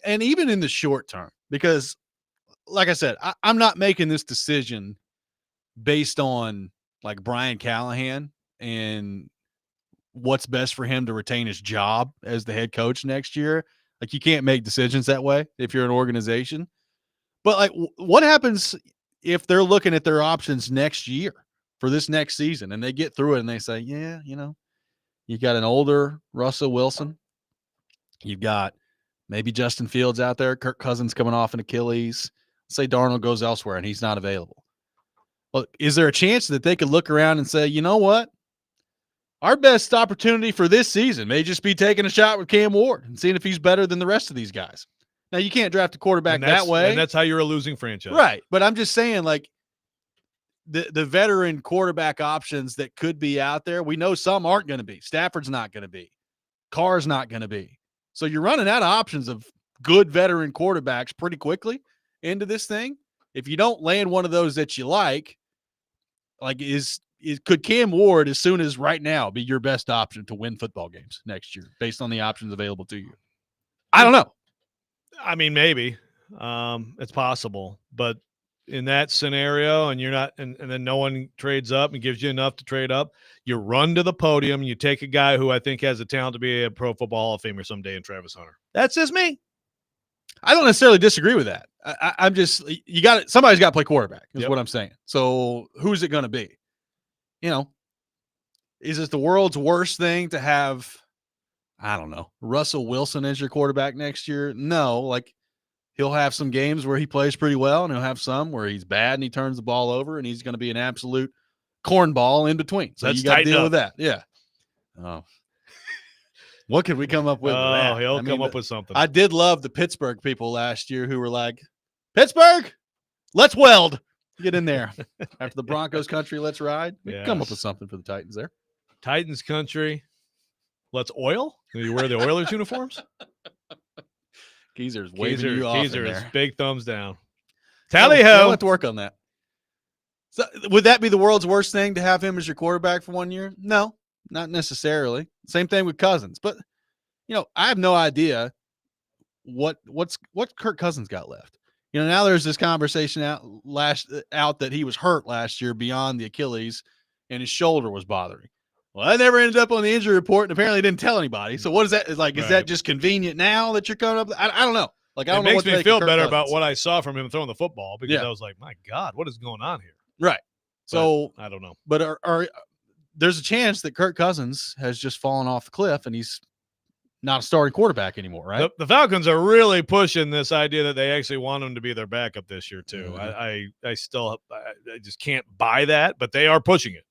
in the short term, because like I said, I'm not making this decision based on like Brian Callahan and what's best for him to retain his job as the head coach next year. Like, you can't make decisions that way if you're an organization. But like, what happens if they're looking at their options next year for this next season and they get through it and they say, yeah, you got an older Russell Wilson. You've got maybe Justin Fields out there. Kirk Cousins coming off an Achilles. Let's say Darnold goes elsewhere and he's not available. Well, is there a chance that they could look around and say, you know what? Our best opportunity for this season may just be taking a shot with Cam Ward and seeing if he's better than the rest of these guys. Now, you can't draft a quarterback that way. And that's how you're a losing franchise. Right. But I'm just saying, like, the veteran quarterback options that could be out there, we know some aren't going to be. Stafford's not going to be. Carr's not going to be. So you're running out of options of good veteran quarterbacks pretty quickly into this thing. If you don't land one of those that you like could Cam Ward, as soon as right now, be your best option to win football games next year based on the options available to you? I don't know. I mean, maybe it's possible, but in that scenario, and you're not, and then no one trades up and gives you enough to trade up, you run to the podium. You take a guy who I think has the talent to be a Pro Football Hall of Famer someday in Travis Hunter. That's just me. I don't necessarily disagree with that. I'm just, somebody's got to play quarterback is what I'm saying. So who's it going to be? Is it the world's worst thing to have, I don't know, Russell Wilson as your quarterback next year? No, like, he'll have some games where he plays pretty well, and he'll have some where he's bad and he turns the ball over, and he's going to be an absolute cornball in between. So you got to deal with that. Yeah. Oh. What could we come up with? Oh, he'll come up with something. I did love the Pittsburgh people last year who were like, Pittsburgh, let's weld. Get in there. After the Broncos country, let's ride. We can come up with something for the Titans there. Titans country, let's oil. Do you wear the Oilers uniforms? Geezer's waving you off. Geezer's big thumbs down. Tally ho. We'll have to work on that. So, would that be the world's worst thing to have him as your quarterback for 1 year? No, not necessarily. Same thing with Cousins. But, I have no idea what Kirk Cousins got left. Now there's this conversation out that he was hurt last year beyond the Achilles and his shoulder was bothering. Well, that never ended up on the injury report, and apparently didn't tell anybody. So what is that? Like, is that just convenient now that you're coming up? I don't know. Like, I don't know. It makes me feel better about what I saw from him throwing the football because I was like, my God, what is going on here? Right. So I don't know. But there's a chance that Kirk Cousins has just fallen off the cliff and he's not a starting quarterback anymore, right? The Falcons are really pushing this idea that they actually want him to be their backup this year too. Mm-hmm. I just can't buy that, but they are pushing it.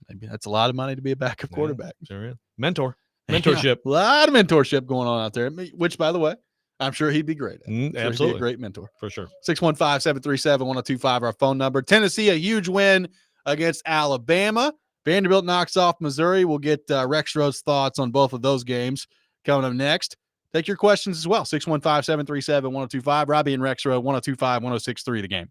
Maybe that's a lot of money to be a backup quarterback. Sure is. Mentorship. A lot of mentorship going on out there, which, by the way, I'm sure he'd be great at. Absolutely. He'd be a great mentor. For sure. 615-737-1025, our phone number. Tennessee, a huge win against Alabama. Vanderbilt knocks off Missouri. We'll get Rexrode's thoughts on both of those games coming up next. Take your questions as well. 615-737-1025. Robby and Rexrode, 1025-1063, the game.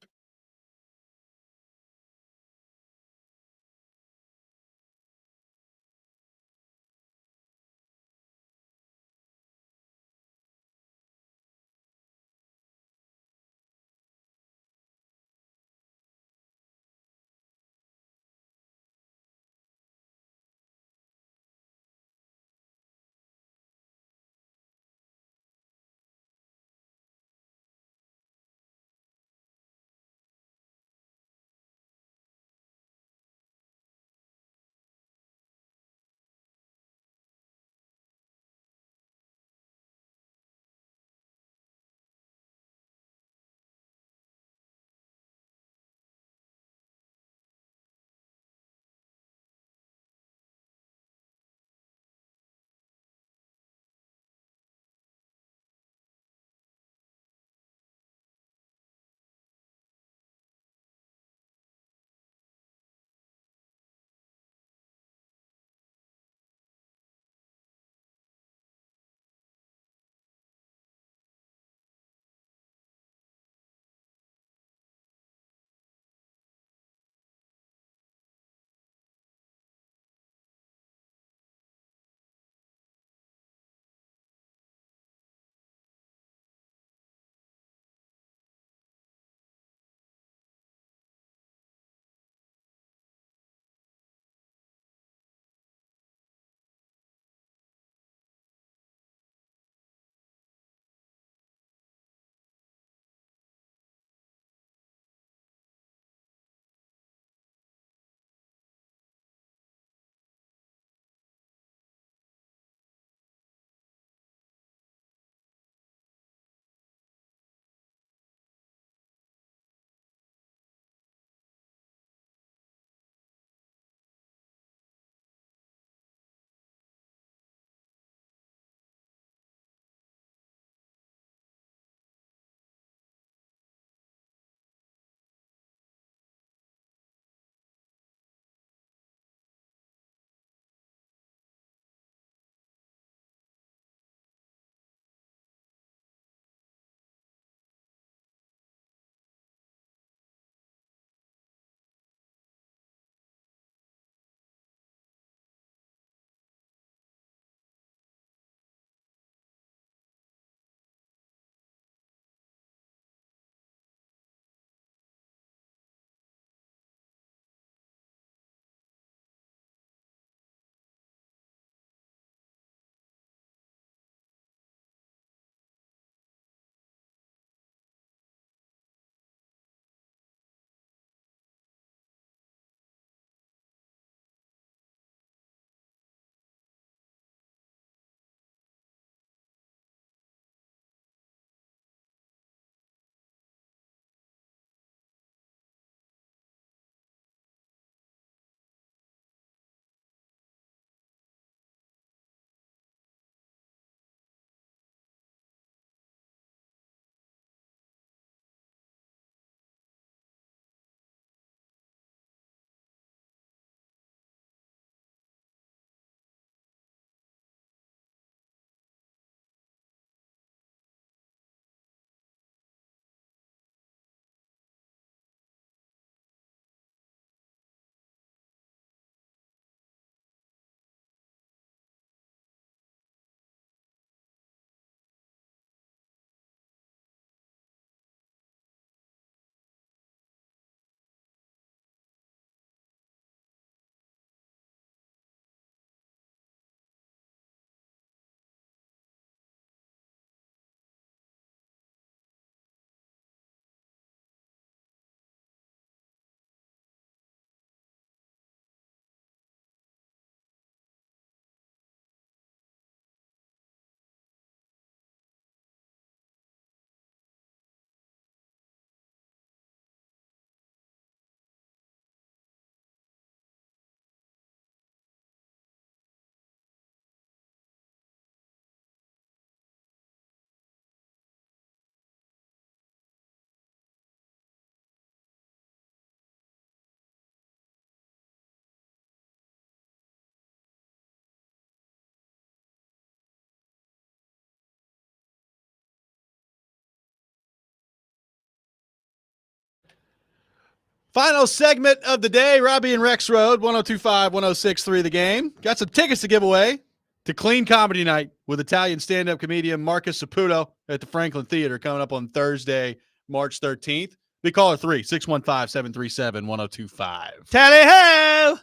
Final segment of the day, Robby and Rexrode, 102.5, 106.3 The Game. Got some tickets to give away to Clean Comedy Night with Italian stand-up comedian Marcus Saputo at the Franklin Theater coming up on Thursday, March 13th. Be caller 3, 615-737-1025. Tally-ho!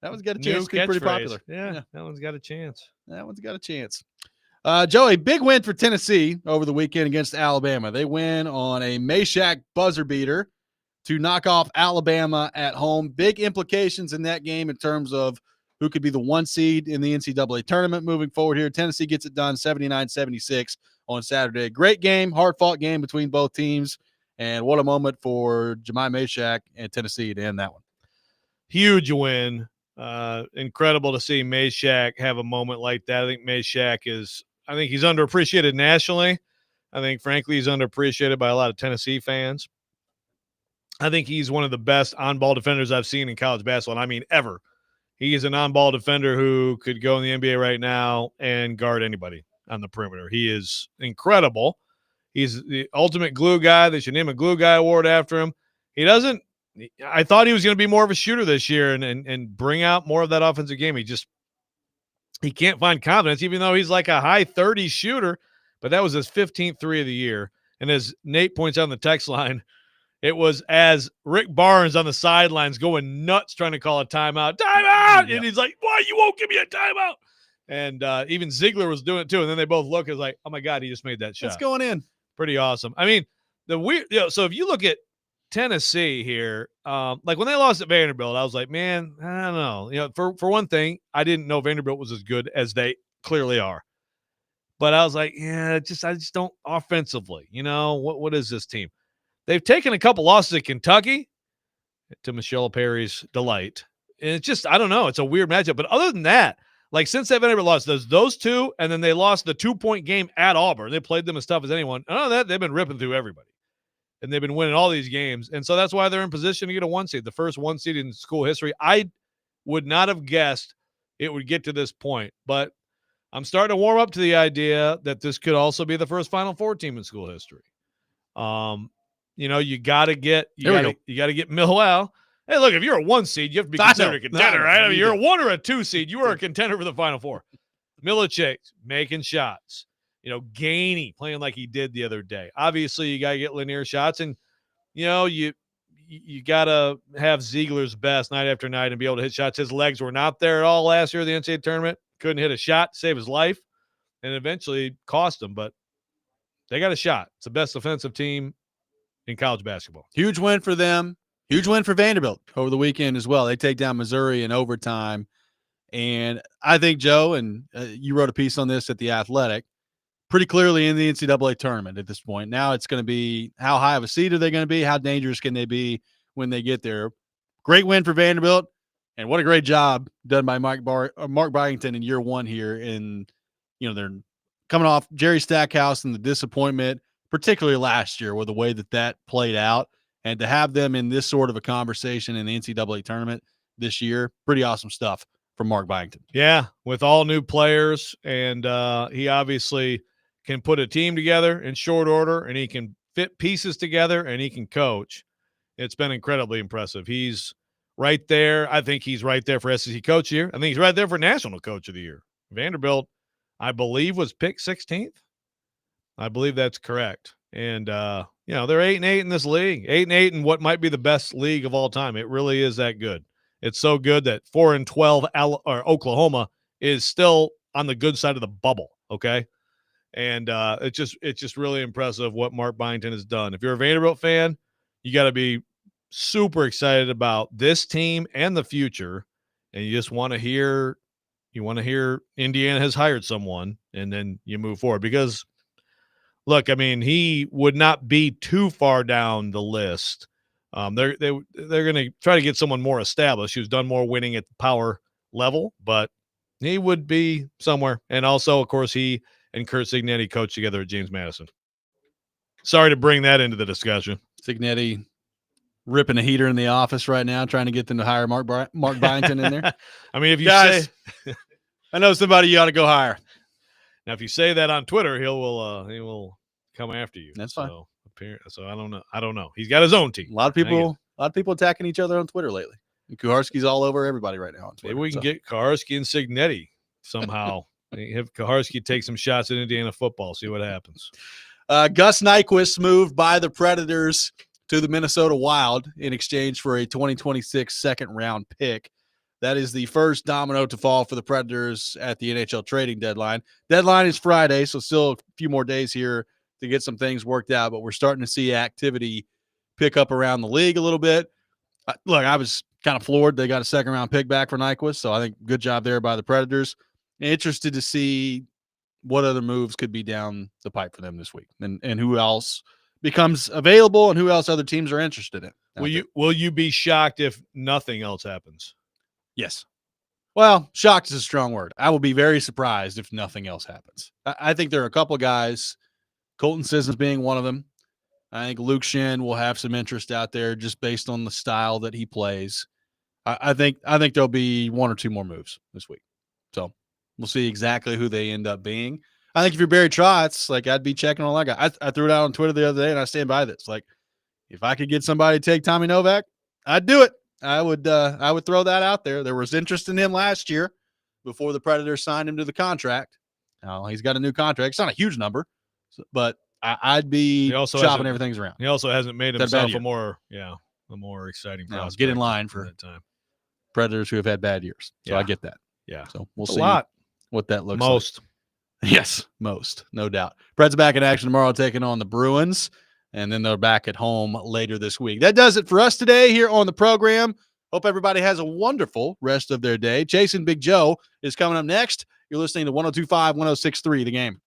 That one's got a chance to be pretty popular. Yeah, that one's got a chance. That one's got a chance. Joey, big win for Tennessee over the weekend against Alabama. They win on a Meshack buzzer beater to knock off Alabama at home. Big implications in that game in terms of who could be the 1 seed in the NCAA tournament moving forward here. Tennessee gets it done 79-76 on Saturday. Great game, hard-fought game between both teams, and what a moment for Jemai Meshack and Tennessee to end that one. Huge win. Incredible to see Meshack have a moment like that. I think Meshack he's underappreciated nationally. I think, frankly, he's underappreciated by a lot of Tennessee fans. I think he's one of the best on-ball defenders I've seen in college basketball, and I mean ever. He is an on-ball defender who could go in the NBA right now and guard anybody on the perimeter. He is incredible. He's the ultimate glue guy. They should name a glue guy award after him. I thought he was going to be more of a shooter this year and bring out more of that offensive game. He can't find confidence, even though he's like a high 30s shooter, but that was his 15th three of the year. And as Nate points out on the text line, it was as Rick Barnes on the sidelines going nuts trying to call a timeout. Timeout! And he's like, why you won't give me a timeout? And even Ziegler was doing it too. And then they both look and like, oh my God, he just made that shot. It's going in. Pretty awesome. I mean, so if you look at Tennessee here, like when they lost at Vanderbilt, I was like, man, I don't know. For one thing, I didn't know Vanderbilt was as good as they clearly are. But I was like, yeah, I just don't offensively. What is this team? They've taken a couple losses at Kentucky, to Michelle Perry's delight. And it's just, I don't know. It's a weird matchup. But other than that, like since that Vanderbilt lost, there's those two, and then they lost the 2-point game at Auburn. They played them as tough as anyone. Other than that, they've been ripping through everybody. And they've been winning all these games. And so that's why they're in position to get a 1 seed, the first 1 seed in school history. I would not have guessed it would get to this point. But I'm starting to warm up to the idea that this could also be the first Final Four team in school history. You got to get Millwell. Hey, look, if you're a 1 seed, you have to be considered a contender, right? I mean, you're a 1 or a 2 seed. You are a contender for the Final Four. Milicic making shots. Gainey playing like he did the other day. Obviously, you got to get linear shots, and you got to have Ziegler's best night after night and be able to hit shots. His legs were not there at all last year at the NCAA tournament. Couldn't hit a shot to save his life, and eventually cost him. But they got a shot. It's the best offensive team in college basketball. Huge win for them. Huge win for Vanderbilt over the weekend as well. They take down Missouri in overtime. And I think, Joe, and you wrote a piece on this at The Athletic, pretty clearly in the NCAA tournament at this point. Now it's going to be how high of a seed are they going to be? How dangerous can they be when they get there? Great win for Vanderbilt. And what a great job done by Mark Byington in year one here. And, they're coming off Jerry Stackhouse and the disappointment, particularly last year with the way that played out. And to have them in this sort of a conversation in the NCAA tournament this year, pretty awesome stuff from Mark Byington. Yeah, with all new players. And he obviously can put a team together in short order, and he can fit pieces together, and he can coach. It's been incredibly impressive. He's right there. I think he's right there for SEC Coach of the Year. I think he's right there for National Coach of the Year. Vanderbilt, I believe, was picked 16th. I believe that's correct. And, they're 8-8 in this league, 8-8 in what might be the best league of all time. It really is that good. It's so good that 4-12 Oklahoma is still on the good side of the bubble. Okay. And it's just really impressive what Mark Byington has done. If you're a Vanderbilt fan, you got to be super excited about this team and the future. And you just want to hear Indiana has hired someone, and then you move forward because look, I mean, he would not be too far down the list. They're going to try to get someone more established who's done more winning at the power level, but he would be somewhere. And also, of course, he and Curt Cignetti coached together at James Madison. Sorry to bring that into the discussion. Cignetti ripping a heater in the office right now, trying to get them to hire Mark Byington in there. I mean, if you guys, I know somebody you ought to go hire. Now, if you say that on Twitter, he will come after you. That's fine. So So I don't know. He's got his own team. A lot of people attacking each other on Twitter lately. Kuharski's all over everybody right now on Twitter. Maybe we can get Kuharski and Signetti somehow. Have Kuharski take some shots at Indiana football, see what happens. Gus Nyquist moved by the Predators to the Minnesota Wild in exchange for a 2026 second-round pick. That is the first domino to fall for the Predators at the NHL trading deadline. Deadline is Friday, so still a few more days here to get some things worked out, but we're starting to see activity pick up around the league a little bit. Look, I was kind of floored. They got a second-round pick back for Nyquist, so I think good job there by the Predators. Interested to see what other moves could be down the pipe for them this week and who else becomes available and who else other teams are interested in. Will you be shocked if nothing else happens? Yes. Well, shocked is a strong word. I will be very surprised if nothing else happens. I think there are a couple of guys, Colton Sissons being one of them. I think Luke Shin will have some interest out there just based on the style that he plays. I think there'll be one or two more moves this week. So we'll see exactly who they end up being. I think if you're Barry Trotz, like I'd be checking on that guy. I threw it out on Twitter the other day, and I stand by this. Like, if I could get somebody to take Tommy Novak, I'd do it. I would throw that out there. There was interest in him last year before the Predators signed him to the contract. Now he's got a new contract. It's not a huge number, but I'd be shopping everything's around. He also hasn't made himself a more exciting prospect. Get in line for that time. Predators who have had bad years. So I get that. Yeah. So we'll see what that looks like. Yes, most, no doubt. Preds back in action tomorrow taking on the Bruins, and then they're back at home later this week. That does it for us today here on the program. Hope everybody has a wonderful rest of their day. Chasing Big Joe is coming up next. You're listening to 102.5, 106.3 The Game.